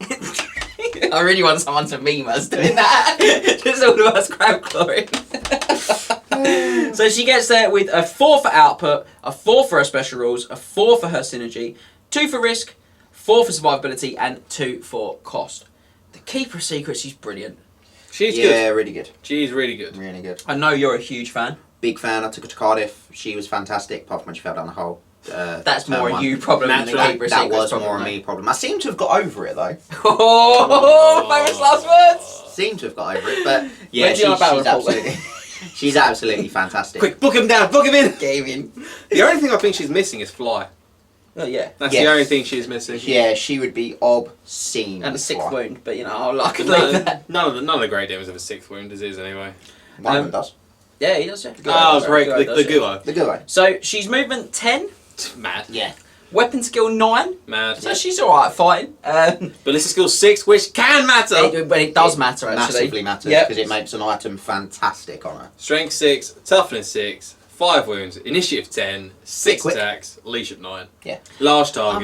I really want someone to meme us doing that. Just all of us crab clawing. So she gets there with a 4 for output, a 4 for her special rules, a 4 for her synergy, 2 for risk, 4 for survivability, and 2 for cost. The Keeper of Secrets is brilliant. She's good. Yeah, really good. She's really good. Really good. I know you're a huge fan. Big fan. I took her to Cardiff. She was fantastic, apart from when she fell down the hole. That's turn more a one. you problem than the Naturally. Keeper of That Secrets was problem, more a mate. me problem. I seem to have got over it though. Oh, famous last words. Seem to have got over it, but yeah, Where's your battle she's report? absolutely, she's absolutely fantastic. Quick, book him down. Book him in. Game in. The only thing I think she's missing is fly. Oh yeah. That's Yes. the only thing she's missing. Yeah, she would be obscene. And a with 6th fly. wound, but you know, I could leave that. None of the Great Demons have a 6th wound disease anyway. One of them does. Yeah, he does. Yeah. Oh, great. Guo The does, yeah. Guo. The good one. So she's movement 10, Mad. Yeah. weapon skill 9. Mad. So she's all right fighting. Ballistic skill 6, which can matter. But it does matter actually. Massively matters Yep. because it makes an item fantastic on her. Strength 6, toughness 6, 5 wounds, initiative 10, 6 Quick. attacks, leadership 9. Yeah. Large I target.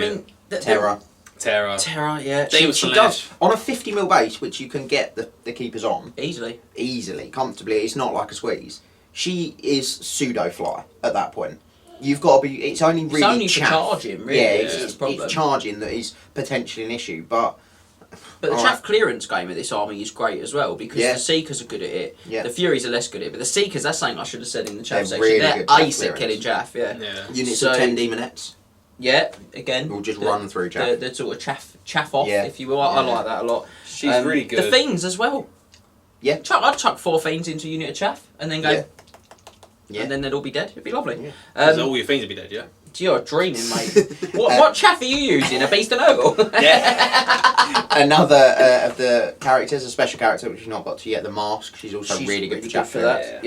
mean, Terror. Terror. Terror, yeah. Demons She Slaanesh. does on a 50mm base, which you can get the keepers on Easily. easily, comfortably. It's not like a squeeze. She is pseudo fly at that point. You've got to be. It's only really It's only chaff. charging, really. Yeah, is it's the problem. it's charging that is potentially an issue, but But the Alright. chaff clearance game of this army is great as well because Yeah. the Seekers are good at it. Yeah. The Furies are less good at it. But the Seekers, that's something I should have said in the chaff They're section. really They're good chaff ace at clearance. killing chaff, yeah. Yeah. units So- of 10 demonettes Yeah, again. will just the- run through chaff. The sort of chaff off, Yeah. if you will. I Yeah. like that a lot. She's really The good. Fiends as well. Yeah. I'd chuck 4 Fiends into a unit of chaff and then go, Yeah. Yeah. and then they'd all be dead. It'd be lovely. Yeah. So all your fiends would be dead, yeah? You're dreaming, mate. what chaff are you using? A Beast and Ogle? Yeah. Another of the characters, a special character which we've not got to yet, the Mask. She's also She's really good for good chaff for clearance. that.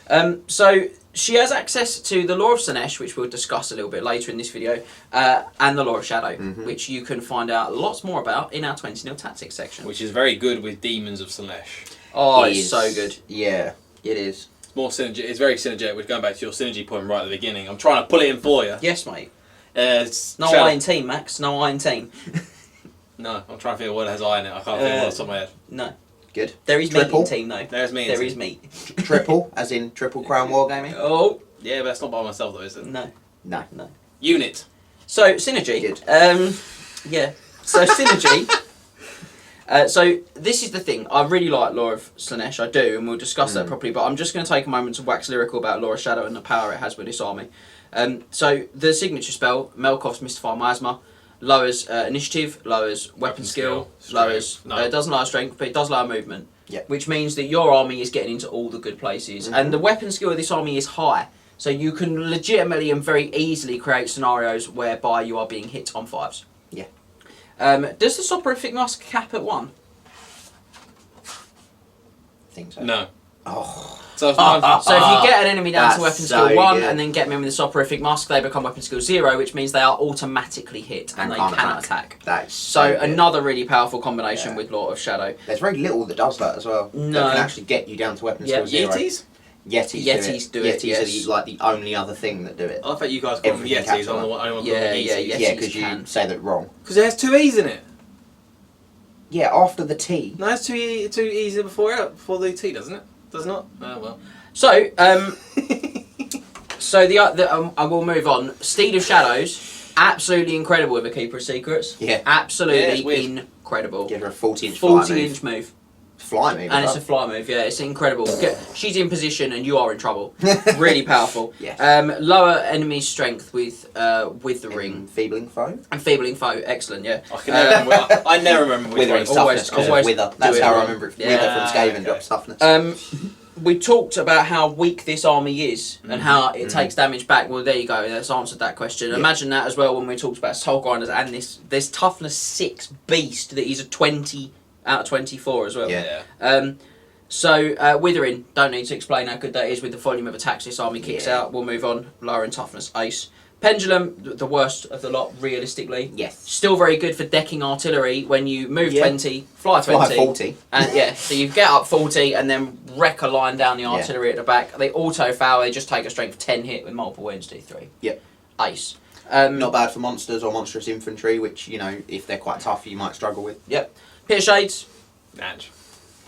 Yeah. So she has access to the Law of Slaanesh, which we'll discuss a little bit later in this video, and the Law of Shadow, which you can find out lots more about in our 20 0 Tactics section. Which is very good with Demons of Slaanesh. Oh, It it's is- so good. Yeah, it is. It's more synergy. It's very synergetic. Which going back to your synergy point right at the beginning, I'm trying to pull it in for you. Yes, mate. It's No Shadow. iron team, Max. No iron team. No, I'm trying to think of what has I in it. I can't think of what's on my head. No. Good. There is Triple. meat in team, though. There's me. There is meat. Triple, as in Triple Crown Wargaming? Oh, Yeah, but that's not by myself though, is it? no. No. Unit. So, synergy. Good. Yeah. So, synergy. So, this is the thing. I really like Law of Slaanesh. I do, and we'll discuss that properly. But I'm just going to take a moment to wax lyrical about Law of Shadow and the power it has with this army. So, the signature spell, Melkov's Mystify Miasma, lowers initiative, lowers weapon skill, skill, lowers... strength. No. It doesn't lower strength, but it does lower movement. Yeah. Which means that your army is getting into all the good places. And the weapon skill of this army is high. So you can legitimately and very easily create scenarios whereby you are being hit on 5s. Yeah. Does the soporific musk cap at 1? I think so. No. Oh. So, it's mine. So if you get an enemy down to That's weapon so skill 1 good. and then get them with the soporific musk, they become weapon skill 0, which means they are automatically hit and they cannot attack. That's So good. another really powerful combination Yeah. with Lord of Shadow. There's very little that does that as well. No. That can actually get you down to weapon Yeah. skill 0. Yetis? Yetis do it, Yetis yes. are like the only other thing that do it. I thought you guys call them Everything Yetis. caps I'm on. the only one Yeah, calling yeah, them Yetis. Yetis Yeah, because you can. say that wrong. Because it has 2 E's in it. Yeah, after the T. No, it's two E's before the T, doesn't it? Does not? Oh, well. So, I will move on. Steed of Shadows, absolutely incredible with a Keeper of Secrets. Yeah. Yeah, Absolutely it's weird. incredible. Give her a 40-inch fly 40-inch move. move. Fly move. And as it's a fly move, yeah, it's incredible. She's in position and you are in trouble. Really powerful. Yes. Lower enemy strength with the ring. Enfeebling foe. Enfeebling foe, excellent, yeah. I never remember which Withering one. toughness. always Always wither. That's do it how I wrong. remember it. Yeah. Wither from Skaven Okay. drops toughness. We talked about how weak this army is and how it Mhm. takes damage back. Well, there you go. That's answered that question. Yeah. Imagine that as well when we talked about Soul Grinders and this toughness 6 beast that is a 20 out of 24 as well. Yeah. So Withering, don't need to explain how good that is with the volume of attacks this army kicks Yeah. out. We'll move on. Lower in toughness, ace. Pendulum, the worst of the lot, realistically. Yes. Still very good for decking artillery when you move Yeah. 20, fly 20. Fly 40. And yeah, so you get up 40 and then wreck a line down the artillery at the back. They auto foul, they just take a strength 10 hit with multiple wounds, D3. Yep. Ace. Not bad for monsters or monstrous infantry, which, you know, if they're quite tough, you might struggle with. Yep. Pit of Shades. Natch.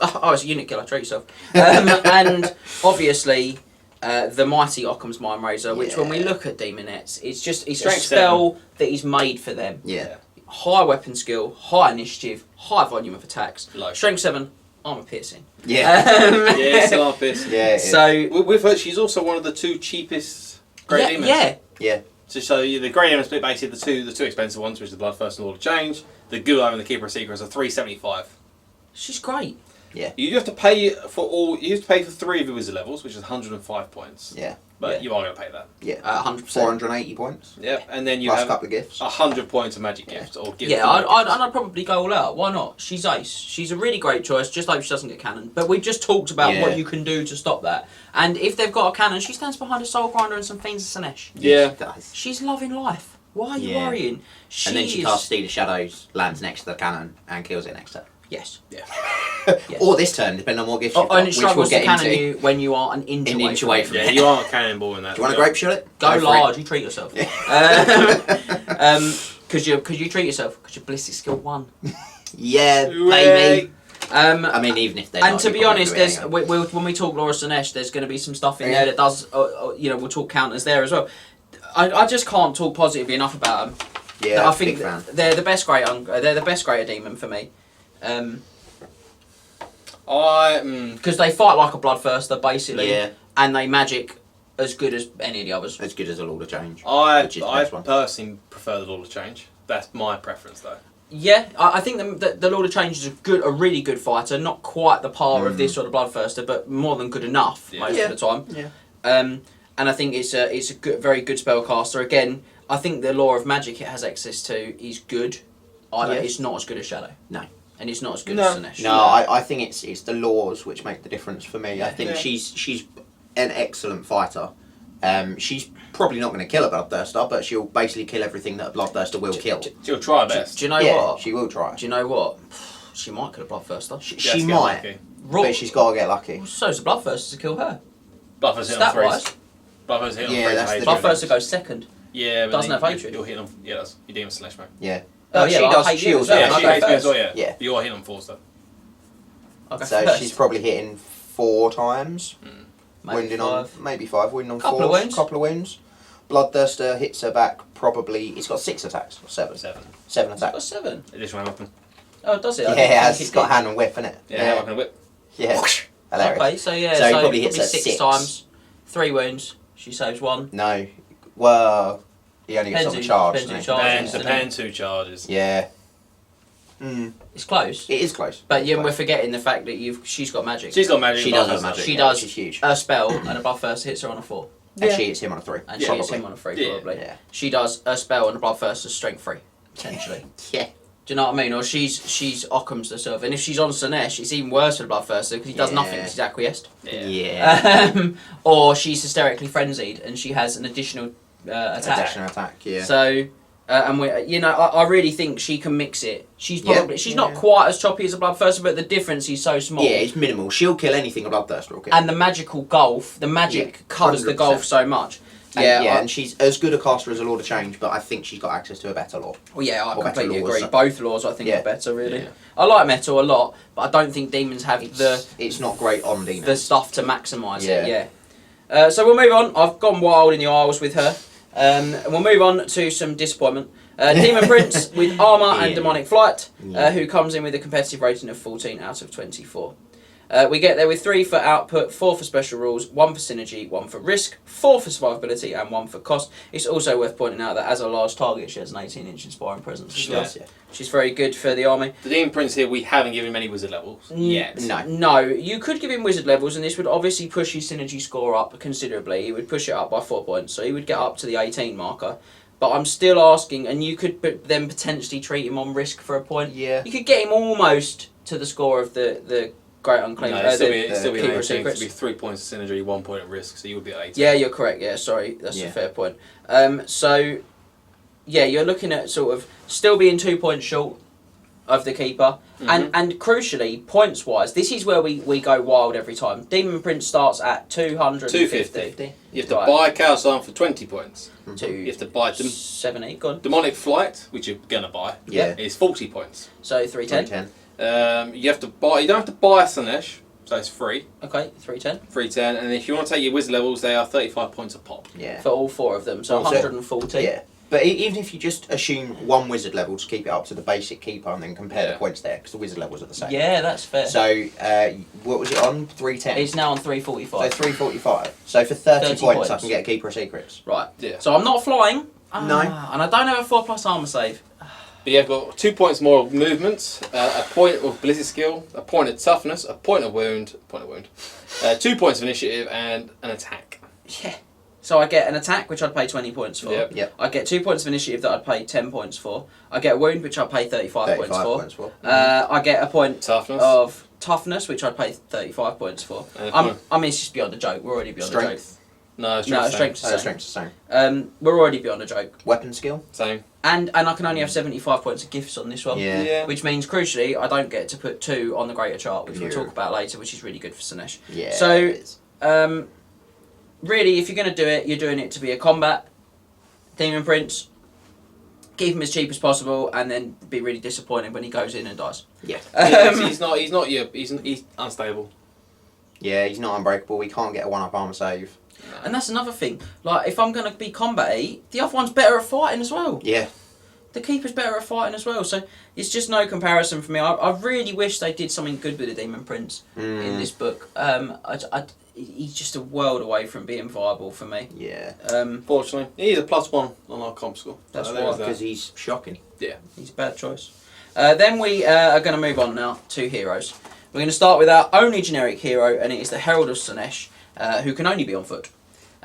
Oh, it's a unit killer, treat yourself. And obviously, the mighty Occam's Mind Razor, which when we Yeah. look at Demonettes, it's a Strength spell that is made for them. Yeah. High weapon skill, high initiative, high volume of attacks. Low. Strength 7, armor piercing. Yeah. Yeah, still on piss. Yeah. it is. So, With her, she's also one of the 2 cheapest Grey Demons. yeah. Yeah. So the Grey Demon split basically the two expensive ones, which is the Bloodthirst and Lord of Change. The Gulo and the Keeper of Secrets are $375. She's great. You have to pay for all. You have to pay for 3 of your wizard levels, which is 105 points. Yeah. But Yeah. you are going to pay that. Yeah. 100%. 480 points. Yep. And then you Plus a have couple of gifts. 100 points of magic gifts or gifts. Yeah, I'd probably go all out. Why not? She's ace. She's a really great choice, just like she doesn't get cannon. But we've just talked about Yeah. what you can do to stop that. And if they've got a cannon, she stands behind a Soul Grinder and some Fiends of Slaanesh. Yeah. She does. She's loving life. Why are you Yeah. worrying? And then she is- casts Steed of Shadows, lands next to the cannon, and kills it next turn. Yes. Yeah. Yes. Or this turn, depending on what gift you've got, And it which we'll struggles to get cannon into. you when you are an inch An away inch from away it. from Yeah, you are a cannonball in that. Do you want to grape shot it? Go for it. large, you treat yourself. Yeah. Could you treat yourself? Because you're ballistic skill 1. Yeah, Hooray. baby. Um, I mean, even if they're and not, to you be probably honest, do it there's anyway. when we talk Laura Slaanesh, there's going to be some stuff in Yeah. there that does, we'll talk counters there as well. I just can't talk positively enough about them. Yeah, I think big fan. they're the best they're the best greater demon for me. Because they fight like a bloodthirster basically, Yeah, and they magic as good as any of the others. as good as a Lord of Change. I Which is the best one. personally prefer the Lord of Change. That's my preference, though. Yeah, I think the Lord of Change is a really good fighter. Not quite the par of this sort of bloodthirster, but more than good enough Yeah. most Yeah. of the time. Yeah. And I think it's a good, very good spellcaster. Again, I think the law of magic it has access to is good. Yes. It's not as good as Shadow. No. And it's not as good No. as Slaanesh. No, I think it's the laws which make the difference for me. I Yeah. think Yeah. she's an excellent fighter. She's probably not going to kill a bloodthirster, but she'll basically kill everything that a bloodthirster will kill. She'll try her best. Do you know yeah, what? she will try. Do you know what? She might kill a bloodthirster. She Just get might, lucky. but she's got to get lucky. So's a bloodthirster to kill her. Bloodthirst hit on Stat wise, 3s. Bloodthirst hit on Yeah, 3s. that's and the hatred. bloodthirster goes second. Yeah, but Doesn't then have hatred. You're hitting on. Yeah, that's your demon slash, mate. Yeah. Oh, She yeah, well, does I hate shields. you as Yeah, well. she I'll hates go me as well. first. Yeah. Yeah. But you're hitting on 4s though. I'll go So first. she's probably hitting 4 times. Maybe wounding 5. on maybe 5, wounding on Couple of 4. wounds. Couple of wounds. Bloodthirster hits her back probably. It's got 6 attacks or 7. 7. 7 It's got attacks. 7. Additional weapon. Oh, does it? I Yeah, didn't it think has. It's got did. hand and whip, innit? Yeah, weapon whip. Yeah. Hilarious. Okay, so yeah, So he probably hits her 6 6. times. 3 wounds. She saves 1. No. Well, he only gets on the Depends charge. who doesn't he? charges. Depends who charges. Yeah. Mm. It's close. It is close. But yeah, Close. we're forgetting the fact that she's got magic. She's got magic. She does Bloodthirst have magic. She yeah, does. Which is huge. A spell and a bloodthirster hits her on a 4. And she hits him on a 3. And Yeah. she hits Probably. him on a 3 Yeah. probably. Yeah. She does a spell and a bloodthirster strength 3, potentially. Yeah. Do you know what I mean? Or she's Occam's herself, and if she's on Slaanesh, it's even worse for the Bloodthirster because he does nothing because he's acquiesced. Yeah. Or she's hysterically frenzied and she has an additional attack. Additional attack, yeah. So, and we, you know, I really think she can mix it. She's probably she's not quite as choppy as a Bloodthirster, but the difference is so small. Yeah, it's minimal. She'll kill anything a Bloodthirster will kill. And the magical Gulf, the magic covers the 100%. Gulf so much. And she's as good a caster as a Lord of Change, but I think she's got access to a better lore. Well, yeah, I Or better completely laws, agree. so- Both laws, I think, Yeah. are better. Really, Yeah. I like metal a lot, but I don't think demons have It's not great on demons. the stuff to maximise it. Yeah. So we'll move on. I've gone wild in the Isles with her. And we'll move on to some disappointment. Demon Prince with armour and demonic flight, who comes in with a competitive rating of 14 out of 24. We get there with 3 for output, 4 for special rules, 1 for synergy, 1 for risk, 4 for survivability, and 1 for cost. It's also worth pointing out that as a large target, she has an 18-inch inspiring presence. She as does, well. She's very good for the army. The Demon Prince here, we haven't given him any wizard levels yet. No, you could give him wizard levels, and this would obviously push his synergy score up considerably. He would push it up by 4 points, so he would get up to the 18 marker. But I'm still asking, and you could then potentially treat him on risk for a point. Yeah. You could get him almost to the score of the Great Unclaimed. No, it'd still be Keeper 18. of Secrets. It'd be 3 points of synergy, 1 point of risk, so you would be at 18. Yeah, you're correct. Yeah, sorry, that's a fair point. So, yeah, you're looking at sort of still being 2 points short of the Keeper. And crucially, points-wise, this is where we go wild every time. Demon Prince starts at 250. You have to buy a Chaos Arm for 20 points. You have to buy them. 70, go on. Demonic Flight, which you're going to buy, is 40 points. So 310. You have to buy. You don't have to buy a Slaanesh, so it's free. Okay, 310. 310, and if you want to take your wizard levels, they are 35 points a pop. Yeah. For all 4 of them, so Also, 140. Yeah. But even if you just assume 1 wizard level to keep it up to the basic Keeper and then compare the points there, because the wizard levels are the same. Yeah, that's fair. So, what was it on? 310? It's now on 345. So 345. So for 30 points, points. I can get a Keeper of Secrets. Right. Yeah. So I'm not flying. No. And I don't have a 4+ armour save. But you've got 2 points more of movement, a point of ballistic skill, a point of toughness, a point of wound, 2 points of initiative, and an attack. Yeah. So I get an attack, which I'd pay 20 points for. Yep. I get 2 points of initiative that I'd pay 10 points for. I get a wound, which I'd pay 35 points for. I get a point of toughness, which I'd pay 35 points for. I mean, it's just beyond a joke. We're already beyond a joke. No, strength's the same. Strength's the same. We're already beyond a joke. Weapon skill? Same. And I can only have 75 points of gifts on this one. Yeah. Which means, crucially, I don't get to put 2 on the greater chart, which we'll talk about later, which is really good for Slaanesh. Yeah. So, really, if you're going to do it, you're doing it to be a combat Demon Prince. Keep him as cheap as possible, and then be really disappointed when he goes in and dies. Yeah. He's unstable. Yeah, he's not unbreakable. He can't get a 1-up armor save. And that's another thing. Like, if I'm going to be combat-y, the other one's better at fighting as well. Yeah. The Keeper's better at fighting as well. So it's just no comparison for me. I really wish they did something good with the Demon Prince in this book. He's just a world away from being viable for me. Yeah. Fortunately, he's a +1 on our comp score. That's why, because he's shocking. Yeah. He's a bad choice. Then we are going to move on now to heroes. We're going to start with our only generic hero, and it is the Herald of Slaanesh, who can only be on foot.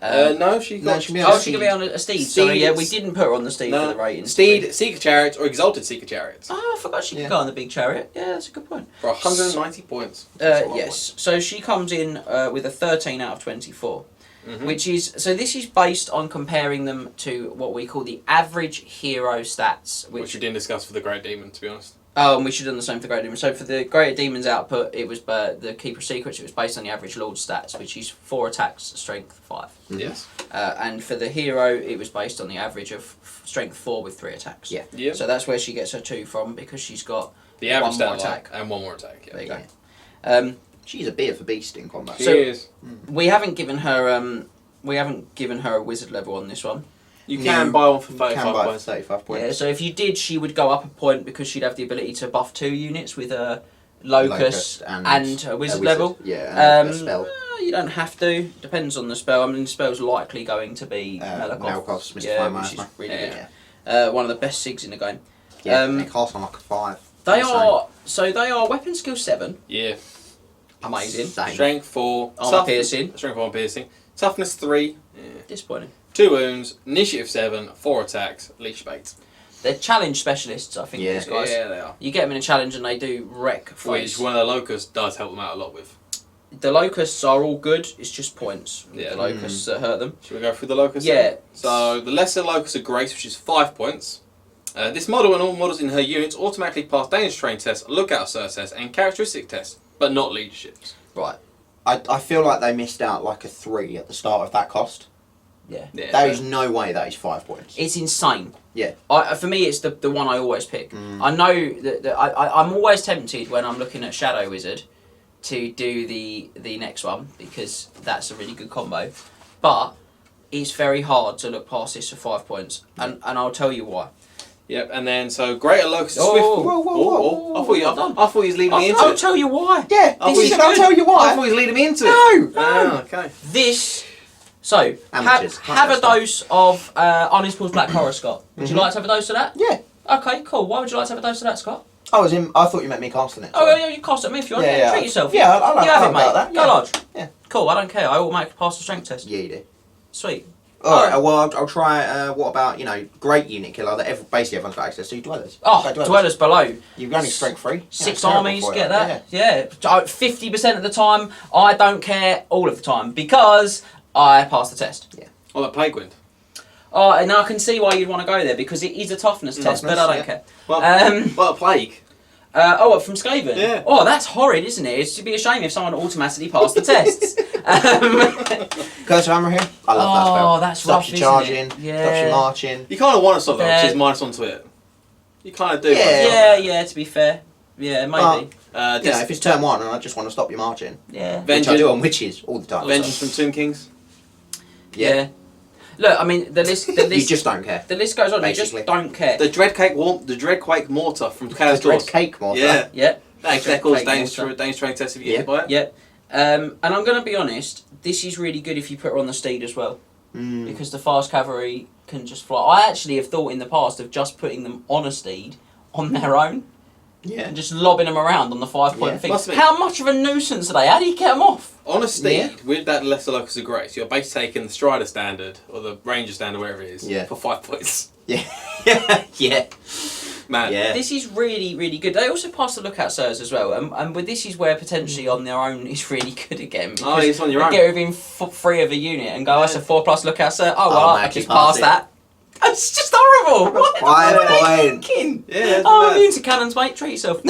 No, she can she can be on a steed. Sorry, yeah, we didn't put her on the steed for the rating. Steed, Seeker Chariots, or Exalted Seeker Chariots. Oh, I forgot she could go on the big chariot. Yeah, that's a good point. For 190 points. Yes, so she comes in with a 13 out of 24. Which is, so this is based on comparing them to what we call the average hero stats. Which we didn't discuss for the Great Demon, to be honest. Oh, and we should have done the same for the Great Demon. So for the Greater Demon's output, it was the Keeper of Secrets, it was based on the average Lord stats, which is 4 attacks, strength 5. Yes. And for the hero, it was based on the average of strength 4 with 3 attacks. Yeah. So that's where she gets her 2 from, because she's got the average 1 more attack. And 1 more attack, There you go. She's a bit of a beast in combat. She is. We haven't given her a wizard level on this one. You can buy one for 35 can buy points. For 35 points. Yeah, so if you did, she would go up a point because she'd have the ability to buff 2 units with a Locust and a wizard level. Yeah, and a spell. You don't have to. Depends on the spell. I mean, the spell's likely going to be Malakoth's Mystify Mystify which is Master. really good. One of the best SIGs in the game. Yeah, they cast on like a 5. They are weapon skill 7. Yeah. Amazing. Strength 4. Armor piercing. Strength 4 piercing. Toughness 3. Disappointing. 2 wounds. Initiative 7. 4 attacks. Leash bait. They're challenge specialists, I think, Yeah. these guys. Yeah, they are. You get them in a challenge and they do wreck Which fights. one of the locusts does help them out a lot with. The locusts are all good, it's just points. Yeah. The locusts that hurt them. Should we go through the locusts? Yeah. then? So the lesser locust of grace, which is 5 points. This model and all models in her units automatically pass danger terrain tests, lookout search tests, and characteristic tests, but not leaderships. Right. I feel like they missed out like a 3 at the start of that cost. Yeah. Yeah. There is no way that is 5 points. It's insane. Yeah. For me, it's the one I always pick. Mm. I know that I'm always tempted when I'm looking at Shadow Wizard to do the next one because that's a really good combo. But it's very hard to look past this for 5 points. And I'll tell you why. Yep, and then so greater locust Oh, swift. whoa, whoa, I thought he was leading me into I'll it. tell you why. Yeah, Oh, this we is should I'll tell you I why. thought he was leading me into it. No! Ah, okay. This. So, Amateurs, have a not their dose of Arnie's Paul's Black Horror, Scott. Would you Mhm. like to have a dose of that? Yeah. Okay, cool. Why would you like to have a dose of that, Scott? I thought you meant me casting it. Oh, sorry. yeah, you cast at me if you want. Yeah, Yeah, yeah. treat yourself. Yeah, I you have it, about mate. that. Go Yeah. large. Yeah. Cool, I don't care. I automatically pass the strength test. Yeah, you do. Sweet. Alright, well, I'll try, what about, great unit killer that basically everyone's got access to, dwellers. Oh, Go dwellers below. You've only strength 3. 6 armies, get that? Yeah. 50% of the time, I don't care all of the time because I pass the test. Or the plague wind. Oh, and I can see why you'd want to go there because it is a toughness test, but I don't yeah. care. Well, well, a plague. What, from Skaven? Yeah. Oh, that's horrid, isn't it? It should be a shame if someone automatically passed the tests. Curse of Hammer here. I love that spell. Oh, that's Stops rough, you isn't charging, it? stops Yeah. you marching. You kind of want to stop that, Yeah. which is minus 1 to it. You kind of do. Yeah. want to stop Yeah, to be fair. Yeah, maybe. Well, that. If it's turn 1 and I just want to stop you marching, Yeah. which I do on witches all the time. Vengeance from Tomb Kings. Yeah. Look, I mean, the list. You just don't care. The list goes on. Basically. You just don't care. The Dreadquake Mortar from Chaos The Dread Doors. Cake Mortar. Yeah. Yeah. That causes Dreadquake Mortar. danger terrain test if you get Yeah. hit by it. Yep. And I'm going to be honest. This is really good if you put her on the steed as well, Mm. because the fast cavalry can just fly. I actually have thought in the past of just putting them on a steed on their own Yeah. and just lobbing them around on the 5-point Yeah. thing. Must be. How much of a nuisance are they? How do you get them off? On a steed, Yeah. with that lesser locus of grace, you're basically taking the Strider standard, or the Ranger standard, wherever it is, Yeah. for 5 points. Yeah. Yeah. Man. Yeah. This is really, really good. They also pass the lookout sirs as well, and with this is where potentially on their own is really good again. Oh, it's on your they own. get within 3 of a unit and go, that's a 4+ lookout sir. Oh, well, Oh, I man, just keep passing. passed that. It's just horrible. What? 5 What are you points. thinking? Yeah, that's Oh, I'm bad. immune to cannons, mate. Treat yourself.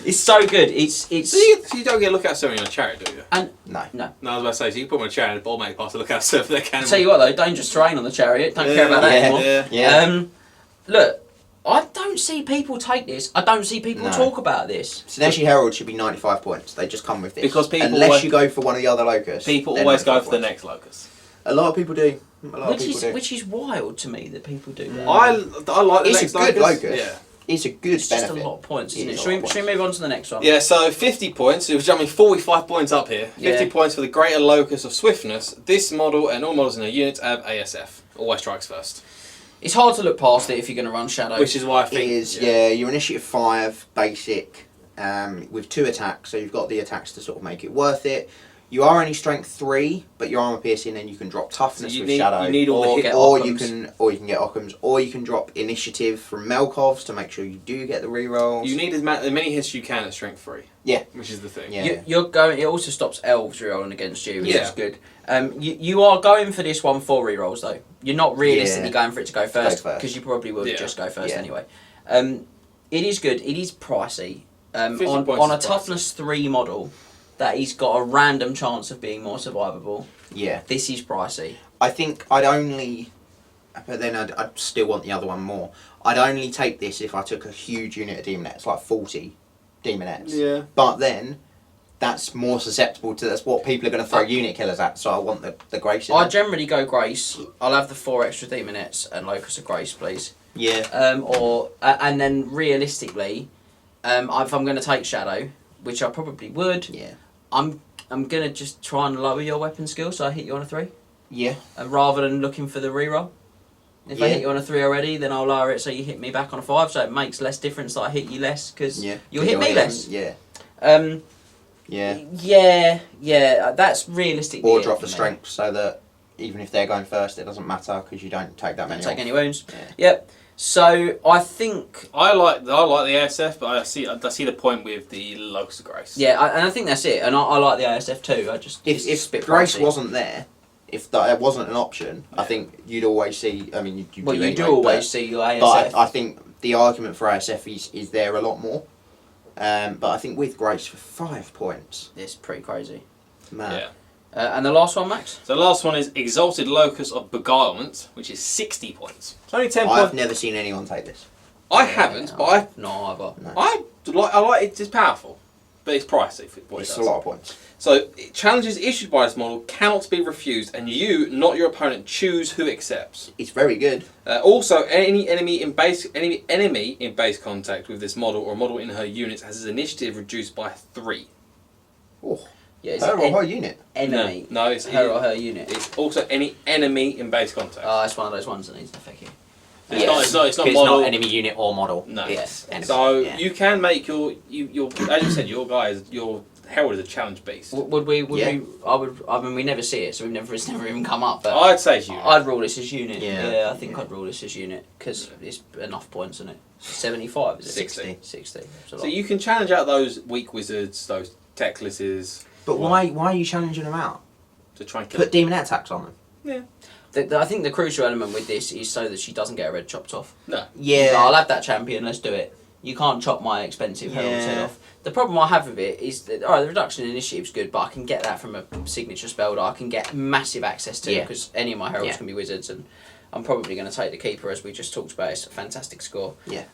It's so good. It's. So you don't get a lookout server in your chariot, do you? No. No, I was about to say, so you put them on a chariot and automatically pass the lookout server for their cannon. I'll tell you what though, dangerous terrain on the chariot. Don't care about that Yeah. anymore. Yeah. Look, I don't see people take this. I don't see people No. talk about this. Slaanesh Herald should be 95 points. They just come with this. Because people Unless always- you go for one of the other locusts. People they're always go 95 for the points. next locus. A lot of people do. A lot of people do. Which is wild to me that people do that. I like the It's a next good locus. Yeah. It's a good It's just benefit. a lot of points, isn't It it? is a Should lot we, of should we move on to the next one? Yeah, so 50 points. It was jumping 45 points up here. 50 Yeah. points for the greater locus of swiftness. This model and all models in a unit have ASF. Always strikes first. It's hard to look past it if you're going to run Shadow. Which is why I It think... is, yeah, your initiative 5, basic, with 2 attacks, so you've got the attacks to sort of make it worth it. You are only strength 3, but your armor piercing, and you can drop toughness So you with need- Shadow. you need all the or hit- get or you Occams. can get Occams, or you can drop initiative from Melkovs to make sure you do get the rerolls. You need as many hits as you can at strength 3. Yeah. Which is the thing. Yeah. You're going. It also stops elves rerolling against you, which Yeah. is good. You are going for this one for rerolls though. You're not realistically Yeah. going for it to go first first. because you probably would Yeah. just go first Yeah. anyway. It is good. It is pricey. 50 On points a is pricey. toughness 3 model, that he's got a random chance of being more survivable. Yeah. This is pricey. I think I'd only, but then I'd still want the other one more. I'd only take this if I took a huge unit of Demonettes, like 40 Demonettes. Yeah. But then, that's more susceptible to, that's what people are going to throw unit killers at, so I want the Grace in I there. generally go Grace. I'll have the 4 extra Demonettes and Locus of Grace, please. Yeah. And then realistically, if I'm going to take Shadow, which I probably would, Yeah. I'm going to just try and lower your weapon skill so I hit you on a 3. Yeah. Rather than looking for the reroll. If I Yeah. hit you on a 3 already, then I'll lower it so you hit me back on a 5, so it makes less difference that I hit you less, because Yeah. you'll hit me less. Yeah. Yeah, that's realistically Or it drop for the me. strength so that even if they're going first, it doesn't matter because you don't take that Don't many. take off. any wounds. Yeah. Yep. So I think. I like the ASF, but I see the point with the Locus of Grace. Yeah, and I think that's it. And I like the ASF too. I just If it's a bit Grace pricey. wasn't there, if that wasn't an option, I think you'd always see. I mean, you Well, do you anyway, do always see your ASF. But I think the argument for ASF is there a lot more. But I think with Grace for 5 points, It's pretty crazy. man. Yeah. And the last one, Max? So the last one is Exalted Locus of Beguilement, which is 60 points. It's only 10 I've points. never seen anyone take this. I haven't, but I No, either. No. I like it. It's powerful, but it's pricey for what it It's does. a lot of points. So challenges issued by this model cannot be refused, and you, not your opponent, choose who accepts. It's very good. Also, any enemy in base contact with this model or model in her units has his initiative reduced by 3. Oh, Yeah, it's her or an her unit. enemy. No, it's her or her unit. It's also any enemy in base contact. Oh, it's one of those ones that needs to affect you. It's not. It's not. It's not It's model. not enemy unit or model. No. It's enemy. So Yeah. you can make your as you said, your herald is a challenge beast. Would we? Would Yeah. we? I mean, we never see it, so it's never even come up. But I'd say it's you. I'd rule this as unit. Yeah. I think I'd rule this as unit because it's enough points, isn't it? 75 is it? 60. 60. It's a So lot. you can challenge out those weak wizards, those techlesses, But why are you challenging them out? to try and kill Put demon attacks on them. I think the crucial element with this is so that she doesn't get her head chopped off. No. Yeah. I'll have that champion. Let's do it. You can't chop my expensive herald's head Yeah. off. The problem I have with it is that the reduction in initiative is good, but I can get that from a signature spell that I can get massive access to Yeah. because any of my heralds Yeah. can be wizards, and I'm probably going to take the keeper as we just talked about. It's a fantastic score. Yeah.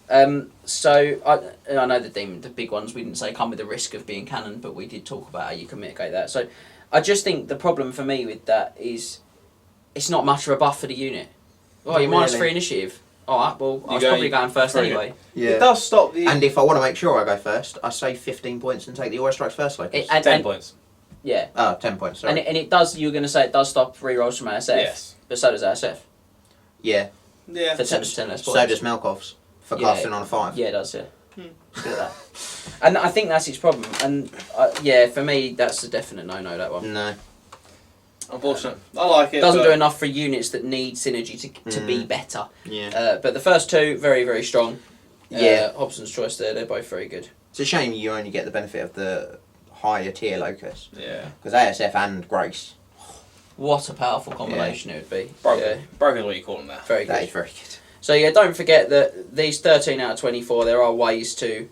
So I know the big ones we didn't say come with the risk of being cannon, but we did talk about how you can mitigate that. So I just think the problem for me with that is it's not much of a buff for the unit. Oh, Not you're minus really. 3 initiative. Alright, well, I was go- probably going first very anyway. Yeah. It does stop the And if I want to make sure I go first, I save 15 points and take the Aura Strikes first locus. And- 10 points. Yeah. Oh, 10 points, sorry. And it does, you were going to say it does stop rerolls from ASF. Yes. But so does ASF. yeah. For Yeah. 10 less points. So does Malkov's for Yeah. casting on a 5. Yeah, it does, yeah. Look at that. And I think that's its problem. And yeah, for me, that's a definite no-no, that one. No. Unfortunate. I like it. Doesn't but do enough for units that need synergy to be better. Yeah. But the first two, very, very strong. Yeah. Hobson's choice there, they're both very good. It's a shame you only get the benefit of the higher tier locus. Yeah. Because ASF and Grace, What a powerful combination it would be. Broken. Yeah, Broken is what you call them now. very that good. is very good. So yeah, don't forget that these 13 out of 24, there are ways to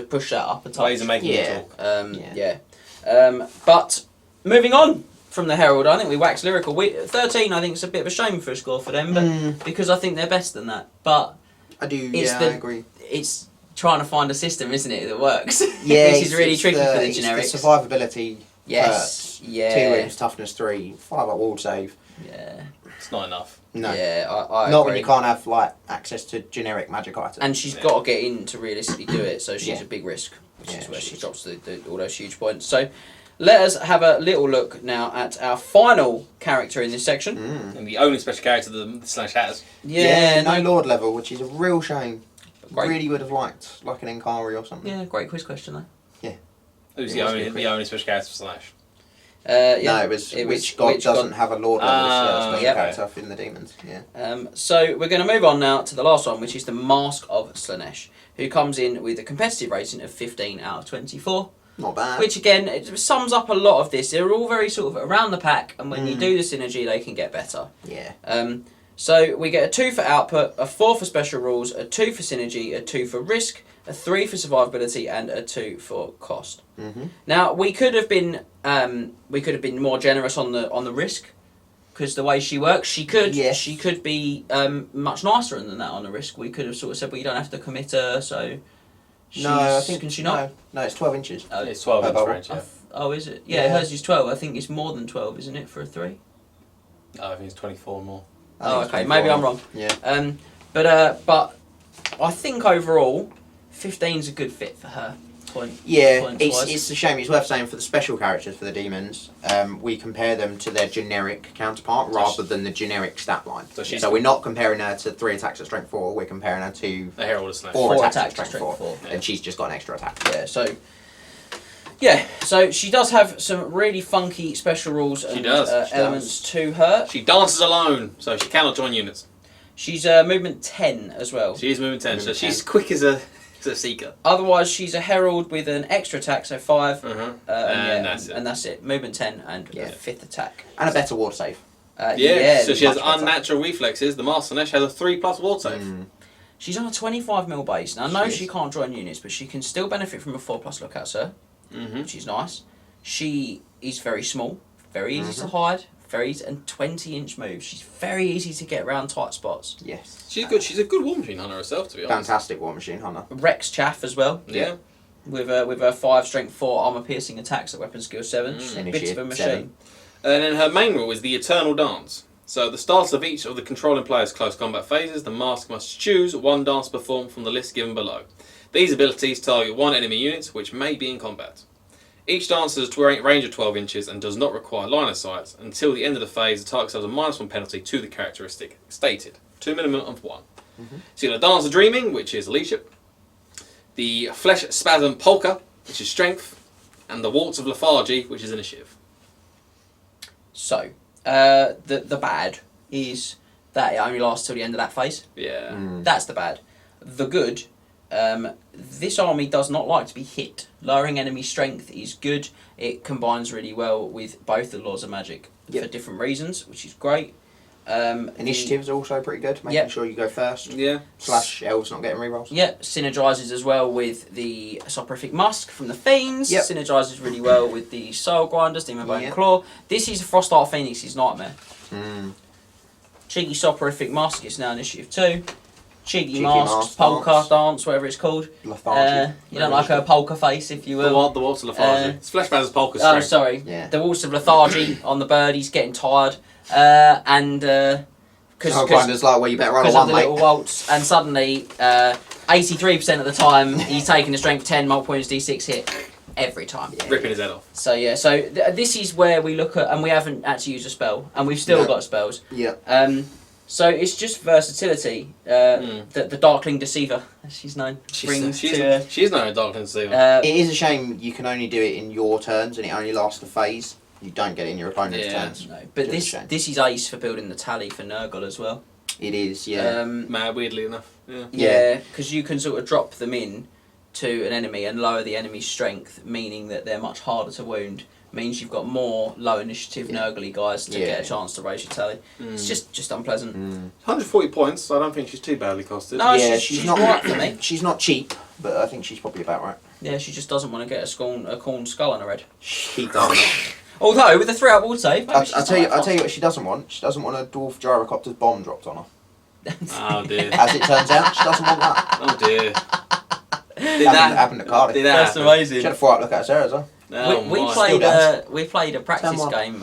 push that up a touch. Ways of making Yeah. it talk. Yeah. But moving on from the Herald, I think we waxed lyrical. 13, I think, is a bit of a shame for a score for them, but because I think they're better than that. But I do, It's yeah, the- I agree. it's trying to find a system, isn't it, that works? Yeah, Which is really it's tricky for the it's generics. The survivability. Yes. Yeah. 2 wounds, toughness 3, 5 up wall save. Yeah. It's not enough. No. Yeah. I Not agree. when you can't have like access to generic magic items. And she's Yeah. got to get in to realistically do it, so she's Yeah. a big risk, which Yeah, is where she she is. drops all those huge points. So let us have a little look now at our final character in this section. And the only special character the Slaanesh has. Yeah, no Lord level, which is a real shame. Great. Really would have liked like an Enkari or something. Yeah, great quiz question though. Who's It the must only be quick. the only special character for Slaanesh? Yeah. No, it was which god doesn't have a Lord level special yeah. character in the demons. Yeah. So we're going to move on now to the last one, which is the Mask of Slaanesh, who comes in with a competitive rating of 15 out of 24. Not bad. Which again, it sums up a lot of this. They're all very sort of around the pack, and when you do the synergy, they can get better. Yeah. So we get a 2 for output, a 4 for special rules, a 2 for synergy, a 2 for risk, a 3 for survivability, and a 2 for cost. Mm-hmm. Now we could have been more generous on the risk, because the way she works, she could be much nicer than that on the risk. We could have sort of said, well, you don't have to commit her, so. No, I think can she not? No, it's 12 inches. It's 12 inch Oh, range. Yeah. Oh, is it? Yeah, Yeah. hers is 12. I think it's more than 12, isn't it, for a 3? I think it's 24 more. Oh, okay. Maybe I'm wrong. Yeah. But I think overall, 15's a good fit for her. Yeah, Points-wise. it's a shame. It's worth saying for the special characters for the demons, we compare them to their generic counterpart rather than the generic stat line. So we're not comparing her to 3 attacks at strength 4. We're comparing her to The Herald of Slaanesh. 4 Four attacks at attacks at strength 4, strength 4. and she's just got an extra attack. Yeah. So Yeah, so she does have some really funky special rules and She does. elements to her. She dances alone, so she cannot join units. She's movement 10 as well. She is movement 10, so Movement she's 10. quick as a seeker. Otherwise, she's a herald with an extra attack, so 5. And that's it. Movement 10 and Yeah. 5th attack. And a better ward save. So she has much better. unnatural reflexes. The Master Slaanesh has a 3+ ward save. She's on a 25mm base. Now, I know She she is. can't join units, but she can still benefit from a 4+ lookout, sir, which is nice. She is very small, very easy to hide, and 20-inch moves. She's very easy to get around tight spots. Yes. She's good. She's a good war machine hunter herself, to be honest. Fantastic war machine hunter. Rex Chaff as well. Yeah. With her 5 strength 4 armor piercing attacks at weapon skill 7. She's a bit of a Initiative machine. 7. And then her main rule is the Eternal Dance. So at the start of each of the controlling player's close combat phases, the mask must choose one dance to perform from the list given below. These abilities target one enemy unit, which may be in combat. Each dance has a range of 12 inches and does not require line of sight. Until the end of the phase, the target has a -1 penalty to the characteristic stated, to a minimum of 1. So you've got the Dance of Dreaming, which is leadership, the Flesh Spasm Polka, which is strength, and the Waltz of Lethargy, which is initiative. So, the bad is that it only lasts till the end of that phase. Yeah. That's the bad. The good, this army does not like to be hit. Lowering enemy strength is good. It combines really well with both the laws of magic for different reasons, which is great. Initiative's also pretty good, making sure you go first. Yeah. / elves not getting rerolls. Yep, synergises as well with the Soporific Musk from the Fiends. Yep. Synergises really well with the Soul Grinders, Demon Bone Yep. Claw. This is Frost Art Phoenix's Nightmare. Mm. Cheeky Soporific Musk, it's now Initiative 2. Cheeky Mask Mask, Polka Dance. Dance, whatever it's called. Lethargy. You don't like her polka face, if you The will. Waltz of Lethargy. It's Flesh Spasm Polka Oh, strength. sorry. Yeah. The Waltz of Lethargy on the bird, he's getting tired. Soul Grinder's like, well, you better roll a because of 1, the mate. little waltz, and suddenly 83% of the time he's taking a strength 10 multiple points D6 hit every time. Ripping his head off. So yeah, this is where we look at, and we haven't actually used a spell, and we've still No. got spells. Yeah. So it's just versatility that the Darkling Deceiver, as she's known, brings to. She's no Darkling Deceiver. It is a shame you can only do it in your turns and it only lasts a phase. You don't get it in your opponent's turns. No, but Just a shame. this is ace for building the tally for Nurgle as well. It is, yeah. Mad, weirdly enough. Yeah. Yeah, because you can sort of drop them in to an enemy and lower the enemy's strength, meaning that they're much harder to wound. Means you've got more low initiative Nurgly guys to get a chance to raise your tally. It's just unpleasant. 140 points, so I don't think she's too badly costed. No, Yeah, she's she's not not- right for me. She's not cheap, but I think she's probably about right. Yeah, she just doesn't want to get a corn skull on her head. She doesn't. Although with a 3-out ward save, maybe I'll she's tell you not that what she doesn't want. She doesn't want a dwarf gyrocopter's bomb dropped on her. Oh dear. As it turns out, she doesn't want that. Oh dear. Did Happened at Cardiff. Did that That's happen? amazing. She had a 4-out look at Sarah as well. Oh, we my. played does. we played a practice 10-1. game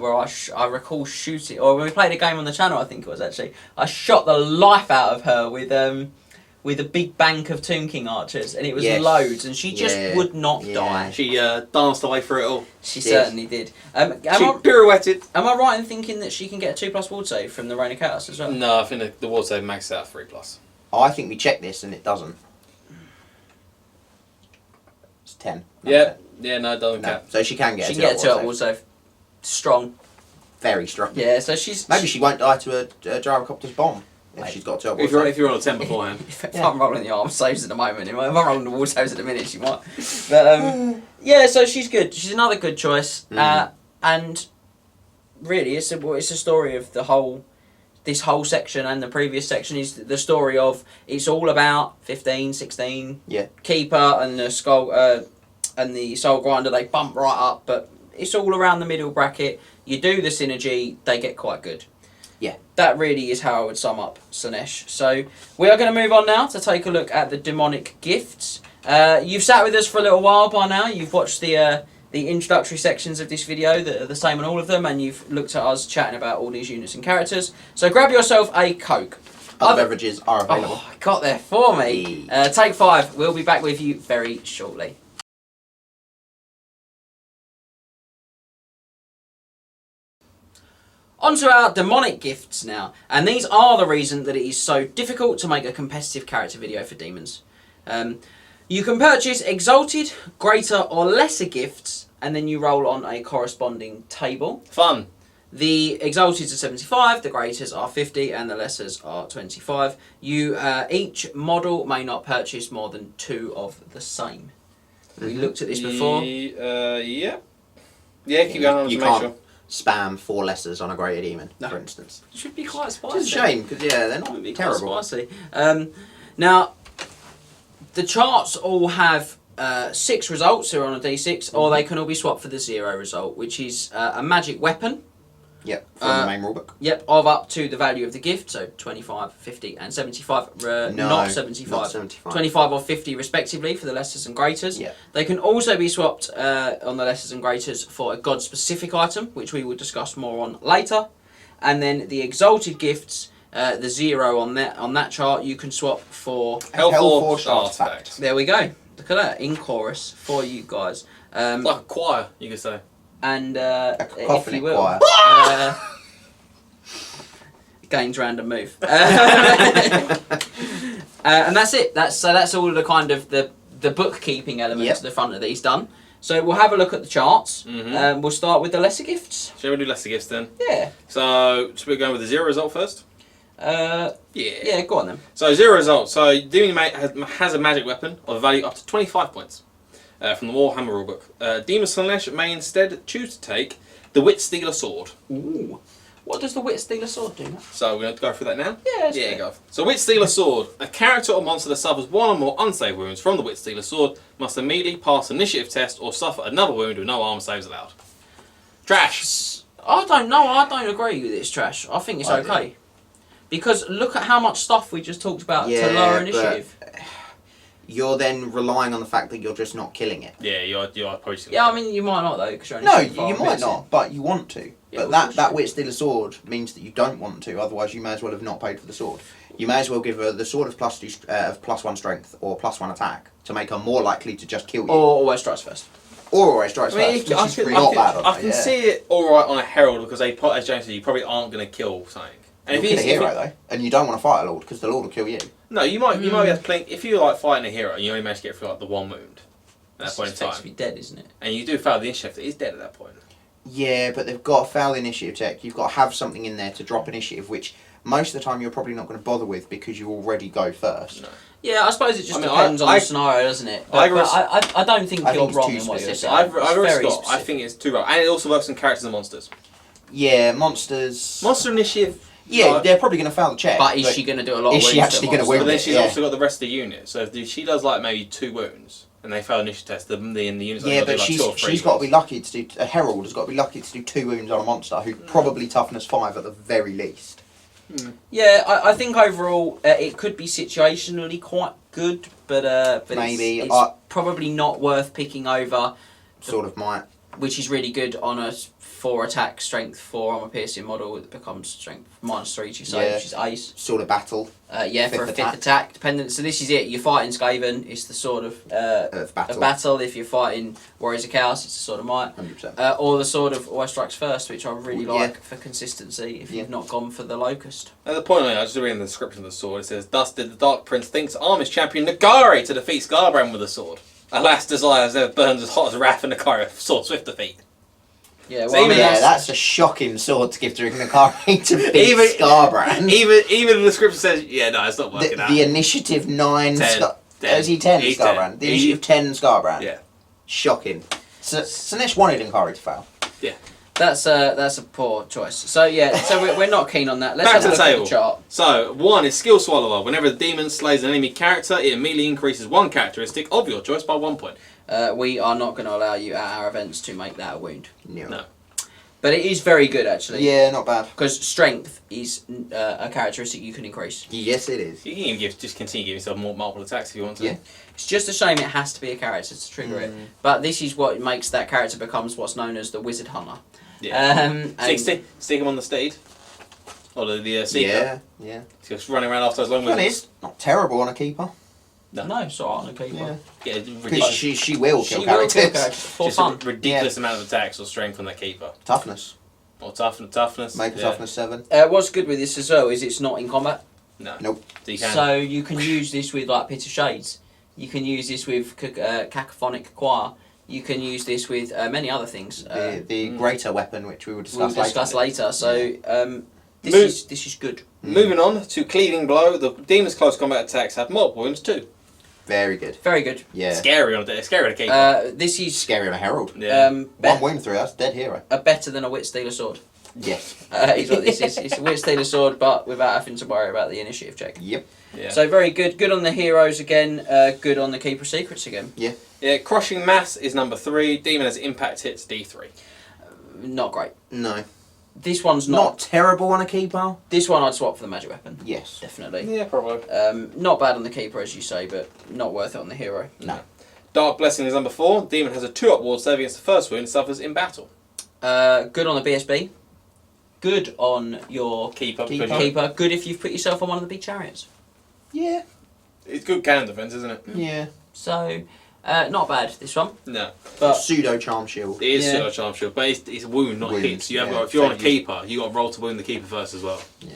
where I recall shooting, or we played a game on the channel. I think it was actually. I shot the life out of her with a big bank of Tomb King archers, and it was Yes. loads, and she just Yeah. would not Yeah. die. She danced away through it all. She Yes. certainly did. Am She pirouetted. I right in thinking that she can get a 2+ ward save from the Reign of Chaos as well? No, I think the ward save maxes out 3+. I think we checked this and it doesn't. It's 10. No, Yeah. 10. Yeah, no, it doesn't No. count. So she can get She a can get a 2 2-out ward save. Strong. Very strong. Yeah, so she's. Maybe she won't die to a gyrocopter's bomb if Mate. she's got a 2-out If you're on a 10 beforehand. If I'm rolling the arm saves at the moment, if I'm rolling the wall saves at the minute, she might. But yeah, so she's good. She's another good choice, and really, it's a story of this whole section and the previous section is the story of it's all about 15, 16 Keeper and the skull and the Soul Grinder. They bump right up, but it's all around the middle bracket. You do the synergy, they get quite good. Yeah. That really is how I would sum up Slaanesh. So we are going to move on now to take a look at the demonic gifts. You've sat with us for a little while by now. You've watched the introductory sections of this video that are the same on all of them, and you've looked at us chatting about all these units and characters. So grab yourself a Coke. Other beverages are available. Oh, got there for me. Take 5. We'll be back with you very shortly. On to our demonic gifts now, and these are the reason that it is so difficult to make a competitive character video for demons. You can purchase exalted, greater or lesser gifts, and then you roll on a corresponding table. Fun. The exalted are 75, the greaters are 50, and the lessers are 25. You each model may not purchase more than 2 of the same. We looked at this before. Yeah. Yeah, keep going on You to make can't sure. spam 4 lessers on a greater demon, No. for instance. Should be quite spicy. It's a shame, because, yeah, they're not Would be quite terrible. spicy. Now, the charts all have 6 results. They're on a d6, or they can all be swapped for the 0 result, which is a magic weapon. Yep, from the main rulebook. Yep, of up to the value of the gift, so 25, 50, and 75. Not 75. Not 75. 25 or 50 respectively for the lessers and greaters. Yeah. They can also be swapped on the lessers and greaters for a god-specific item, which we will discuss more on later. And then the exalted gifts, the 0 on that chart, you can swap for... Hellforged Artifact. Artefacts. There we go. Look at that, in chorus for you guys. It's like a choir, you could say. And A if cacophonic you will, choir. Gaines random move, and that's it. That's all of the kind of the bookkeeping elements Yep. to the front of these done. So we'll have a look at the charts. Mhm. We'll start with the lesser gifts. Shall we do lesser gifts then? Yeah. So, should we go with the 0 result first? Yeah. Go on then. So 0 result. So Demon Mate has a magic weapon of a value up to 25 points from the Warhammer rulebook. Demon Slaanesh may instead choose to take the Wit Stealer Sword. Ooh. What does the Wit Stealer Sword do? Now? So we're going to go through that now? Yeah. Yeah, go. So Wit Stealer Sword. A character or monster that suffers 1 or more unsaved wounds from the Wit Stealer Sword must immediately pass an initiative test or suffer another wound with no armor saves allowed. Trash. I don't know. I don't agree with this trash. I think it's I okay. Because look at how much stuff we just talked about to Yeah, lower but- initiative. You're then relying on the fact that you're just not killing it. Yeah, you are probably just Yeah, I mean, you might not though, because you're only No, so far you a might bit not, but you want to. Yeah, But well, that Wit Stealer Sword means that you don't want to, otherwise you may as well have not paid for the sword. You may as well give her the sword of +1 strength or +1 attack to make her more likely to just kill you. Or always strikes first. Or always strikes I mean, first, which I is can, not bad on I her, can yeah. see it alright on a herald because they put, as James said, you probably aren't going to kill something. And You'll kill a hero though, and you don't want to fight a lord because the lord will kill you. No, you might be able to play if you're like fighting a hero and you only manage to get through like the 1 wound at that point in time, Be dead, isn't it? and you do fail the initiative, it is dead at that point. Yeah, but they've got to fail the initiative check. You've got to have something in there to drop initiative, which most of the time you're probably not going to bother with because you already go first. No. Yeah, I suppose it just I mean, depends on I- the scenario, doesn't it? I But, agree. I don't think I you're think it's wrong too in what you're specific. saying. I've It's already very got. I specific. think it's too right, and it also works on characters and monsters. Yeah, monsters. Monster initiative. Yeah, like- they're probably going to fail the check. But is she going to do a lot of is she wounds to actually a gonna monster? win But then it, she's yeah. also got the rest of the unit. So if she does like maybe 2 wounds and they fail initiative test, then the unit's only Yeah, got to but do like 2 or 3 she's got to be wounds. lucky to do. A herald has got to be lucky to do 2 wounds on a monster who probably toughness 5 at the very least. Yeah, I think overall it could be situationally quite good, but Maybe. it's probably not worth picking over, Sort of might. which is really good on a 4 attack, strength 4 armor piercing model. It becomes strength -3 to save, Yeah. which is ace. Sort of battle Yeah, for a Fifth 5th attack. Dependent. So this is it. You're fighting Skaven. It's the sword of of battle. a battle. If you're fighting Warriors of Chaos, it's the sword of might. 100%. Or the sword of always strikes first, which I really Yeah. like for consistency. If Yeah. you've not gone for the locust. At the point, I was just reading the description of the sword. It says, "Thus did the Dark Prince thinks Army's champion Nagari to defeat Scarbrand with a sword. Alas, desires there burns as hot as wrath and Nagari sword swift defeat." Yeah, So well, I even mean, Yeah, that's a shocking sword to give to Nagari to beat Even- Scarbrand. Even the description says, "Yeah, no, it's not working out." The initiative 9 10. Is he 10 He's Scarbrand? 10. The initiative 10 Scarbrand. Yeah. Shocking. So Slaanesh wanted Nagari to fail. that's a poor choice. So yeah, so we're not keen on that. Let's Back have to a the look at table. the chart. So, 1 is Skill Swallower. Whenever the demon slays an enemy character, it immediately increases 1 characteristic of your choice by 1 point. We are not going to allow you at our events to make that a wound, No. but it is very good actually. Yeah, not bad. Because strength is a characteristic you can increase. Yes, it is. You can even just continue giving yourself more multiple attacks if you want to. Yeah. It's just a shame it has to be a character to trigger it. But this is what makes that character becomes what's known as the Wizard Hunter. Yeah. And Stick him on the steed. Or the Seeker. Yeah, yeah. Just running around after those long Well, wizards. it's not terrible on a keeper. no, it's alright on a keeper. Yeah. Yeah, Because ridiculous. she will She kill will kill characters. characters for Just fun. a ridiculous amount of attacks or strength on that keeper. Toughness. Or toughness. Make a yeah. toughness 7. What's good with this as well is it's not in combat. No. Nope. So you can. So you can use this with like Pit of Shades. You can use this with Cacophonic Choir. You can use this with many other things. The greater weapon, which we will We'll discuss discuss later. So this is good. Moving on to Cleaving Blow. The Demon's close combat attacks have multiple wounds too. Very good. Very good. Yeah. Scary on a keeper. This is Scary on a herald. Yeah. One wound through, that's dead hero. Better than a Wit Stealer Sword. Yes. Is what this is. It's a Wit Stealer Sword, but without having to worry about the initiative check. Yep. Yeah. So very good. Good on the heroes again. Good on the Keeper of Secrets again. Yeah, Crushing Mass is number 3. Demon has impact hits D3. Not great. No. This one's Not terrible on a keeper. This one I'd swap for the magic weapon. Yes. Definitely. Yeah, probably. Not bad on the keeper, as you say, but not worth it on the hero. No. Dark Blessing is number 4. Demon has a 2-up ward save against the first wound and suffers in battle. Good on the BSB. Good on your Keeper. keeper. Good if you've put yourself on one of the big chariots. Yeah. It's good cannon defense, isn't it? Yeah. So, not bad, this one. No. But Pseudo charm shield. It is Yeah. a charm shield, but it's a wound, not Wound, hit. So you have yeah. got, if you're on a So keeper, you got to roll to wound the keeper first as well. Yeah.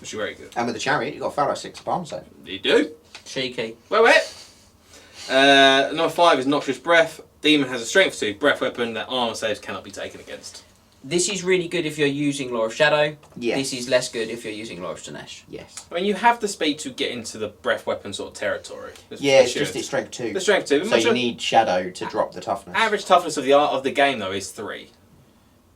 Which is very good. And with the chariot, you got Pharaoh 6 palm save. You do. cheeky. Wait. Number 5 is Noxious Breath. Demon has a strength 2 breath weapon that armor saves cannot be taken against. This is really good if you're using Law of Shadow. Yes. This is less good if you're using Law of Slaanesh. Yes. I mean, you have the speed to get into the breath weapon sort of territory. Yeah, it's just its strength 2. The strength 2. So you need shadow to drop the toughness. Average toughness of the game though is 3.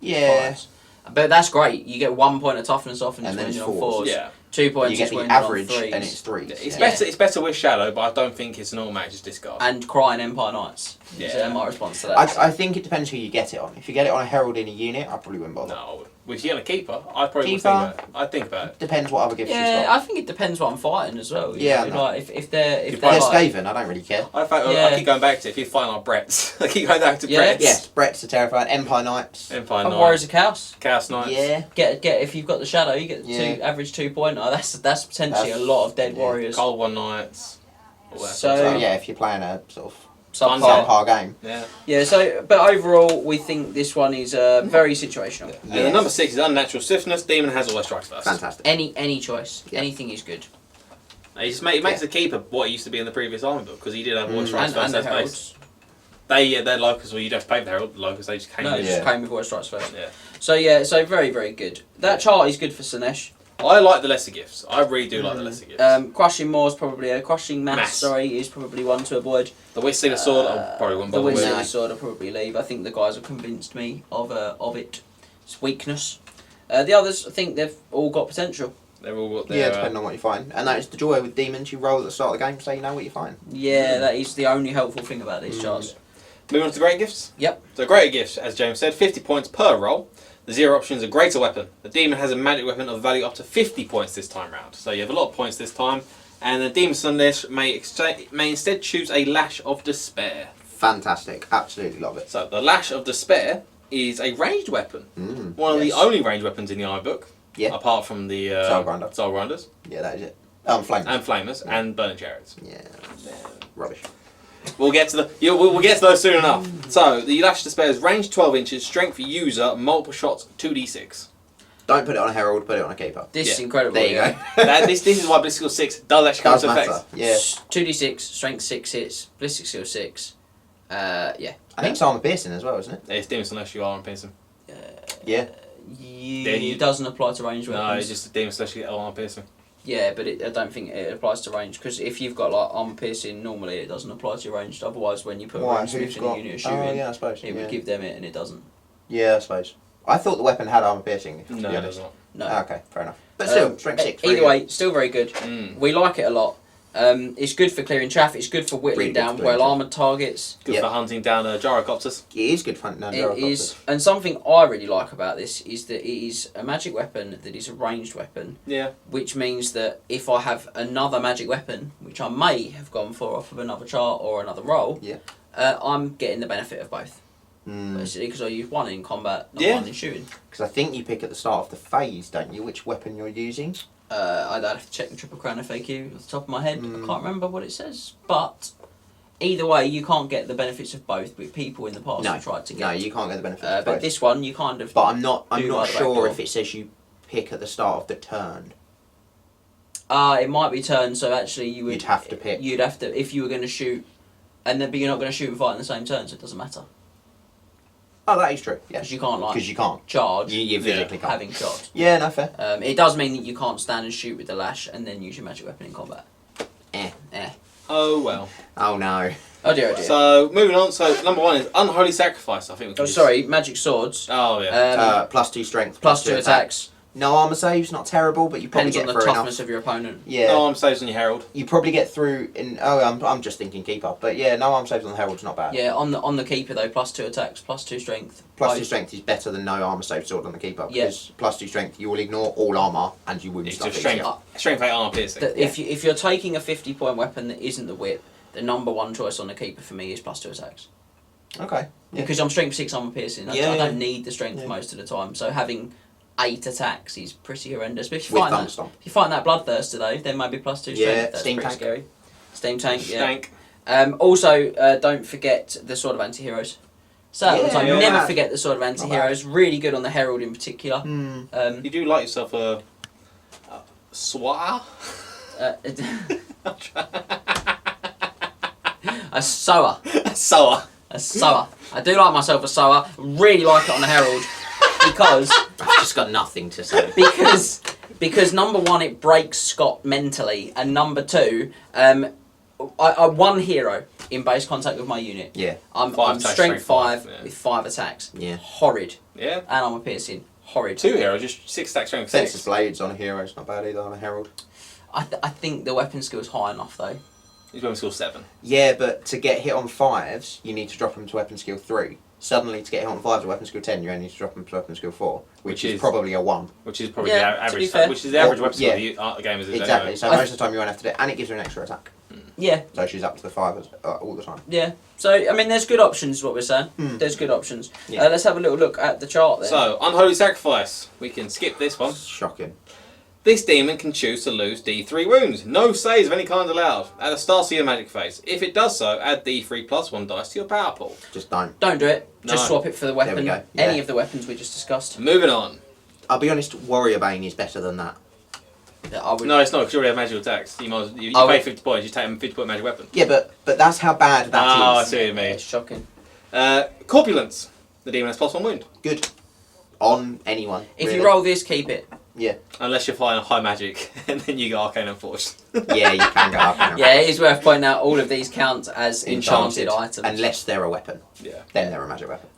Yeah. Fives. But that's great. You get 1 point of toughness off and And it's then wounded on fours. fours. Yeah. 2 points You get is the wounded average on threes. and it's 3. It's Yeah. better. It's better with Shadow, but I don't think it's an automatic just discard. And crying Empire Knights. Yeah. So my response to that. I think it depends who you get it on. If you get it on a herald in a unit, I probably wouldn't bother. No, if you're gonna keeper, I probably would Keeper? think about it. I'd think about it. Depends what other gifts you've yeah, got. I think it depends what I'm fighting as well. you Yeah, know, I know. like if they're If they're They're like, Skaven, I don't really care. I Yeah. keep going back to if you're fighting like Bretts. I keep going back to Yeah. Bretts. Yes, Brett's are terrifying. Empire Knights. Empire Knight. Warriors of Chaos. Chaos Knights. Yeah. Get if you've got the shadow, you get the Yeah. average 2 pointer. That's potentially That's- a lot of dead yeah. warriors. Cold One Knights. All that So- sort So of stuff. yeah, if you're playing a sort of Subpar. subpar game. Yeah. Yeah. So, but overall, we think this one is very situational. And the number 6 is Unnatural Swiftness. Demon has always strikes first. Fantastic. Any choice, Yeah. anything is good. It makes the keeper what it used to be in the previous army book because he did have always strikes And first the as base. heralds. They're locals. Well, you don't have to pay for the herald locals. They just came. No, in. it Yeah. just came before it strikes first. Yeah. So yeah, so very very good. That chart is good for Slaanesh. I like the lesser gifts. I really do like the lesser gifts. Crushing Maw is probably crushing mass. Mass. Sorry, is probably one to avoid. The Whistling Sword, I probably wouldn't The bother with. Wizard No. Sword I'll probably leave. I think the guys have convinced me of it. Its weakness. The others, I think they've all got potential. They're all got Yeah, their. depending on what you find. And that is the joy with demons. You roll at the start of the game, so you know what you find. Yeah, that is the only helpful thing about these charts. Moving on to great gifts. Yep. So greater gifts, as James said, 50 points per roll. The 0 option is a greater weapon. The demon has a magic weapon of value up to 50 points this time round. So you have a lot of points this time. And the demon Slaanesh may instead choose a Lash of Despair. Fantastic. Absolutely love it. So the Lash of Despair is a ranged weapon. One of the Yes. only ranged weapons in the eye book. Yeah. Apart from the Soul Grinders Yeah, that is it. Flame. and Flamers and Burning Chariots. Yeah. Rubbish. We'll get to we'll get to those soon enough. So the Lash of Despair is range 12 inches, strength for user, multiple shots, 2d6. Don't put it on a herald, put it on a keeper. This is Yeah. incredible. There you yeah. go. This is why Blitzkrieg 6 does actually come Does into matter. effect. Yeah. 2d6, strength 6 hits, ballistic skill 6. Yeah. I think it's armor piercing as well, isn't it? It's Demon Slash you are on piercing. Yeah. It doesn't apply to ranged weapons. No, it's just Demon Slash you on piercing. Yeah, but I don't think it applies to range because if you've got like armor piercing, normally it doesn't apply to your ranged. Otherwise, when you put a Why? ranged Who's smith in a got? unit of shooting, Oh, yeah, I suppose. it would give them it, and it doesn't. Yeah, I suppose. I thought the weapon had armor piercing. To No, be it honest. does not. No. Ah, okay, fair enough. But still, strength 6. very Either good. way, still very good. We like it a lot. It's good for clearing chaff. It's good for whittling Really good down for clearing well chaff. armoured targets. Good for hunting down gyrocopters. It is good fun. No, It is, and something I really like about this is that it is a magic weapon that is a ranged weapon, Yeah. which means that if I have another magic weapon, which I may have gone for off of another chart or another roll, Yeah. I'm getting the benefit of both. Basically, because I use one in combat, not Yeah. one in shooting. Because I think you pick at the start of the phase, don't you, which weapon you're using? I'd have to check the Triple Crown FAQ off the top of my head. I can't remember what it says, but either way, you can't get the benefits of both. With people in the past No. have tried to get. No, you can't get the benefit of But both. this one, you kind of. But I'm not do sure like the back door. if it says you pick at the start of the turn. It might be turn, so actually You'd have to pick. You'd have to, if you were going to shoot, but you're not going to shoot and fight in the same turn, so it doesn't matter. Oh, that is true. Yeah. Because you can't, like, Because you can't. charge You physically can't. having shot. Yeah, no, fair. It does mean that you can't stand and shoot with the lash and then use your magic weapon in combat. Eh. Oh well. Oh, no. Oh dear, oh dear. So moving on. So number 1 is Unholy Sacrifice. I think we can. Sorry, magic swords. Oh yeah. +2 strength. Plus 2 attacks. No armor saves, not terrible, but you probably Depends on get the through toughness enough. of your opponent. Yeah. No arm saves on your Herald. You probably get through in. Oh, I'm just thinking keeper, but yeah, no arm saves on the Herald's not bad. Yeah, on the keeper though, plus 2 attacks, plus 2 strength. +2 strength is better than no armor save sword on the keeper Yeah. because +2 strength you will ignore all armor and you wound It's stuff just easier. strength 8 armor piercing. If you're taking a 50-point weapon that isn't the whip, the number 1 choice on the keeper for me is plus 2 attacks. Okay. Yeah. Because I'm strength 6 armor piercing. I don't need the strength most of the time, so having 8 attacks is pretty horrendous. But if you're With fighting Thunderstomp. if you're fighting that bloodthirster though, then maybe plus 2 strength. Yeah, That's steam pretty tank. scary. Steam tank, yeah. Stank. Also, don't forget the Sword of Anti-Heroes. So all the time, Yeah. never forget the Sword of Anti-Heroes. Really good on the Herald in particular. You do like yourself a swar? A sower. Sower. A sower. I do like myself a sower. Really like it on the Herald because I've just got nothing to say. because number 1 it breaks Scott mentally, and number 2 I one hero in base contact with my unit. Yeah. I'm attacks, strength 5 yeah. with 5 attacks. Yeah. Horrid. Yeah. And I'm a piercing. Horrid. 2 heroes, just 6 stack strength 6. Senseless blades on a hero, it's not bad either on a Herald. I think the weapon skill is high enough though. He's going to score 7. Yeah, but to get hit on 5s, you need to drop them to weapon skill 3. Suddenly, to get hit on 5s to weapon skill 10, you only need to drop them to weapon skill 4, which is probably a 1. Which is probably Yeah, the to be average. fair. Which is the average Well, weapon yeah. skill the game is. Exactly, Anyway. so most of the time you won't have to do it, and it gives her an extra attack. Yeah. So she's up to the 5 all the time. Yeah. So I mean, there's good options. Is what we're saying. There's good options. Yeah. Let's have a little look at the chart then. So, Unholy Sacrifice. We can skip this one. Shocking. This demon can choose to lose D3 wounds. No saves of any kind allowed at the start of your magic phase. If it does so, add D3 plus 1 dice to your power pool. Just don't. Don't do it. No. Just swap it for the weapon. There we go. Any Yeah. of the weapons we just discussed. Moving on. I'll be honest, Warrior Bane is better than that. I would. No, it's not, because you already have magical attacks. You pay Oh, 50 points, you take them 50-point magic weapon. Yeah, but that's how bad that is. Oh, I see what you mean. It's shocking. Corpulence. The demon has plus 1 wound. Good. On anyone. If really. you roll this, keep it. Yeah. Unless you're flying high magic, and then you go Arcane and Forged. Yeah, you can go up now. Yeah, it is worth pointing out all of these count as enchanted items. Unless they're a weapon. Yeah. Then they're a magic weapon.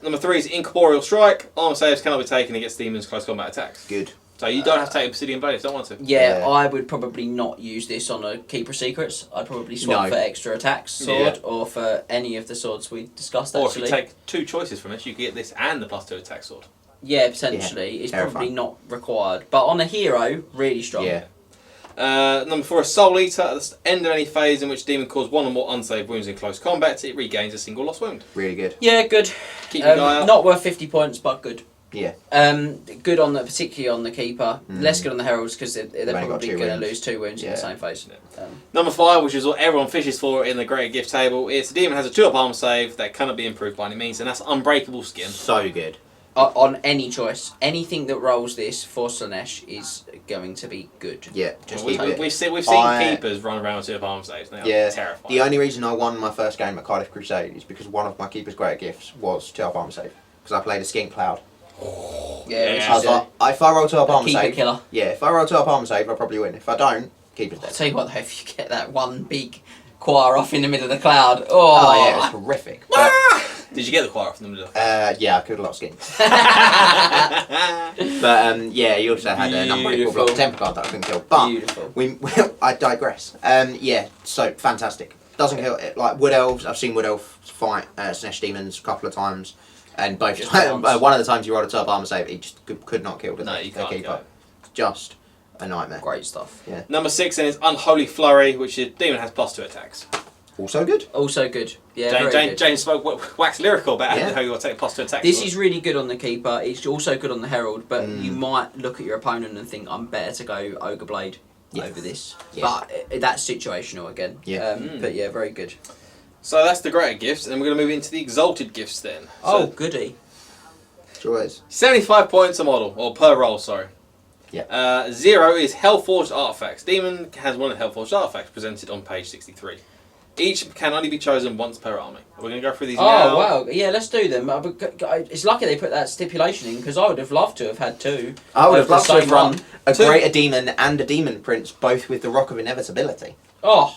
Number 3 is Incorporeal Strike. Armor saves cannot be taken against demons' close combat attacks. Good. So you don't have to take Obsidian Blade if you don't want to. Yeah, Yeah. I would probably not use this on a Keeper Secrets. I'd probably swap No. for extra attacks sword or for any of the swords we discussed Or actually. if you take 2 choices from it, you can get this and the plus 2 attack sword. Yeah, potentially. Yeah, It's terrifying. probably not required. But on a hero, really strong. Yeah. Number 4 is Soul Eater. At the end of any phase in which demon causes 1 or more unsaved wounds in close combat, it regains a single lost wound. Really good. Yeah, good. Keep your guy out. Not worth 50 points, but good. Yeah. Good on the, particularly on the keeper. Less good on the heralds because they're only got probably 2 going to wounds. lose 2 wounds in the Yeah. same phase. Number 5, which is what everyone fishes for in the Great Gift table, is the demon has a 2-up armor save that cannot be improved by any means, and that's Unbreakable Skin. So good. On any choice, anything that rolls this for Slaanesh is going to be good. Yeah. Just We've keep it. seen I- keepers run around with 2-up armor saves. They are Yeah. terrifying. The only reason I won my first game at Cardiff Crusade is because one of my keeper's great gifts was 2-up armor save. Because I played a Skink Cloud. Yeah, Yeah. I was like, if I roll 2-up armor keeper save, killer. yeah, if I roll 2-up armor save, I'll probably win. If I don't, keeper's I'll dead. tell you what though, if you get that one big choir off in the middle of the cloud, Oh yeah, it was horrific. But, Did you get the choir off them? yeah, I killed a lot of skinks. But yeah, he also had an unbreakable Beautiful. block temper card that I couldn't kill. But Beautiful. I digress. Yeah, so fantastic. Doesn't kill like wood elves. I've seen wood elf fight Slaanesh demons a couple of times, and both Just times, once. one of the times you rolled a 2-up armor save, he just could not kill the No, you can't keeper. go. Just a nightmare. Great stuff. Yeah. Number 6 then is Unholy Flurry, which is demon has plus 2 attacks. Also good. Also good. Yeah, very good. Jane spoke wax lyrical about Yeah. how you got to take plus 2 attacks. This is really good on the keeper. It's also good on the herald, but Mm. you might look at your opponent and think I'm better to go Ogre Blade Yes. over this. Yeah. But that's situational again. Yeah. But yeah, very good. So that's the greater gifts, and we're going to move into the exalted gifts then. Oh, So goody. Sure is. 75 points a model, or per roll, sorry. Yeah. 0 is Hellforged Artefacts. Demon has one of the Hellforged Artefacts presented on page 63. Each can only be chosen once per army. We're going to go through these now. Oh wow, yeah, let's do them. It's lucky they put that stipulation in because I would have loved to have had two. I would have of the loved to have same run one. a Two. Greater Demon and a Demon Prince, both with the Rock of Inevitability. Oh,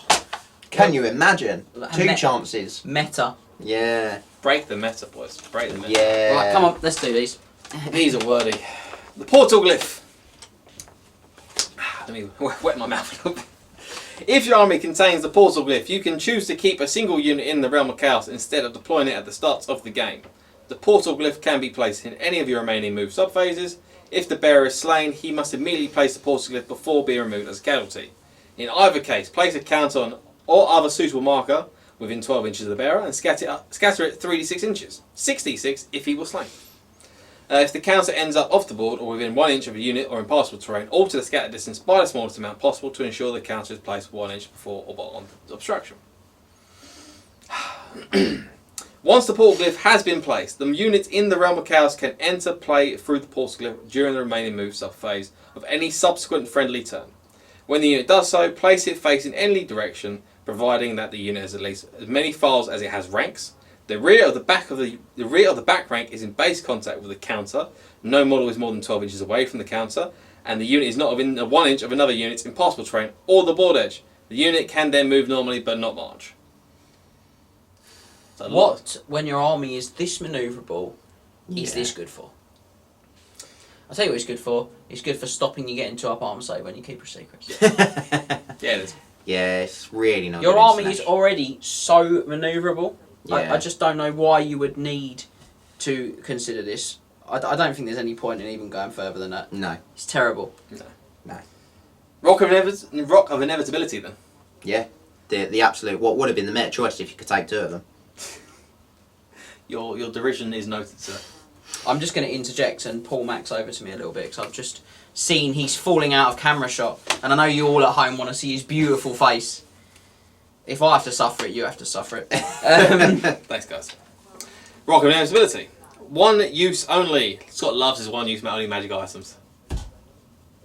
Can you imagine? And 2 met- chances. meta. Yeah. Break the meta, boys. Break the meta. Yeah. Right, come on, let's do these. These are wordy. The Portal Glyph. Let me wet my mouth a little bit. If your army contains the Portal Glyph, you can choose to keep a single unit in the Realm of Chaos instead of deploying it at the start of the game. The Portal Glyph can be placed in any of your remaining move subphases. If the bearer is slain, he must immediately place the Portal Glyph before being removed as a casualty. In either case, place a counter on or other suitable marker within 12 inches of the bearer and scatter it 3d6 inches. 6d6 if he was slain. If the counter ends up off the board or within 1 inch of a unit or impassable terrain, alter the scatter distance by the smallest amount possible to ensure the counter is placed 1 inch before or beyond the obstruction. Once the Portal Glyph has been placed, the units in the Realm of Chaos can enter play through the Portal Glyph during the remaining move subphase of any subsequent friendly turn. When the unit does so, place it facing any direction, providing that the unit has at least as many files as it has ranks. The rear of the back rank is in base contact with the counter. No model is more than 12 inches away from the counter, and the unit is not within 1 inch of another unit's impassable terrain or the board edge. The unit can then move normally, but not march. So What, when your army is this manoeuvrable, is Yeah. this good for? I'll tell you what it's good for. It's good for stopping you getting to up arm save when you keep your secrets. Yeah, it is. Yeah, it's really not Your good army in is Slaanesh. already so manoeuvrable. Yeah. I just don't know why you would need to consider this. I don't think there's any point in even going further than that. No. It's terrible. Rock of Inevitability then. Yeah. The absolute, what would have been the meta choice if you could take 2 of them. Your derision is noted, sir. I'm just going to interject and pull Max over to me a little bit because I've just seen he's falling out of camera shot, and I know you all at home want to see his beautiful face. If I have to suffer it, you have to suffer it. Thanks, guys. Rock of Inevitability. 1 use only. Scott loves his 1 use only magic items.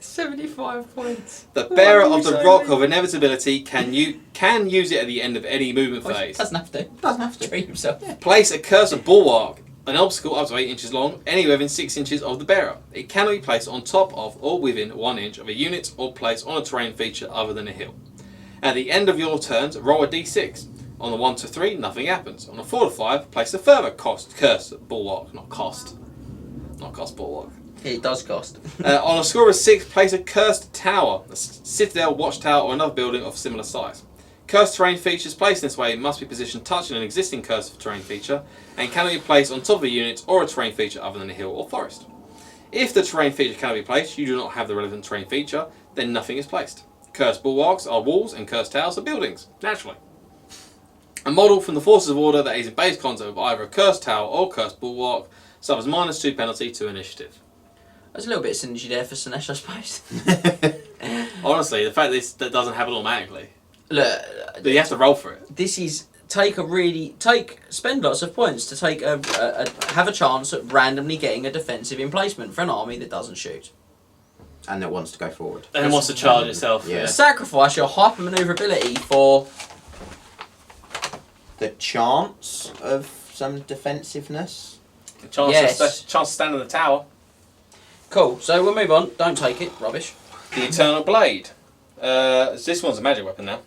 75 points. The bearer One of the use Rock only. of Inevitability can use it at the end of any movement phase. Doesn't have to. Doesn't have to treat himself. Place a cursor bulwark, an obstacle up to 8 inches long, anywhere within 6 inches of the bearer. It cannot be placed on top of or within 1 inch of a unit or placed on a terrain feature other than a hill. At the end of your turns, roll a d6. On the 1 to 3, nothing happens. On the 4 to 5, place a further curse bulwark, not cost bulwark. It does cost. On a score of 6, place a cursed tower, a citadel, watchtower, or another building of similar size. Cursed terrain features placed in this way must be positioned touching an existing cursed terrain feature and cannot be placed on top of a unit or a terrain feature other than a hill or forest. If the terrain feature cannot be placed, you do not have the relevant terrain feature, then nothing is placed. Cursed bulwarks are walls and cursed towers are buildings, naturally. A model from the Forces of Order that is in base contact with either a cursed tower or cursed bulwark suffers -2 penalty to initiative. There's a little bit of synergy there for Slaanesh, I suppose. Honestly, the fact that doesn't happen automatically, Look, you have to roll for it. this is spend lots of points to have a chance at randomly getting a defensive emplacement for an army that doesn't shoot. And that wants to go forward. And it wants to charge itself. Yeah. Sacrifice your hyper manoeuvrability for The chance of some defensiveness. The chance, Yes. chance to stand in the tower. cool. So we'll move on. Don't take it. Rubbish. The Eternal Blade. This one's a magic weapon now.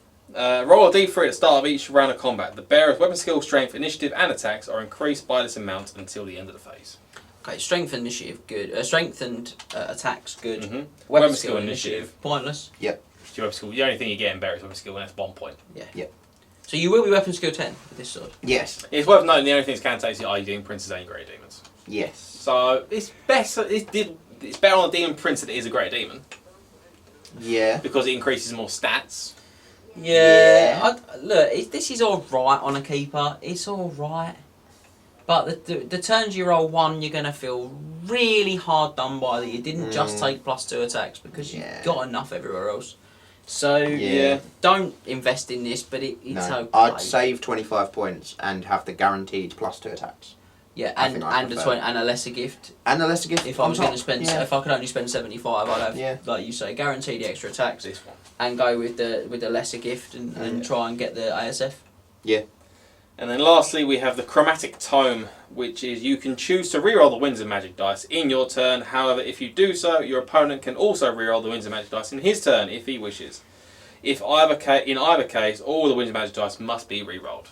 Roll a d3 at the start of each round of combat. The bearer's weapon skill, strength, initiative, and attacks are increased by this amount until the end of the phase. Okay, strength and initiative, good. Strength and attacks, good. Mhm. Weapon skill and initiative, pointless. Your weapon skill, the only thing you get in bearer is weapon skill, and that's 1 point. So you will be weapon skill 10 with this sword. Yes. It's worth noting the only things can take are Demon Princes and Great Demons. Yes. So it's better. It's better on a Demon Prince than it is a Great Demon Yeah. because it increases more stats. Yeah. This is all right on a keeper. It's all right. But the turns you roll 1, you're going to feel really hard done by that you didn't just take +2 attacks because you've got enough everywhere else. So, Yeah. don't invest in this, but it's No. okay. I'd save 25 points and have the guaranteed +2 attacks. Yeah, I and think I and a prefer. and a lesser gift. And a lesser gift. If I on was top. going to spend, Yeah. if I could only spend 75, I'd have, Yeah. like you say, guarantee the extra attacks This one. and go with the lesser gift and try and get the ASF. And then lastly, we have the Chromatic Tome, which is you can choose to reroll the Winds of Magic dice in your turn. However, if you do so, your opponent can also reroll the Winds of Magic dice in his turn if he wishes. In either case, all the Winds of Magic dice must be rerolled.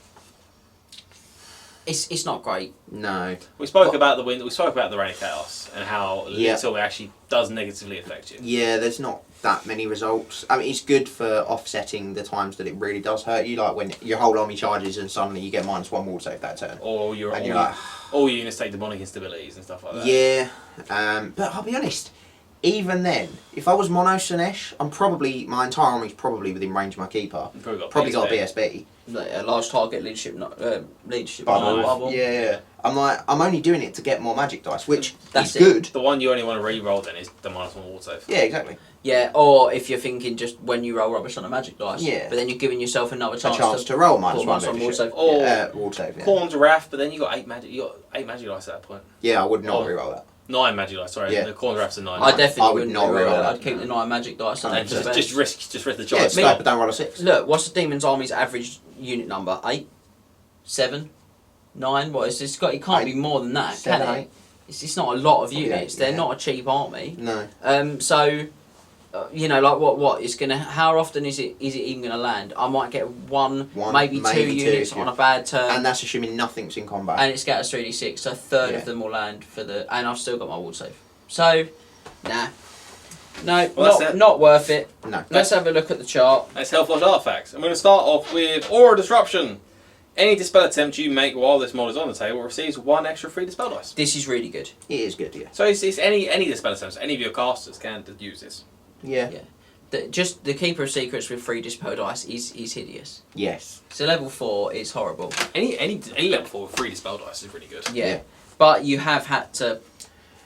It's not great. No. We spoke about the wind. We spoke about the Reign of Chaos and how Yeah. little it actually does negatively affect you. Yeah, there's not that many results. I mean, it's good for offsetting the times that it really does hurt you, like when your whole army charges and suddenly you get -1 wall save that turn. Or your And you're like, all your units take demonic instabilities and stuff like that. yeah. But I'll be honest, even then, if I was mono Slaanesh, my entire army's probably within range of my keeper. You've Probably got a BSB. BSB. Like a large target leadership, leadership Bubble. bubble. Yeah. I'm only doing it to get more magic dice, which That's is good. The one you only want to re-roll then is the -1 wall save. Yeah, exactly. Yeah, or if you're thinking just when you roll rubbish on a magic dice. Yeah. But then you're giving yourself another A chance, chance to roll pull -1 on wall leadership. save. Or Wall save, yeah. Corn's Wrath, but then you got 8 magic. You got 8 magic dice at that point. Yeah, I would not Oh. reroll that. 9 magic dice. Sorry, Yeah. the Corn's Wrath's a 9. I definitely I would wouldn't not reroll reroll it. that. I'd keep the 9 magic dice and and then just risk the Yeah, chance. stop, but don't roll a 6. Look, what's the Demon's Army's average unit number? 8? 7? 9? What is this? It can't be more than that, 7, can it? 8. It's not a lot of Probably units. 8, They're yeah. not a cheap army. No. So, you know, like what is gonna? How often is it even gonna land? I might get one maybe two units if you- on a bad turn, And that's assuming nothing's in combat. and it scatters 3d6. So a third Yeah. of them will land for the, and I've still got my wall save. So, nah, no, Well, that's it. not worth it. No. Let's have a look at the chart. That's Hellforged Artefacts. I'm going to start off with Aura Disruption. Any dispel attempt you make while this mod is on the table receives 1 extra free dispel dice. This is really good. It is good, yeah. So it's any dispel attempts. Any of your casters can use this. Yeah. Yeah. Just the Keeper of Secrets with 3 dispel dice is hideous. Yes. So level 4 is horrible. Any level 4 with 3 dispel dice is really good. Yeah. Yeah. But you have had to Pay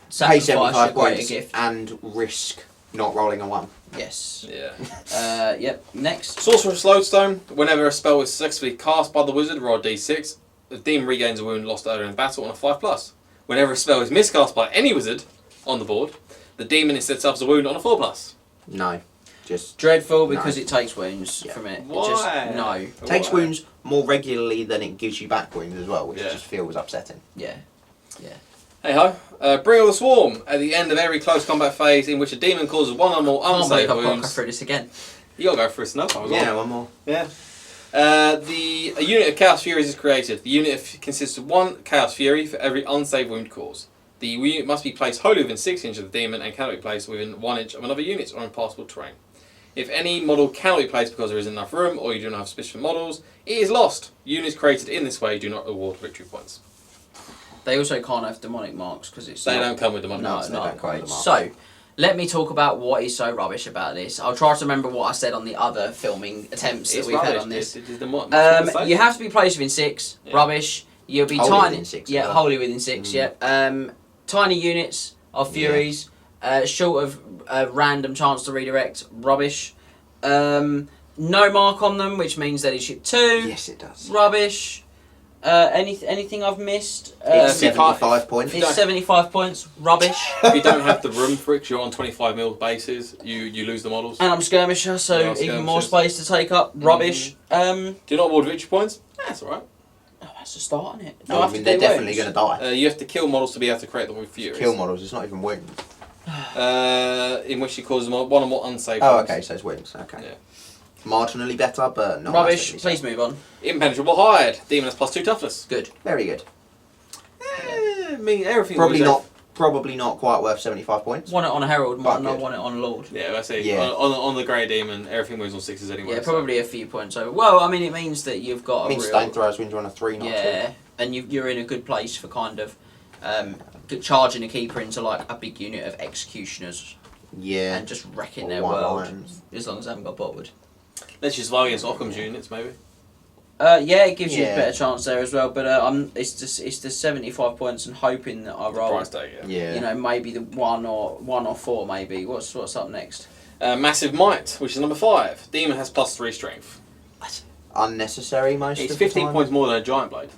sacrifice 75 your greater points gift. and risk not rolling a 1. Yes. Yeah. Yep. Next. Sorcerer's Lodestone. Whenever a spell is successfully cast by the wizard, roll a d6. The demon regains a wound lost earlier in battle on a 5+. Whenever a spell is miscast by any wizard on the board, the demon instead suffers a wound on a 4+. No. Just Dreadful because No. it takes wounds Yeah. from it. Why? It just, no. takes Why? wounds more regularly than it gives you back wounds as well, which Yeah. just feels upsetting. Yeah. Hey ho. Bring all the swarm. At the end of every close combat phase in which a demon causes 1 or more Can't believe unsaved I've got to go wounds. through this again. You gotta go through this another time as well. Yeah, one more. Yeah. A unit of Chaos Furies is created. The unit consists of 1 Chaos Fury for every unsaved wound caused. The unit must be placed wholly within 6 inches of the demon and cannot be placed within 1 inch of another unit or impassable terrain. If any model cannot be placed because there isn't enough room or you do not have sufficient models, it is lost. Units created in this way do not award victory points. They also can't have demonic marks because it's They not- don't come with the money. No, marks. they not don't come with great. the mark. So, let me talk about what is so rubbish about this. I'll try to remember what I said on the other filming attempts that It's we've had rubbish. on this. It is the mo- it's the You have to be placed within 6. Yeah. Rubbish. You'll be Wholly tiny. within 6 as Yeah, well. wholly within 6. Mm. Yeah. Tiny units of Furies. Short of random chance to redirect. Rubbish. No mark on them, which means that it's ship 2. Yes, it does. Rubbish. Anything I've missed? It's if you can't- 75 points. It's 75 points. Rubbish. If you don't have the room for it, 'cause you're on 25 mil bases, you lose the models. And I'm skirmisher, so Yeah, even more skirmishers. space to take up. Rubbish. Do you not award victory points? That's alright. Oh, that's a start, isn't it? No, I mean, they're definitely going to die. You have to kill models to be able to create them with Furies. Kill models, it's not even wounds. In which she causes 1 or more unsaved Oh, wounds. okay, so it's wounds. Okay. Yeah. Marginally better, but not Rubbish. massively Please so. move on. Impenetrable Hide. Demon has +2 toughness. Good. Very good. I mean, everything Probably was Probably not quite worth 75 points. Want it on a Herald, might But not good. want it on a Lord. Yeah, I see. Yeah. On the Grey Demon, everything moves on 6s anyway. Yeah, so- probably a few points over. Well, I mean, it means that you've got I a mean, real... Stone Throwers when you're on a 3, not Yeah, and you're in a good place for kind of charging a Keeper into like a big unit of Executioners 2. Yeah. and just wrecking Or their White world, Lions. as long as they haven't got botwood. Let's just survive against Occam's units, maybe. Yeah, it gives you a Yeah. better chance there as well. But it's the 75 points and hoping that I roll. Price tag, yeah. Yeah. You know, maybe the 1 or 4 maybe. What's up next? Massive Might, which is number 5. Demon has +3 strength. Unnecessary most It's of the 15 time. points more than a Giant Blade.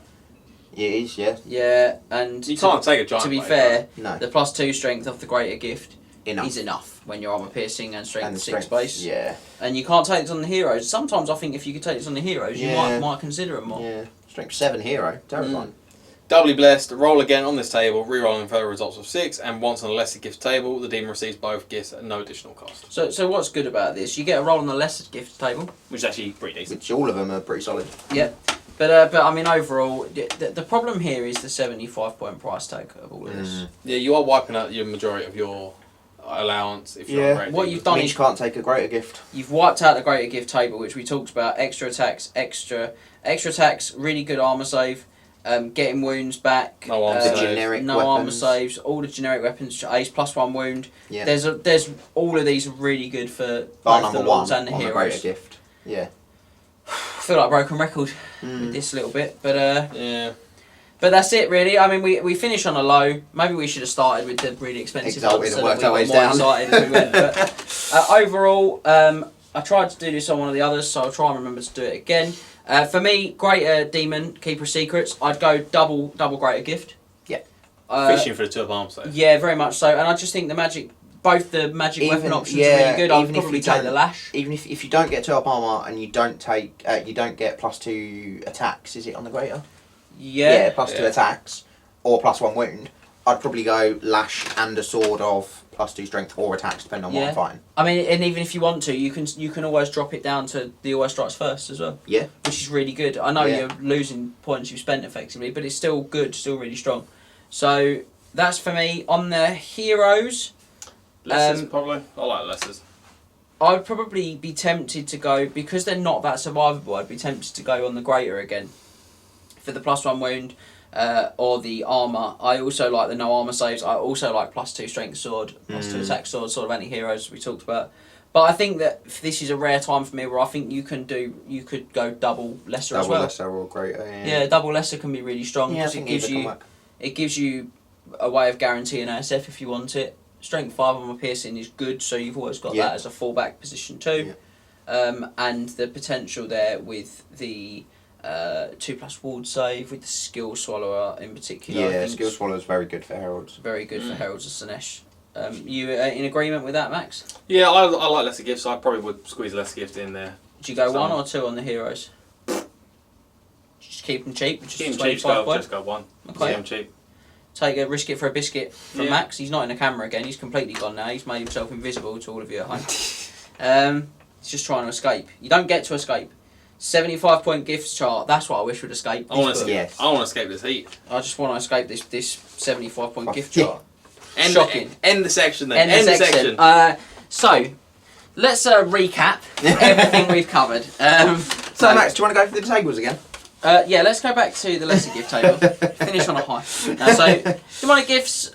It is, yeah. Yeah, and You can't take a giant to be blade, fair, No. the +2 strength of the Greater Gift Enough. is enough when you're armor piercing and strength And the 6 strength, base. yeah. And you can't take this on the heroes. Sometimes I think if you could take this on the heroes, you Yeah. might consider them more. Yeah. Strength 7 hero. Terrifying. Doubly blessed, roll again on this table, re-rolling further results of 6, and once on a lesser gift table, the demon receives both gifts at no additional cost. So what's good about this? You get a roll on the lesser gift table. Which is actually pretty decent. Which all of them are pretty solid. Yeah. But I mean, overall, the problem here is the 75-point price tag of all of this. Yeah, you are wiping out your majority of your allowance if you're Yeah. upgrading. What you've done Means is you can't take a greater gift. you've wiped out the greater gift table, which we talked about. Extra attacks, really good armor save, getting wounds back. No armor The save. generic No weapons. armor saves, all the generic weapons, ace +1 wound. Yeah. There's all of these are really good for Bar both the number lords 1 and the on the greater heroes. gift. Yeah. I feel like a broken record with this little bit, but Yeah. but that's it really. I mean, we finish on a low. Maybe we should have started with the really expensive Exalted ones and so worked that we our got ways more down. excited as we went. But overall, I tried to do this on one of the others, so I'll try and remember to do it again. For me, Greater Demon, Keeper of Secrets, I'd go double Greater Gift. Yeah. Fishing for the 2 up armor save. Yeah, very much so. And I just think both the magic weapon options are really good. I'd probably take the Lash. Even if you don't get 2 up armor and you don't take you don't get +2 attacks, is it on the greater? Yeah. +2 attacks or +1 wound. I'd probably go lash and a sword of +2 strength or attacks, depending on what I'm fighting. I mean, and even if you want to, you can always drop it down to the always strikes first as well. Yeah. Which is really good. I know Yeah. you're losing points you've spent effectively, but it's still good, still really strong. So that's for me. On the heroes, Lessers, probably. I like Lessers. I'd probably be tempted to go, because they're not that survivable, I'd be tempted to go on the greater again. For the +1 wound or the armour. I also like the no armour saves. I also like +2 strength sword, +2 attack sword, sort of anti-heroes we talked about. But I think that this is a rare time for me where I think you could go double lesser as well. Double lesser or greater, Yeah, double lesser can be really strong Yeah, I because think either can work. it gives you a way of guaranteeing ASF if you want it. Strength 5 on my piercing is good, so you've always got that as a fallback position too. And the potential there with the 2+ ward save with the skill swallower in particular. I Yeah, think skill swallow is very good for heralds. very good for Heralds of Slaanesh. You in agreement with that, Max? Yeah, I like lesser gifts, so I probably would squeeze a lesser gift in there. Did you go 1 or 2 on the heroes? Just keep them cheap. Just Keep 'em cheap, 25 quid. just go 1. Okay. See 'em cheap. Take a risk it for a biscuit from Yeah. Max. He's not in the camera again. He's completely gone now. He's made himself invisible to all of you at home. He's just trying to escape. You don't get to escape. 75-point gifts chart. That's what I wish would escape. I want This to book. Yes. I want to escape this heat. I just want to escape this 75-point gift Yeah. chart. End Shocking. End the section then. End the section. So, let's recap everything we've covered. So Max, do you want to go for the tables again? Yeah, let's go back to the lesser gift table. Finish on a high. So, demonic gifts.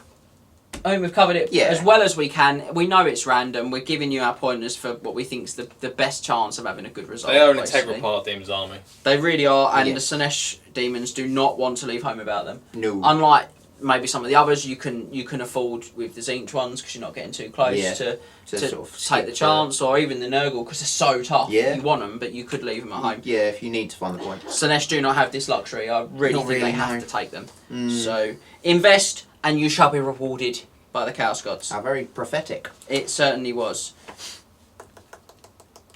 I mean, we've covered it as well as we can. We know it's random. We're giving you our pointers for what we think is the best chance of having a good result. They are an basically. integral part of Demon's army. They really are, and Yeah. the Slaanesh demons do not want to leave home without them. No. Unlike maybe some of the others, you can afford with the Zinch ones because you're not getting too close to sort of take skip the chance, or even the Nurgle because they're so tough. Yeah. You want them, but you could leave them at home. Yeah, if you need to find the point. Slaanesh do not have this luxury. I really Not think really, they have no. to take them. So invest, and you shall be rewarded by the Chaos Gods. How very prophetic. It certainly was.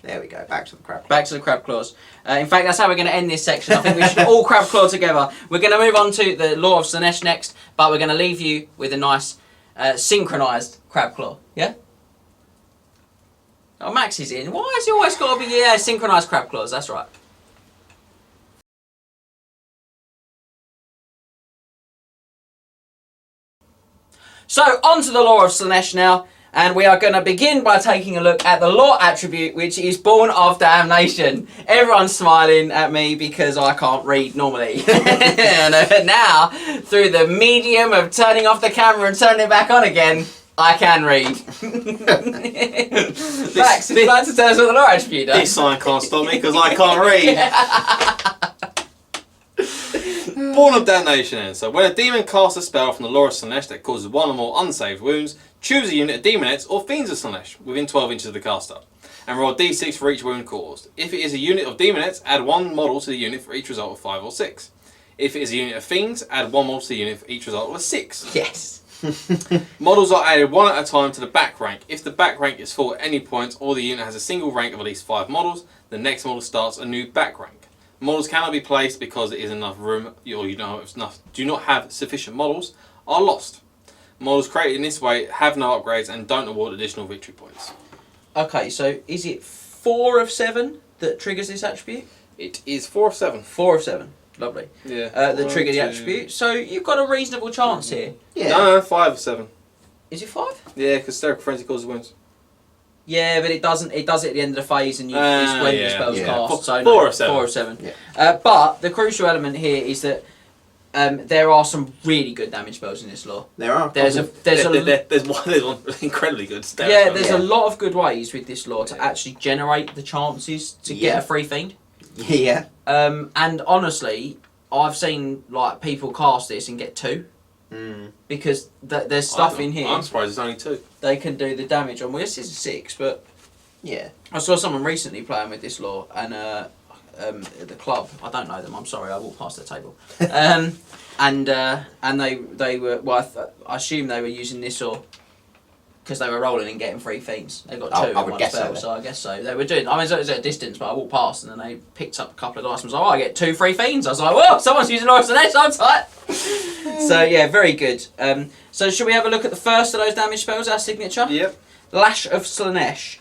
There we go. Back to the crab. Back to the crab claws. In fact, that's how we're going to end this section. I think we should all crab claw together. We're going to move on to the Law of Slaanesh next, but we're going to leave you with a nice synchronised crab claw. Yeah? Oh, Max is in. Why has he always got to be synchronised crab claws? That's right. So, on to the Law of Slaanesh now. And we are going to begin by taking a look at the law attribute, which is Born of Damnation. Everyone's smiling at me because I can't read normally. And now, through the medium of turning off the camera and turning it back on again, I can read. Max, would you like to tell us what the law attribute does? This sign can't stop me because I can't read. Born of Damnation then. So when a demon casts a spell from the Law of Slaanesh that causes 1 or more unsaved wounds, choose a unit of Demonettes or Fiends of Slaanesh within 12 inches of the caster, and roll a d6 for each wound caused. If it is a unit of Demonettes, add 1 model to the unit for each result of 5 or 6. If it is a unit of fiends, add 1 model to the unit for each result of a 6. Yes. Models are added 1 at a time to the back rank. If the back rank is full at any point, or the unit has a single rank of at least 5 models, the next model starts a new back rank. Models cannot be placed because there isn't enough room, or you do not have sufficient models, are lost. Models created in this way have no upgrades and don't award additional victory points. Okay, so is it 4 of 7 that triggers this attribute? It is 4 of 7. 4 of 7. Lovely. Yeah. That trigger the attribute. So you've got a reasonable chance here. Yeah. No, 5 of 7. Is it 5? Yeah, because Hysterical Frenzy causes wounds. Yeah, but it doesn't. It does it at the end of the phase, and it's when the spell's Yeah. cast. So 4 of 7. 4 of 7. Yeah. But the crucial element here is that there are some really good damage spells in this lore. There are. There's one incredibly good stat. yeah, there's Yeah. a lot of good ways with this lore to actually generate the chances to get Yeah. a free fiend. Yeah. And honestly, I've seen like people cast this and get 2 because there's stuff in here. I'm surprised it's only 2. They can do the damage on. Well, this is 6, but Yeah. I saw someone recently playing with this lore and at the club. I don't know them. I'm sorry. I walked past their table. And they were. Well, I assume they were using this or because they were rolling and getting free fiends. They got 2 I in would one guess spell, so. so I guess so. They were doing. I mean, it was at a distance, but I walked past and then they picked up a couple of dice and was like, "Oh, I get 2 free fiends." I was like, "Whoa, someone's using Slaanesh, I'm tight." So yeah, very good. So should we have a look at the first of those damage spells? Our signature. Yep. Lash of Slaanesh.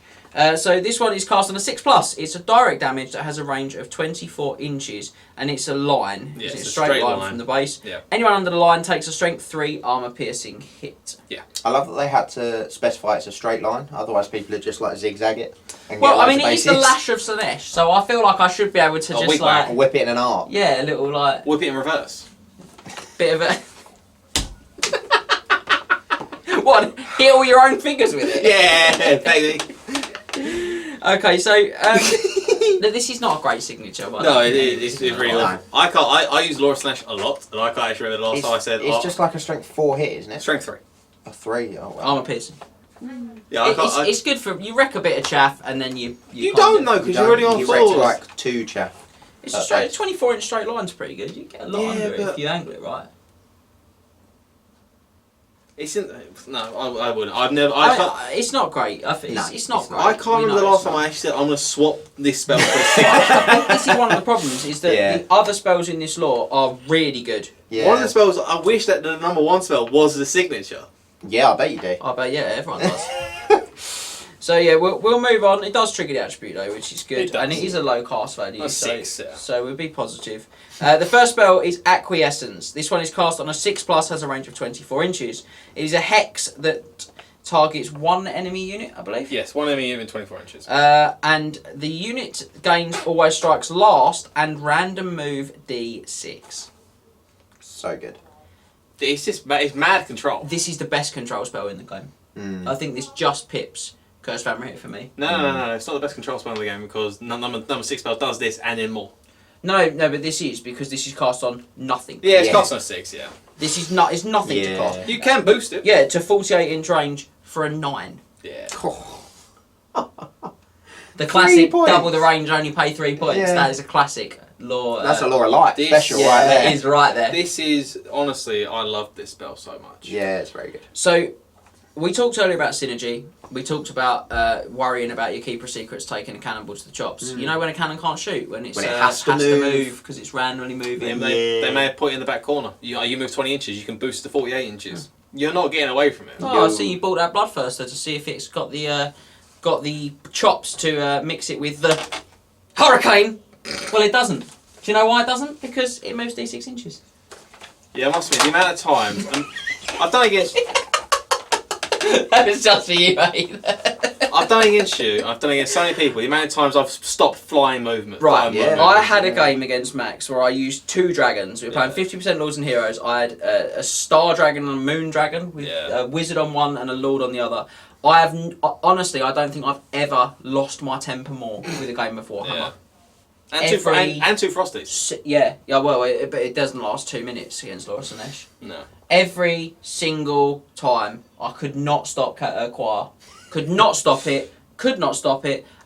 So this one is cast on a 6+. It's a direct damage that has a range of 24 inches, and it's a line. Yeah, it's it's a a straight straight line line. from the base. Yeah. Anyone under the line takes a strength 3 armor piercing hit. I love that they had to specify it's a straight line. Otherwise, people would just like zigzag it. And Well, get I mean, loads it is of the bases. Lash of Slaanesh, so I feel like I should be able to Oh, just wig like, Or whip it in an arc. yeah, a little like Whip it in reverse. bit of a. What? Hit all your own fingers with it? Yeah, baby. Okay, so this is not a great signature, but No, it's really No. awful. I use Laura Slash a lot, and I can't actually remember the last time I said. It's just like a strength 4 hit, isn't it? strength 3. A 3. Oh, wow. armor piercing. Yeah, I can't. It's good for you. Wreck a bit of chaff, and then you You can't don't do- know You because you're already on you wrecked floors. like 2 chaff. It's a straight 24-inch straight line's pretty good. You get a lot Yeah, under it if but- you angle it right. It's in, no, I wouldn't. I've never. It's not great. No, it's not it's great. I can't We remember the know last it's time not. I actually said I'm going to swap this spell for a I signature. think this is one of the problems. Is that Yeah. the other spells in this lore are really good. Yeah. One of the spells, I wish that the number 1 spell was the signature. Yeah, I bet you do. I bet everyone does. So yeah, we'll move on. It does trigger the attribute though, which is good, It does. and it is a low cast value. A so, 6, yeah. so we'll be positive. The first spell is Acquiescence. This one is cast on a 6+, has a range of 24 inches. It is a hex that targets 1 enemy unit, I believe. Yes, 1 enemy unit in 24 inches. And the unit gains always strikes last and random move D6. So good. It's mad control. This is the best control spell in the game. Mm. I think this just pips Curse Family for me. No, it's not the best control spell in the game because number 6 spell does this and then more. No, but this is because this is cast on nothing. Yeah, it's Yeah. cost on 6, yeah. This is not. It's nothing to Yeah. cost. You can boost it. Yeah, to 48-inch range for a 9. Yeah. The classic points. double the range, only pay 3 points. Yeah. That is a classic lore. That's a Laura Light this- special yeah, right there. that is right there. This is, honestly, I love this spell so much. Yeah, it's very good. So, we talked earlier about synergy. We talked about worrying about your keeper secrets taking a cannonball to the chops. You know when a cannon can't shoot? When it has to move. because it's randomly moving. They may have put it in the back corner. You move 20 inches, you can boost to 48 inches. You're not getting away from it. Oh, I see you bought that Bloodthirster to see if it's got the chops to mix it with the Hurricane. Well, it doesn't. Do you know why it doesn't? Because it moves D6 inches. Yeah, I must admit, the amount of times... I've done it against... That was just for you, mate. I've done it against you. I've done it against so many people. The amount of times I've stopped flying movement. Right, flying yeah. movement. I had a game against Max where I used 2 dragons. We were playing 50% Lords and Heroes. I had a Star Dragon and a Moon Dragon with Yeah. a Wizard on one and a Lord on the other. I have honestly, I don't think I've ever lost my temper more with a game of Warhammer. Yeah. Every- And two Frosties. Yeah, well, but it doesn't last 2 minutes against Laura Slaanesh. No. Every single time, I could not stop Choir. Could not stop it.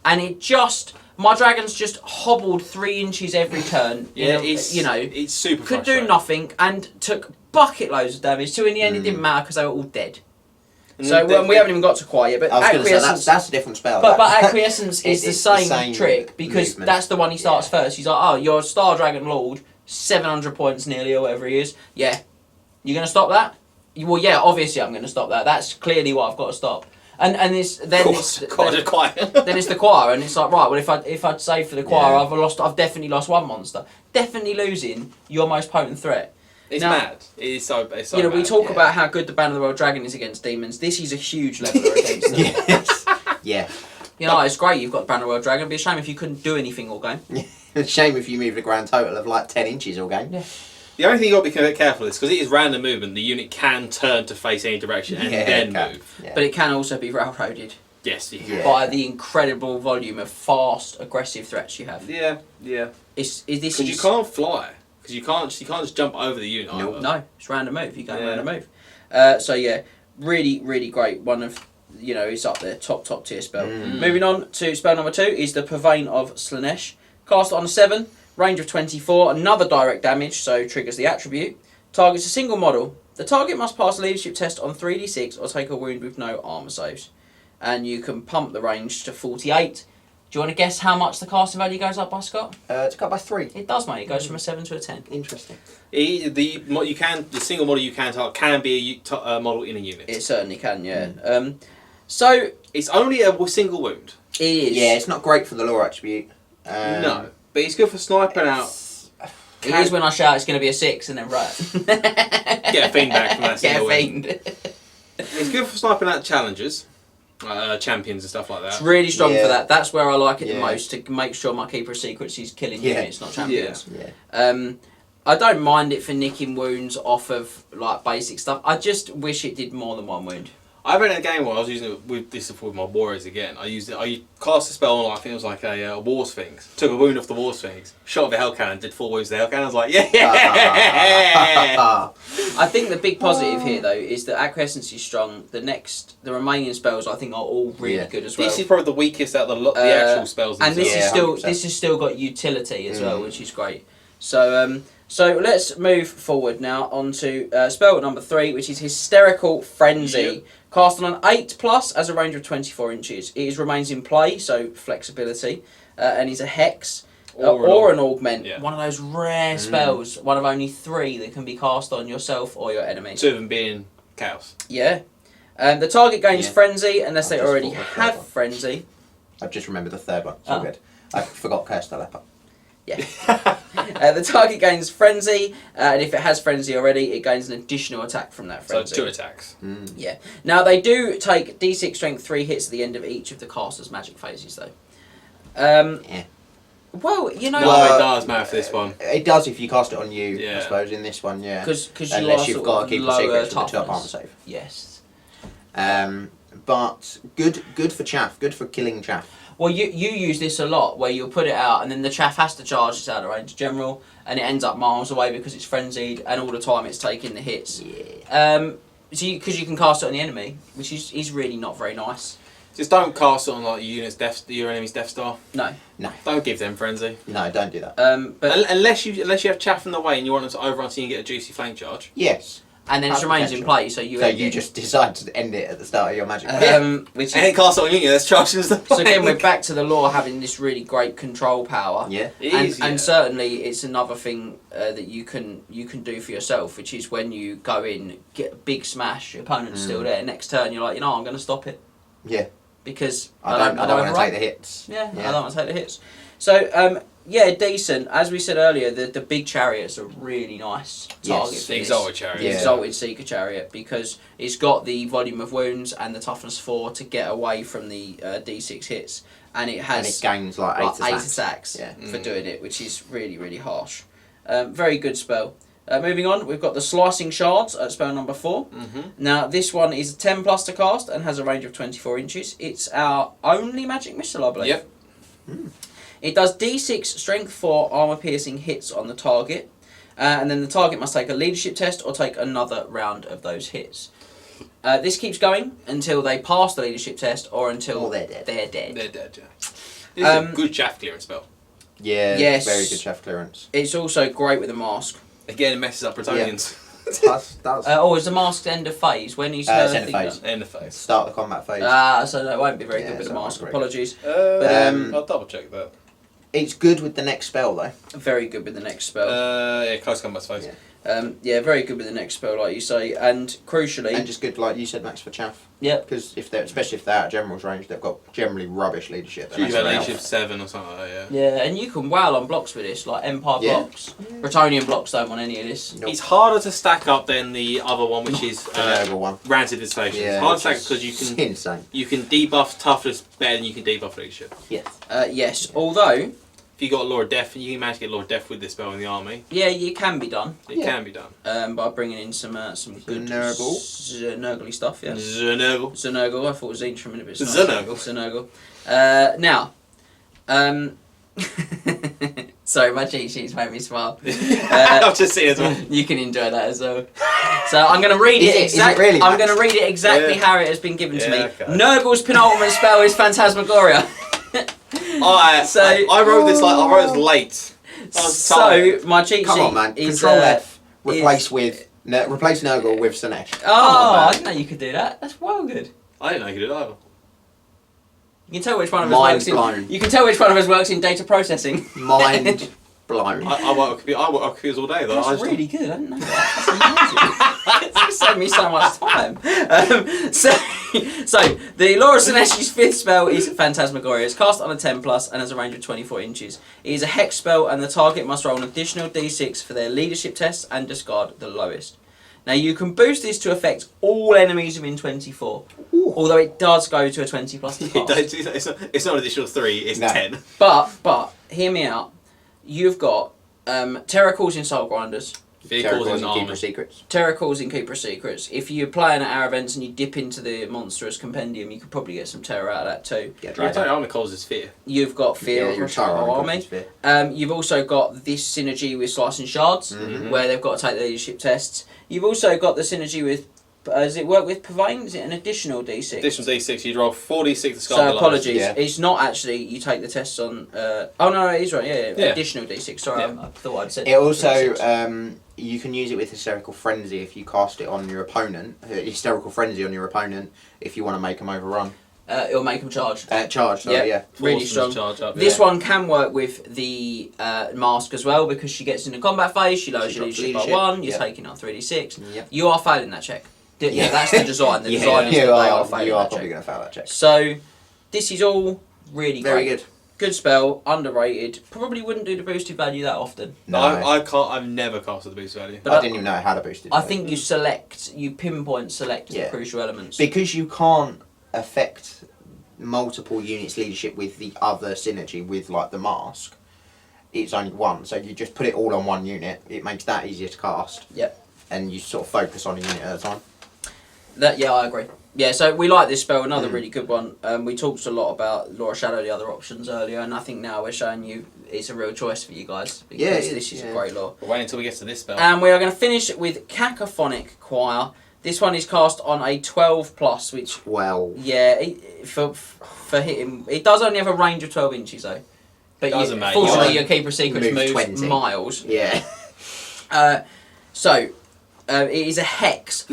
And it just... My dragon's just hobbled 3 inches every turn. Yeah, it's super could do frustrating. nothing and took bucket loads of damage. So in the end, it didn't matter because they were all dead. And So we haven't even got to Quiet yet, but I was going to say, Acquiescence. that's a different spell. But that. Acquiescence is the It's the same same trick because movement. that's the one he starts first. He's like, oh, you're a Star Dragon Lord, 700 points nearly or whatever he is. Yeah. You're going to stop that? Well, yeah, obviously I'm going to stop that. That's clearly what I've got to stop. And it's then it's Quiet. then it's the choir, and it's like, right, well, if I'd save for the choir, Yeah. I've definitely lost one monster. Definitely losing your most potent threat. It's Now, mad. It's so you know, we mad. talk about how good the Banner of the World Dragon is against demons. This is a huge leveler against them. Yes. Yeah. You know, it's great you've got the Banner of the World Dragon. It'd be a shame if you couldn't do anything all game. It's a shame if you moved a grand total of like 10 inches all game. Yeah. The only thing you got to be a bit careful is because it is random movement. The unit can turn to face any direction and then move. Yeah. But it can also be railroaded Yes. Yeah. by the incredible volume of fast, aggressive threats you have. Yeah. Because you can't fly. Because you can't just jump over the unit. Nope. either. No, it's random move. You go Yeah. random move. So yeah, really, really great. One of, it's up there, top tier spell. Moving on to spell number 2 is the Purveying of Slaanesh. Cast on a 7, range of 24, another direct damage, so triggers the attribute. Targets a single model. The target must pass a leadership test on 3d6 or take a wound with no armor saves. And you can pump the range to 48. Do you want to guess how much the casting value goes up by, Scott? It's got by 3. It does, mate. It goes from a 7 to a 10. Interesting. The single model you can target can be a model in a unit. It certainly can, yeah. So It's only a single wound. it is. Yeah, it's not great for the lore attribute. No, but it's good for sniping out. It is when I shout it's going to be a 6 and then right. Get a fiend back from that Get single a wound. fiend. It's good for sniping out challengers, champions and stuff like It's that. really strong Yeah. for that. That's where I like it the Yeah. most, to make sure my Keeper of Secrets is killing Yeah. units, not champions. Yeah. I don't mind it for nicking wounds off of like basic stuff. I just wish it did more than one wound. I read in a game where I was using it with my warriors again. I cast a spell on, I think it was like a War Sphinx. Took a wound off the War Sphinx. Shot the Hell Cannon, did 4 wounds to the Hell Cannon. I was like, yeah! I think the big positive here though is that Acquiescence is strong. The remaining spells I think are all really good as well. This is probably the weakest out of the actual spells. And this is still 100%. this has still got utility as well, which is great. So let's move forward now onto spell number 3, which is Hysterical Frenzy. Yep. Cast on an 8+ as a range of 24 inches. It remains in play, so flexibility, and is a hex or an augment. Yeah. One of those rare spells, one of only 3 that can be cast on yourself or your enemy. 2 of them being chaos. Yeah. The target gains Frenzy unless they I've just already thought of the have third one. Frenzy. I've just remembered the third one. It's all good. I forgot Curse the Leper. Yeah. The target gains Frenzy, and if it has Frenzy already, it gains an additional attack from that So Frenzy. 2 attacks. Yeah. Now, they do take D6 strength 3 hits at the end of each of the caster's magic phases, though. Yeah. Well, you know... No, Well, it does matter for this one. It does if you cast it on you, Yeah. I suppose, in this one, yeah. Because you Unless are you've sort got of to keep the lower secrets with the top toughness. armor save. Yes. But good for chaff, good for killing chaff. Well, you use this a lot, where you'll put it out, and then the chaff has to charge it out of range general, and it ends up miles away because it's frenzied, and all the time it's taking the hits. Yeah. Because you can cast it on the enemy, which is really not very nice. Just don't cast it on like your enemy's Death Star. No. Don't give them frenzy. No, don't do that. But Unless you have chaff in the way and you want them to overrun so you can get a juicy flank charge. Yes. and then it Has remains in potential. play, so you So end you it. just decide to end it at the start of your magic. Which And it is, casts it on you, that's charging the so again, we're back to the lore having this really great control power. Yeah. It And, is, yeah. and certainly it's another thing that you can do for yourself, which is when you go in, get a big smash, your opponent's still there. Next turn, you're like, I'm going to stop it Yeah. because I don't want to overrun. take the hits. Yeah, I don't want to take the hits. So yeah, decent. As we said earlier, the big chariot's a really nice target. Yes. For The this. Exalted Chariot. The Yeah. Exalted Seeker Chariot, because it's got the volume of wounds and the toughness 4 to get away from the D6 hits, and it And has it gains like 8 attacks. attacks Yeah. for doing it, which is really, really harsh. Very good spell. Moving on, we've got the Slicing Shards at spell number 4. Mm-hmm. Now, this one is 10 plus to cast and has a range of 24 inches. It's our only magic missile, I believe. Yep. It does D6 strength 4 armor piercing hits on the target, and then the target must take a leadership test or take another round of those hits. This keeps going until they pass the leadership test or until Or they're dead. They're dead. They're dead, yeah. This is a good chaff clearance spell. Yeah, Yes. very good chaff clearance. It's also great with a mask. Again, it messes up Bretonians. That's Is the mask's end of phase when he's it's end of phase. End of phase. Start the combat phase. So that won't be very good with the so mask. not great. Apologies. I'll double check that. It's good with the next spell though. Very good with the next spell. Yeah, close combat phase. Yeah. Very good with the next spell, like you say, and crucially, And just good, like you said, Max, for chaff. yeah, Because especially if they're out of General's range, they've got generally rubbish leadership. and Usually that's leadership enough. 7 or something like that, yeah, and you can wow on blocks with this, like Empire Yeah. blocks. Bretonian blocks don't want any of this. Nope. It's harder to stack up than the other one, which is The noble one. Rancid Dissipation. Yeah, It's hard to which stack because is insane. you can debuff toughness better than you can debuff leadership. Yes. Yes, although, If you got Lord Death, you can manage to get Lord Death with this spell in the army. yeah, it can be done It Yeah. can be done. by bringing in some good Nurgle. Nurgly stuff, yeah. Zernergle. Zernergle, I thought it was Zinch for a minute, but it's not. Zernergle. Zernergle. Now, sorry, my cheat sheets made me smile. I've just seen it as well. You can enjoy that as well. So I'm going to read Is it it exactly. really, I'm Max? going to read it exactly Yeah. how it has been given to me. Yeah, okay. Nurgle's penultimate spell is Phantasmagoria. I wrote this late. I was tired. So my cheat Come sheet on, man. is Control F. is- Replace replace Nurgle with Slaanesh. Oh, on, man. I didn't know you could do that. That's well good. I didn't know you could do it either. You can tell which one of us Mind works in. blown. You can tell which one of us works in data processing. Mind blown. I work on computers all day though. I That's just really good. I didn't know that. That's amazing. It saved me so much time. So the Laura Slaaneshi's fifth spell is Phantasmagoria. It's cast on a 10+ and has a range of 24 inches. It is a hex spell, and the target must roll an additional d6 for their leadership tests and discard the lowest. Now you can boost this to affect all enemies within 24, although it does go to a 20+ to cast. it's not an additional 3, it's No. 10. But hear me out. You've got Terracles in Soul Grinders. Vehicles in and armor. Keeper Secrets. Terracles in Keeper Secrets. If you're playing at our events and you dip into the Monstrous Compendium, you could probably get some terror out of that too. Yeah, I Dragon. tell you, armor causes fear. You've got Fear Yeah, of your the whole army. You've also got this synergy with Slicing Shards, Mhm. where they've got to take the leadership tests. You've also got the synergy with. Does it work with Purveying? Is it an additional D6? Additional d6, you'd roll 4d6 to So scar the lowest. apologies, Yeah. it's not actually you take the tests on. Oh no, it is right. Yeah. Additional D6. Sorry, Yeah. I thought I'd said. It also, D6. you can use it with Hysterical Frenzy if you cast it on your opponent. Hysterical Frenzy on your opponent if you want to make them overrun. It'll make them charge. Charge, sorry, yeah. Really Force them to strong. charge up, This yeah. one can work with the mask as well because she gets into combat phase. She lowers She your drops leadership by leadership, 1. You're yeah. taking on 3d6. Yep. You are failing that check. Yeah, that's the design. The Yeah, design is you that they are, are failing you are that probably check. going to fail that check. So this is all really Very great. good. Good spell, underrated. Probably wouldn't do the boosted value that often. No, I've never casted the boost value. But I didn't even know how to boost it. I think you pinpoint select Yeah. the crucial elements. Because you can't affect multiple units leadership with the other synergy with like the mask, it's only one. So you just put it all on one unit. It makes that easier to cast. Yep. And you sort of focus on a unit at a time. I agree. Yeah, so we like this spell. Another really good one. We talked a lot about Laura Shadow, the other options earlier, and I think now we're showing you it's a real choice for you guys because Yeah, this is a yeah. great lore. But wait until we get to this spell. And we are going to finish with Cacophonic Choir. This one is cast on a 12+, which Well, for hitting, it does only have a range of 12 inches though. But Doesn't matter. fortunately, You your Keeper Secrets move moves 20. miles. yeah. It is a hex.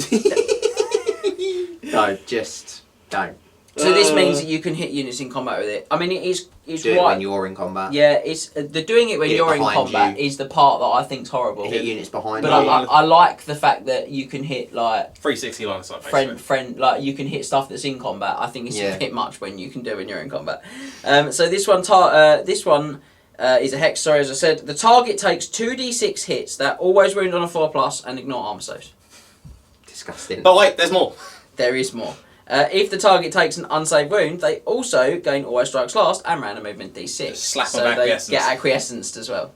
No, just don't. So this means that you can hit units in combat with it. I mean, it's Do it when you're in combat. Yeah, it's the doing it when Hit you're in behind combat you. is the part that I think's horrible. Hit units behind But you. I like the fact that you can hit like 360 line of sight, basically. friend like you can hit stuff that's in combat. I think it's Yeah. a bit much when you can do when you're in combat. So this one is a hex. Sorry, as I said, the target takes 2d6 hits that always wound on a 4+ and ignore armor saves. Disgusting. But wait, there's more. There is more. If the target takes an unsaved wound, they also gain always strikes last and random movement d6. Just slap so of they acquiescence. get acquiesced as well.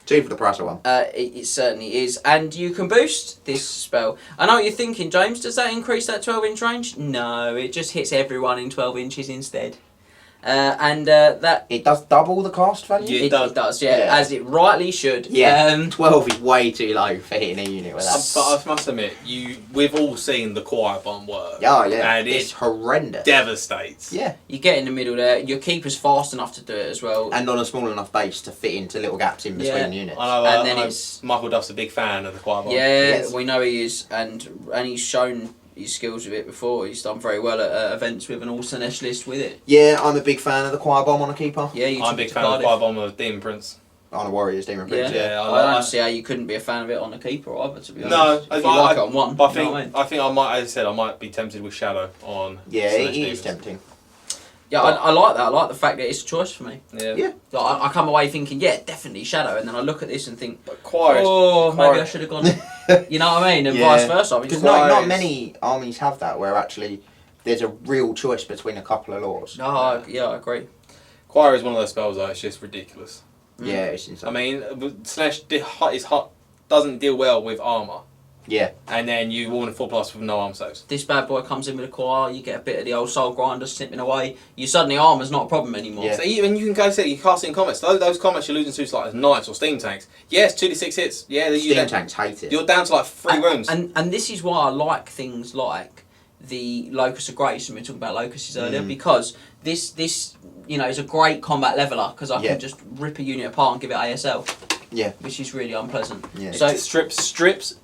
2 for the price of 1. It certainly is. And you can boost this spell. I know what you're thinking, James. Does that increase that 12-inch range? No, it just hits everyone in 12 inches instead. and that It does double the cast value? Yeah. it does, yeah, as it rightly should. Yeah, 12 is way too low for hitting a unit with that. But I must admit, we've all seen the Quiet Bomb work. Oh, yeah. And it's it horrendous. devastates. Yeah. You get in the middle there. Your keeper's fast enough to do it as well. And on a small enough base to fit into little gaps in between units. I know, And then Michael Duff's a big fan of the Quiet Bomb. Yeah, Yes. we know he is, and he's shown his skills with it before. He's done very well at events with an all Slaanesh list with it. Yeah, I'm a big fan of the Choir Bomb on a keeper. Yeah, you I'm a took big it to fan of the Cardiff. Quiet Bomb of Demon Prince. On a Warriors Demon Yeah, Prince. Yeah, I don't see how you couldn't be a fan of it on a keeper either, to be honest. No, if you like it on one, But you know what I mean? I think I might, as I said, I might be tempted with Shadow on. Yeah, Slaanesh it Demons. is tempting. Yeah, I like that. I like the fact that it's a choice for me. Yeah. Yeah. Like, I come away thinking, yeah, definitely Shadow, and then I look at this and think, But Quiet. oh, maybe I Quiet. should have gone. You know what I mean? And Yeah. vice versa. I mean, Because Quiet not is- many armies have that, where actually there's a real choice between a couple of laws. No, yeah, I agree. Choir is one of those spells that is just ridiculous. Yeah, it's insane. I mean, Slaanesh doesn't deal well with armour. Yeah. And then you warn 4+ with no arm saves. This bad boy comes in with a choir, you get a bit of the old soul grinder slipping away. You suddenly armour's not a problem anymore. Yeah. So even you can go say you cast in comments. Those comments you're losing to like knights or steam tanks. Yes, 2d6 hits. Yeah, Steam tanks hate it. You're down to like 3 wounds. And this is why I like things like the Locus of Grace, and we were talking about Locuses earlier, Mm. because this is a great combat leveller, because I Yeah. can just rip a unit apart and give it ASL. Yeah. Which is really unpleasant. Yeah. So It strips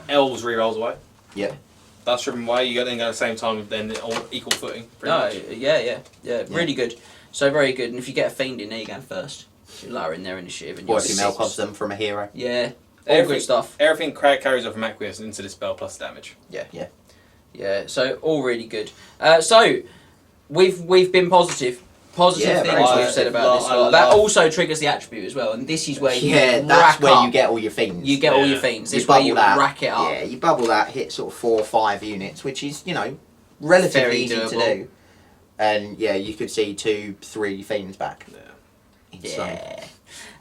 elves rerolls away. Yeah. That's stripping away. You then go at the same time, then all equal footing. pretty no, much. yeah, really good. So very good. And if you get a fiend in there, you go first. You lower in their initiative, and Or you're if you six. Melkov them from a hero. Yeah, all good stuff. Everything carries over from Acquiesce into the spell plus damage. Yeah, so all really good. So we've been positive Yeah, things very we've said about this. I lot. That love- also triggers the attribute as well, and this is where you Yeah, rack that's where up. you get all your fiends. You get all Yeah. your fiends. You This is where bubble you that. rack it up. Yeah, you bubble that, hit sort of 4 or 5 units, which is, relatively Very easy doable. to do. And yeah, you could see 2, 3 fiends back. Insane.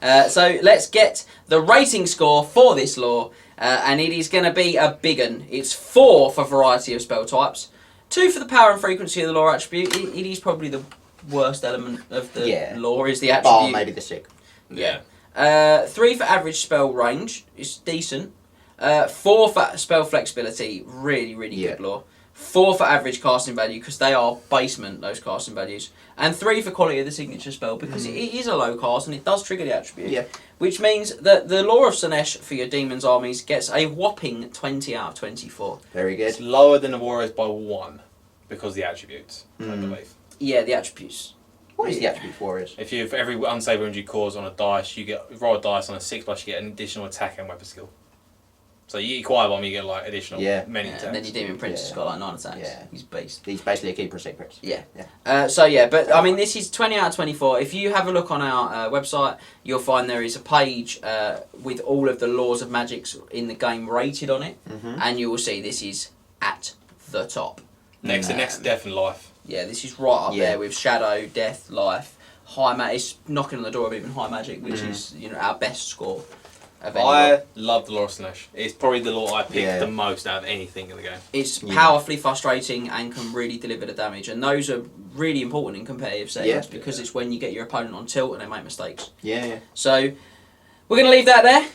Yeah. So let's get the rating score for this lore, and it is going to be a big one. It's 4 for variety of spell types, 2 for the power and frequency of the lore attribute. It is probably the worst element of the lore is the attribute. Bar maybe the 6. Yeah. 3 for average spell range, it's decent. 4 for spell flexibility, really good lore. 4 for average casting value, because they are basement, those casting values. And 3 for quality of the signature spell, because it is a low cast and it does trigger the attribute. Yeah. Which means that the lore of Slaanesh for your Demons armies gets a whopping 20 out of 24. Very It's good. lower than the Warriors by 1 because of the attributes, I believe. Yeah, the attributes. What is the attribute for us? If you for every unsaved wound you cause on a dice, you roll a dice on a 6+, you get an additional attack and weapon skill. So you Quiet Bomb, you get like additional many Yeah, attacks. and then your Demon Prince has got like 9 attacks. Yeah. He's beast. He's basically a keeper of secrets. Yeah. Yeah. But I mean, this is 20 out of 24. If you have a look on our website, you'll find there is a page with all of the laws of magics in the game rated on it, and you will see this is at the top. Next Death and Life. Yeah, this is right up Yeah. there with Shadow, Death, Life, High Magic. It's knocking on the door of even High Magic, which is our best score of any I lore. love the lore of Slaanesh. It's probably the lore I picked Yeah. the most out of anything in the game. It's Yeah. powerfully frustrating and can really deliver the damage, and those are really important in competitive settings because it's when you get your opponent on tilt and they make mistakes. Yeah. So we're going to leave that there.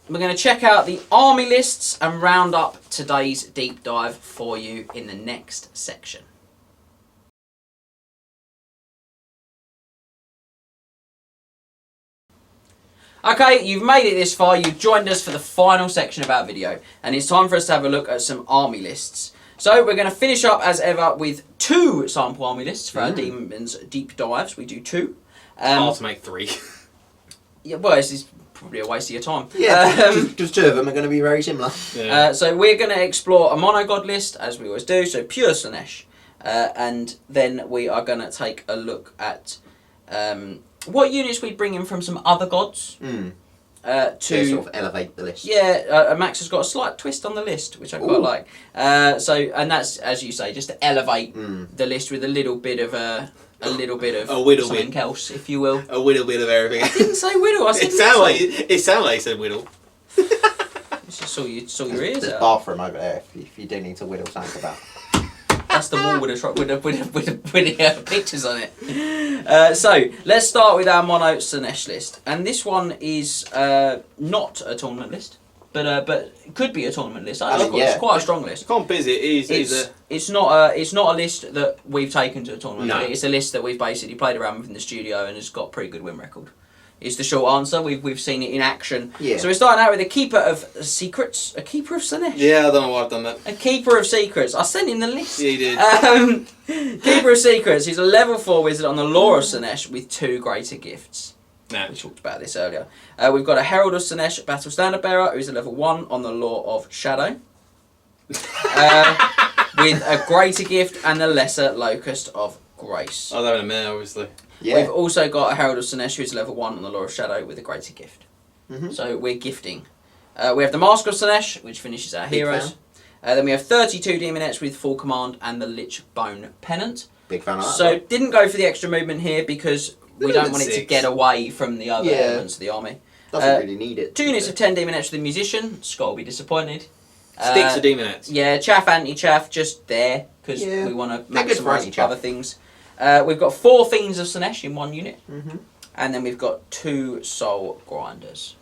We're going to check out the army lists and round up today's deep dive for you in the next section. Okay, you've made it this far, you've joined us for the final section of our video, and it's time for us to have a look at some army lists. So we're going to finish up as ever with 2 sample army lists for our Demons deep dives. We do 2. Hard to make 3. Yeah, well, this is probably a waste of your time. Yeah, because 2 of them are going to be very similar. Yeah. So we're going to explore a monogod list, as we always do, so pure Slaanesh. And then we are going to take a look at what units we'd bring in from some other gods. To To sort of elevate the list. yeah, Max has got a slight twist on the list, which I quite like. And that's, as you say, just to elevate the list with a little bit of A whittle something bit. else, if you will. A little bit of everything. I didn't say whittle. I said It sounded like you said whittle. Just saw your ears There's out. bathroom over there if you do need to whittle something about. That's the wall with the pictures on it. So let's start with our mono Slaanesh list, and this one is not a tournament list, but it could be a tournament list. It's quite a strong list. Comp is it is It's not a list that we've taken to a tournament. No. It's a list that we've basically played around with in the studio and has got a pretty good win record. Is the short answer. We've seen it in action. Yeah. So we're starting out with a Keeper of Secrets. A Keeper of Slaanesh. Yeah, I don't know why I've done that. A Keeper of Secrets. I sent him the list. Yeah, you did. Keeper of Secrets. He's a level 4 wizard on the Lore of Slaanesh with 2 greater gifts. Nah. We talked about this earlier. We've got a Herald of Slaanesh Battle Standard Bearer who's a level 1 on the Lore of Shadow. With a greater gift and a lesser Locust of Grace. I was having a mare, obviously. Yeah. We've also got a Herald of Slaanesh who's level 1 on the Lore of Shadow with a greater gift. Mhm. So we're gifting. We have the Mask of Slaanesh, which finishes our Big heroes. Then we have 32 Demonettes with full command and the Lich Bone Pennant. Big fan of that. So didn't go for the extra movement here because we don't want it to 6. get away from the other Yeah. elements of the army. Doesn't really need it. 2 units of 10 Demonettes with the Musician. Scott will be disappointed. Sticks of Demonettes. Yeah, chaff, anti-chaff, just there because Yeah. we want to They're good for maximise anti-chaff. other things. We've got 4 Fiends of Slaanesh in 1 unit, Mm-hmm. and then we've got 2 Soul Grinders.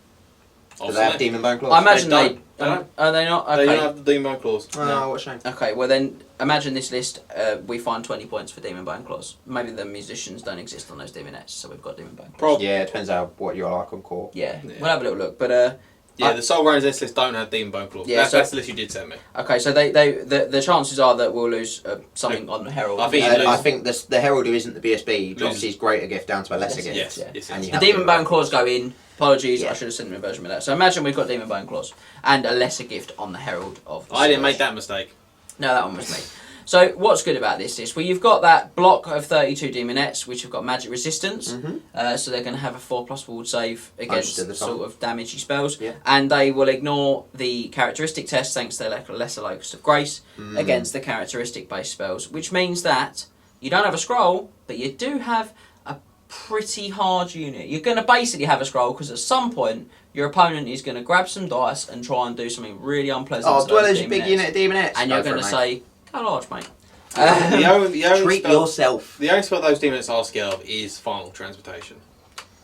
Do they have Demon Bone Claws? I imagine They they. don't. They don't. Are they not? They Okay. don't have the Demon Bone Claws. Oh, what a shame. Okay, well then, imagine this list. We find 20 points for Demon Bone Claws. Maybe the Musicians don't exist on those Demonettes, so we've got Demon Bone Claws. Probably. Yeah, it depends how what you're like on core. Yeah, Yeah. we'll have a little look. But Yeah, the Soul Grinders this list don't have Demon Bone Claws. Yeah, That's the list you did send me. okay, so the chances are that we'll lose something on the Herald. I think you lose. I think the Herald who isn't the BSB drops Loses. his greater gift down to a lesser gift. Yes, Yeah. yes, And yes. you The have Demon to- Bone Claws go in. Apologies, Yeah. I should have sent him a version with that. So imagine we've got Demon Bone Claws and a lesser gift on the Herald of the I didn't Slaanesh. make that mistake. No, that one was me. So what's good about this is, well, you've got that block of 32 Demonettes, which have got magic resistance. Mm-hmm. So they're going to have a 4+ ward save against Most of the time. sort of damagey spells. Yeah. And they will ignore the characteristic test thanks to their lesser Locust of Grace against the characteristic based spells, which means that you don't have a scroll, but you do have a pretty hard unit. You're going to basically have a scroll because at some point your opponent is going to grab some dice and try and do something really unpleasant. Oh, to those Dweller's a big Demonettes. unit of Demonettes. And you're going to say, go large, mate. The only treat spell, yourself. the only spell those Demonettes are scared of is Final Transmutation.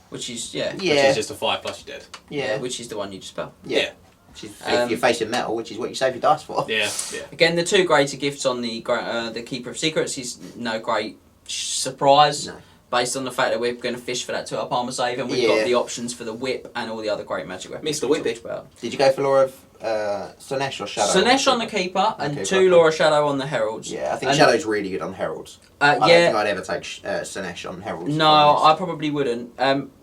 Which is, yeah. Which Yeah. is just a 5+ you're dead. Yeah. Which is the one you dispel. Yeah. Which is, Um, if you're facing metal, which is what you save your dice for. Yeah, yeah. Again, the 2 greater gifts on the Keeper of Secrets is no great surprise. No. Based on the fact that we're going to fish for that 2-up armor save, and we've Yeah. got the options for the whip and all the other great magic weapons. Mr. we Whippy. talked about. Did you go for Lore of Slaanesh or Shadow? Slaanesh on the Keeper and Okay, 2 okay. Laura Shadow on the Heralds. Yeah, I think And- Shadow's really good on Heralds. I don't yeah. think I'd ever take Slaanesh on Heralds. No, I probably wouldn't.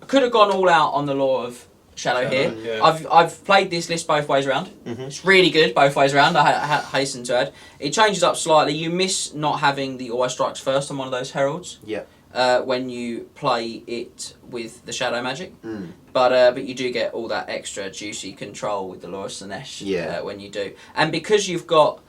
Could have gone all out on the Law of Shadow here. Yeah. I've played this list both ways around. Mhm. It's really good both ways around. I hasten to add. It changes up slightly. You miss not having the Always Strikes First on one of those Heralds. Yeah. When you play it with the Shadow Magic. Mm. But you do get all that extra juicy control with the Law of Slaanesh Yeah. when you do. And because you've got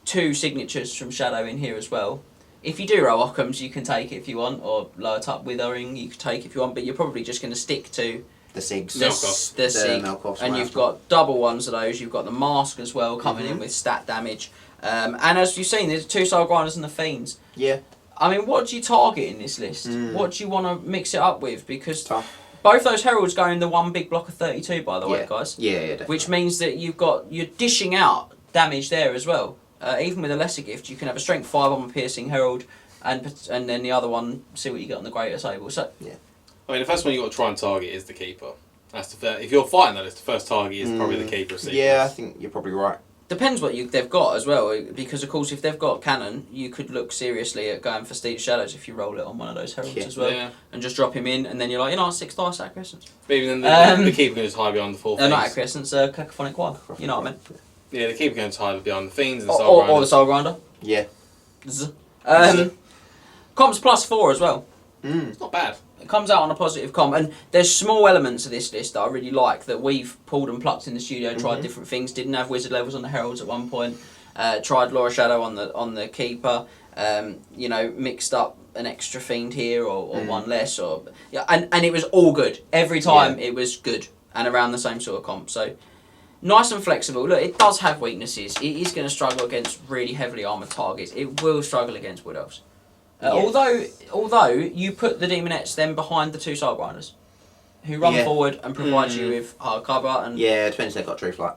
2 signatures from Shadow in here as well, if you do roll Ockhams, you can take it if you want, or lower top Withering, you can take it if you want, but you're probably just going to stick to The Sigs. the, Melkoth. the Sig. Melkoths And right you've after. got double ones of those. You've got the Mask as well coming in with stat damage. And as you've seen, there's 2 Soul Grinders and the Fiends. Yeah. I mean, what do you target in this list? Mm. What do you want to mix it up with? Because Tough. both those Heralds go in the one big block of 32, by the way, Yeah. guys. Yeah, definitely. Which means that you're dishing out damage there as well. Even with a lesser gift, you can have a strength 5 on a piercing Herald, and then the other one, see what you get on the greater sable. So I mean, the first one you've got to try and target is the Keeper. That's the first. If you're fighting that list, the first target is probably the Keeper of Secrets. Yeah, I think you're probably right. depends what they've got as well. Because of course, if they've got cannon, you could look seriously at going for Steed Shadows if you roll it on one of those Heralds Yeah. as well, Yeah. and just drop him in, and then you're like, 6 dice at Crescents. But even then, Um, the Keeper can just hide behind the 4 Not at Fiends. Crescents, Cacophonic One. You know what I mean? Yeah, the Keeper can just hide behind the Fiends and the Soul Or the Grinders. Soul Grinder. Yeah. Zzz. Comp's +4 as well. Mm. It's not bad. It comes out on a positive comp, and there's small elements of this list that I really like that we've pulled and plucked in the studio, tried different things. Didn't have wizard levels on the Heralds at one point. Tried Laura Shadow on the Keeper. Mixed up an extra fiend here or one less, and it was all good every time. Yeah. It was good and around the same sort of comp. So Nice and flexible. Look, it does have weaknesses. It is going to struggle against really heavily armoured targets. It will struggle against Wood Elves. Yes. Although you put the Demonettes then behind the 2 Soul Grinders, who run forward and provide you with hard cover. And yeah, it depends if they've got true flight.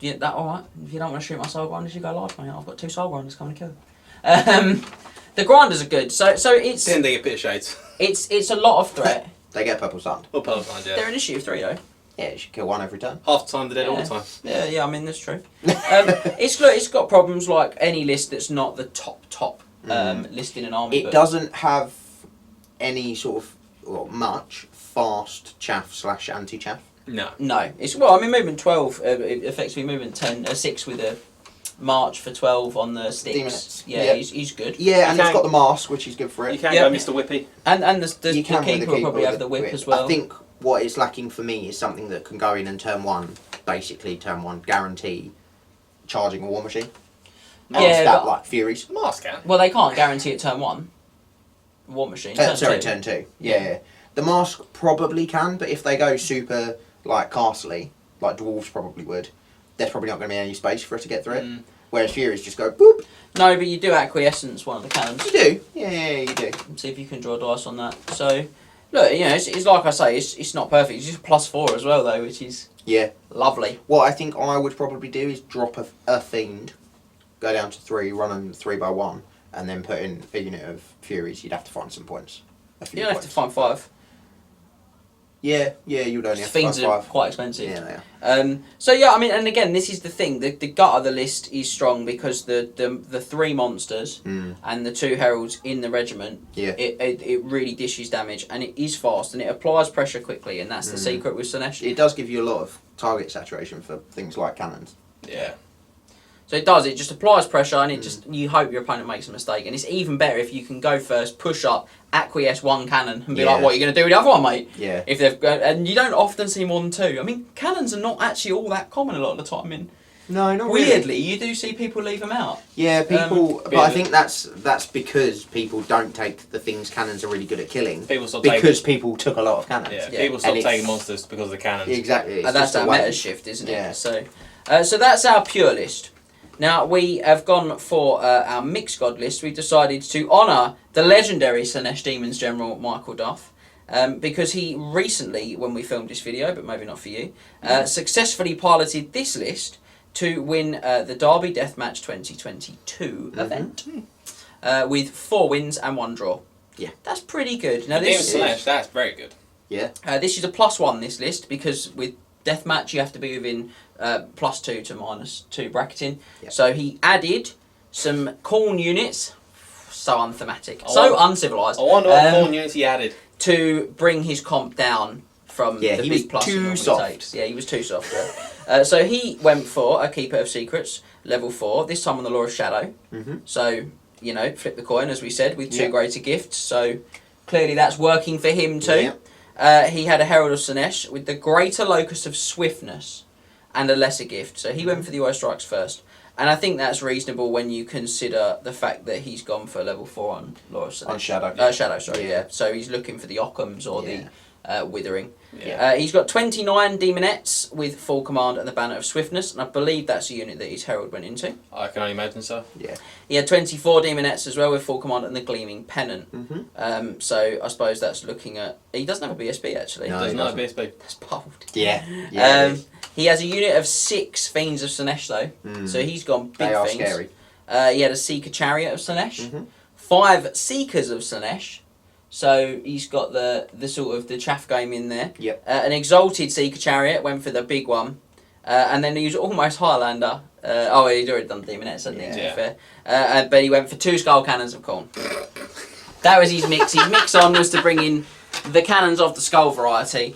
yeah, that alright. If you don't want to shoot my Soul Grinders, you go large, mate. I've got 2 Soul Grinders coming to kill them. The Grinders are good. So it's Then they get pit shades. it's a lot of threat. They get purple sand. Or Paladins, yeah. They're initiative 3 though. Yeah, you should kill one every turn. Half the time they're dead all the time. Yeah. I mean that's true. It's got problems like any list that's not the top list in an army. It doesn't have any sort of, well, much fast chaff / anti-chaff. No. No, it's well. I mean, movement 12 effectively movement 6 with a march for 12 on the sticks. Demons. Yeah, Yep. he's good. Yeah, and it's got the mask, which is good for You it. can Yeah. go Mr. Whippy. And the You can with keeper will probably with have the whip as well. I think what is lacking for me is something that can go in and turn 1, basically turn 1, guarantee charging a war machine. Yeah, That but- like Furies. Mask can. Well, they can't guarantee it turn 1. War machine. Turn 2. Yeah. The mask probably can, but if they go super like castly, like dwarves probably would, there's probably not going to be any space for it to get through it. Whereas Furies just go boop. No, but you do acquiescence one of the cannons. You do. Yeah, you do. See if you can draw dice on that. So, look, you know, it's like I say, it's not perfect. It's just +4 as well, though, which is Yeah. lovely. What I think I would probably do is drop a Fiend, go down to 3, run them 3x1, and then put in a unit of Furies. You'd have to find some points. You don't have to find 5. Yeah, you'd only have to Fiends find are 5. quite expensive. Yeah, they are. So yeah, I mean, and again, this is the thing. The gut of the list is strong because the 3 monsters and the 2 heralds in the regiment. Yeah. It really dishes damage and it is fast and it applies pressure quickly, and that's the secret with Slaanesh. It does give you a lot of target saturation for things like cannons. Yeah. So it does. It just applies pressure, and it just you hope your opponent makes a mistake. And it's even better if you can go first, push up, acquiesce 1 cannon, and be like, "What are you going to do with the other one, mate?" Yeah. If they've got, and you don't often see more than 2. I mean, cannons are not actually all that common a lot of the time. I mean, No, not weirdly, you do see people leave them out. Yeah, people. but I yeah. think that's because people don't take the things cannons are really good at killing. People stop Because people took a lot of cannons. Yeah, Yeah. people stop And taking it's- monsters because of the cannons. Exactly. It's And that's just a that way. meta shift, isn't it? Yeah. So that's our pure list. Now, we have gone for our mixed god list. We've decided to honour the legendary Slaanesh Demons General Michael Duff, because he recently, when we filmed this video, but maybe not for you, successfully piloted this list to win the Derby Deathmatch 2022 event with 4 wins and 1 draw. Yeah. That's pretty good. Now, Demons this Slaanesh, that's very good. Yeah. this is a +1, this list, because with Deathmatch you have to be within +2 to -2 bracketing. Yep. So he added some corn units, so unthematic, I so wonder- uncivilized, I wonder what corn units he added. to bring his comp down from Yeah, the he big was plus he too normally soft. takes. Yeah, he was too soft. Yeah. So he went for a Keeper of Secrets, level 4, this time on the Law of Shadow. Mm-hmm. So, you know, flip the coin, as we said, with 2 Yep. greater gifts. So clearly that's working for him too. Yep. He had a Herald of Slaanesh with the greater locus of swiftness and a lesser gift. So he went for the Eye Strikes first. And I think that's reasonable when you consider the fact that he's gone for level 4 on Law of Slaanesh. On Shadow. Shadow, sorry, Yeah. yeah. So he's looking for the Occams or Yeah. the Withering. Yeah. He's got 29 Demonettes with full command and the Banner of Swiftness, and I believe that's a unit that his Herald went into. I can only imagine so. Yeah. He had 24 Demonettes as well with full command and the Gleaming Pennant. Mm-hmm. So I suppose that's looking at... He doesn't have a BSB actually. No. Does he not doesn't. BSB. That's bold. Yeah. Yeah. it is. He has a unit of 6 Fiends of Slaanesh though, so he's gone big They are Fiends. scary. He had a Seeker Chariot of Slaanesh, Mhm. 5 Seekers of Slaanesh, so he's got the sort of the chaff game in there. Yep. An Exalted Seeker Chariot, went for the big one, and then he was almost Highlander. He'd already done Demonettes, hadn't he, to be Yeah. fair. But he went for 2 Skull Cannons of Corn. That was his mix. His mix on was to bring in the cannons of the Skull variety,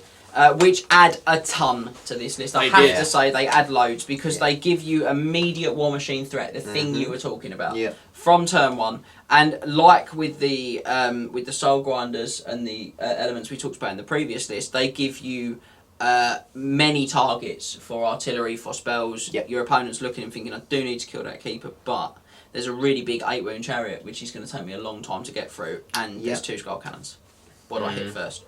which add a ton to this list. I They have do. to say they add loads because Yeah. they give you immediate War Machine threat, the thing you were talking about, Yeah. from turn 1. And like with the Soul Grinders and the elements we talked about in the previous list, they give you many targets for artillery, for spells. Yep. Your opponent's looking and thinking, I do need to kill that keeper, but there's a really big 8-wound chariot, which is going to take me a long time to get through, and there's Yep. 2 skull cannons. What do I hit first?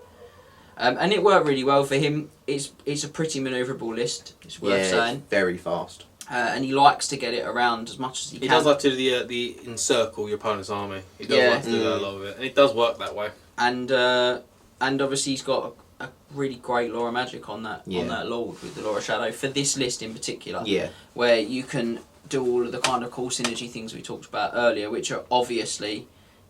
And it worked really well for him. It's a pretty manoeuvrable list, it's worth saying. It's very fast. And he likes to get it around as much as he can. He does like to do the encircle your opponent's army. He does like to do that a lot of it. And it does work that way. And obviously he's got a really great Law of Magic on that Lord with the Law of Shadow for this list in particular. Yeah. Where you can do all of the kind of cool synergy things we talked about earlier, which are obviously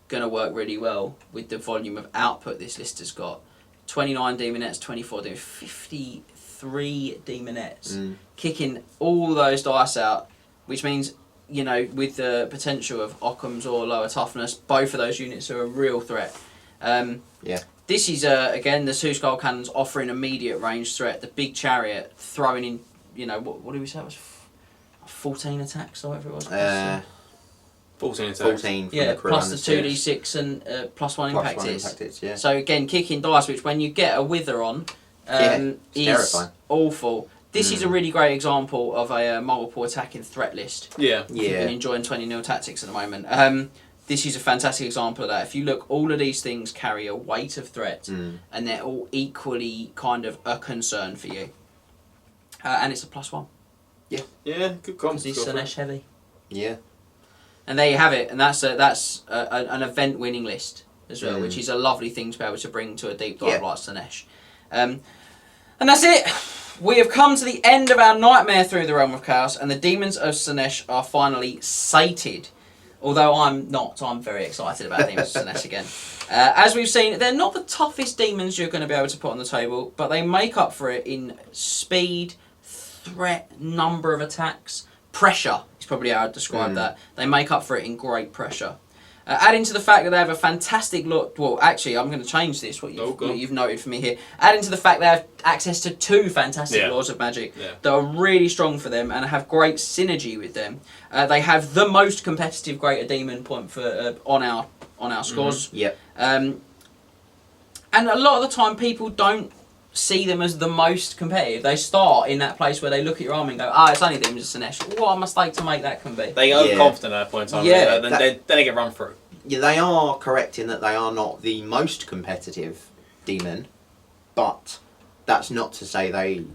going to work really well with the volume of output this list has got. 29 Demonettes, 24 Demonettes, 53 Demonettes. Kicking all those dice out, which means, you know, with the potential of Occam's or lower toughness, both of those units are a real threat. This is, again, the 2 Skull Cannons offering immediate range threat. The big Chariot throwing in, you know, what did we say it was? 14 attacks or whatever it was? 14 attacks. 14 from the crew plus and the the 2d6 and +1 impact hits. Yeah. So again, kicking dice, which when you get a Wither on, it's is terrifying. awful. This is a really great example of a multiple attacking threat list. Yeah. If you've been enjoying 20-0 tactics at the moment. This is a fantastic example of that. If you look, all of these things carry a weight of threat, and they're all equally kind of a concern for you. And it's a +1. Yeah, good comp. Because he's Slaanesh heavy. Yeah. And there you have it. And that's an event-winning list as well, which is a lovely thing to be able to bring to a deep dive like Slaanesh. And that's it. We have come to the end of our nightmare through the Realm of Chaos, and the Demons of Slaanesh are finally sated. Although I'm not, I'm very excited about Demons of Slaanesh again. As we've seen, they're not the toughest demons you're going to be able to put on the table, but they make up for it in speed, threat, number of attacks, pressure is probably how I'd describe that. They make up for it in great pressure. Adding to the fact that they have a fantastic look, well, actually, I'm going to change this, what you've noted for me here. Adding to the fact they have access to 2 fantastic Laws of Magic that are really strong for them and have great synergy with them. They have the most competitive Greater Demon point for on our scores. Yep. And a lot of the time, people don't see them as the most competitive. They start in that place where they look at your army and go, it's only Demons of Slaanesh. What a mistake to make that can be. They are confident at that point in time. Yeah. Then they get run through. Yeah, they are correct in that they are not the most competitive demon, but that's not to say they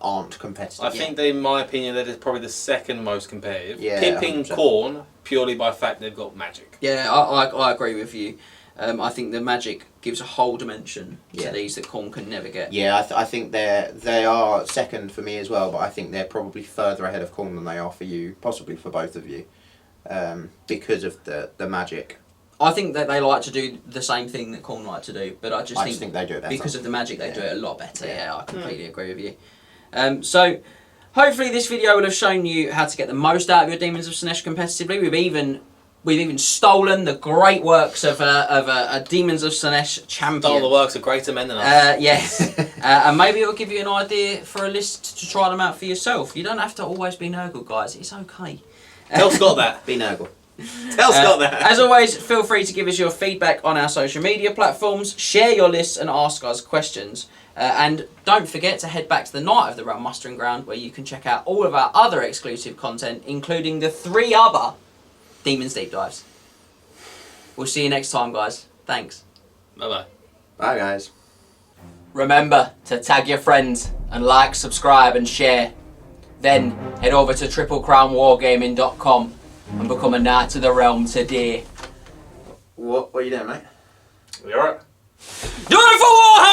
aren't competitive. I think, in my opinion, that is probably the second most competitive. Yeah, Pipping 100%. Khorne purely by the fact they've got magic. Yeah, I agree with you. I think the magic gives a whole dimension to these that Khorne can never get. Yeah, I think they are second for me as well, but I think they're probably further ahead of Khorne than they are for you, possibly for both of you, because of the magic. I think that they like to do the same thing that Khorne like to do, but I just think they do it better. because of the magic they do it a lot better. Yeah, I completely agree with you. So hopefully this video will have shown you how to get the most out of your Demons of Slaanesh competitively. We've even stolen the great works of a Demons of Slaanesh champion. Stole the works of greater men than us. Yes. And maybe it'll give you an idea for a list to try them out for yourself. You don't have to always be Nurgle, guys. It's okay. Tell Scott that. Be Nurgle. Tell Scott that. As always, feel free to give us your feedback on our social media platforms, share your lists and ask us questions. And don't forget to head back to the Night of the Realm Mustering Ground, where you can check out all of our other exclusive content, including the 3 other Demons Deep Dives. We'll see you next time, guys. Thanks. Bye-bye. Bye, guys. Remember to tag your friends and like, subscribe and share. Then head over to triplecrownwargaming.com and become a Knight of the Realm today. What are you doing, mate? You alright? Do it for Warhammer!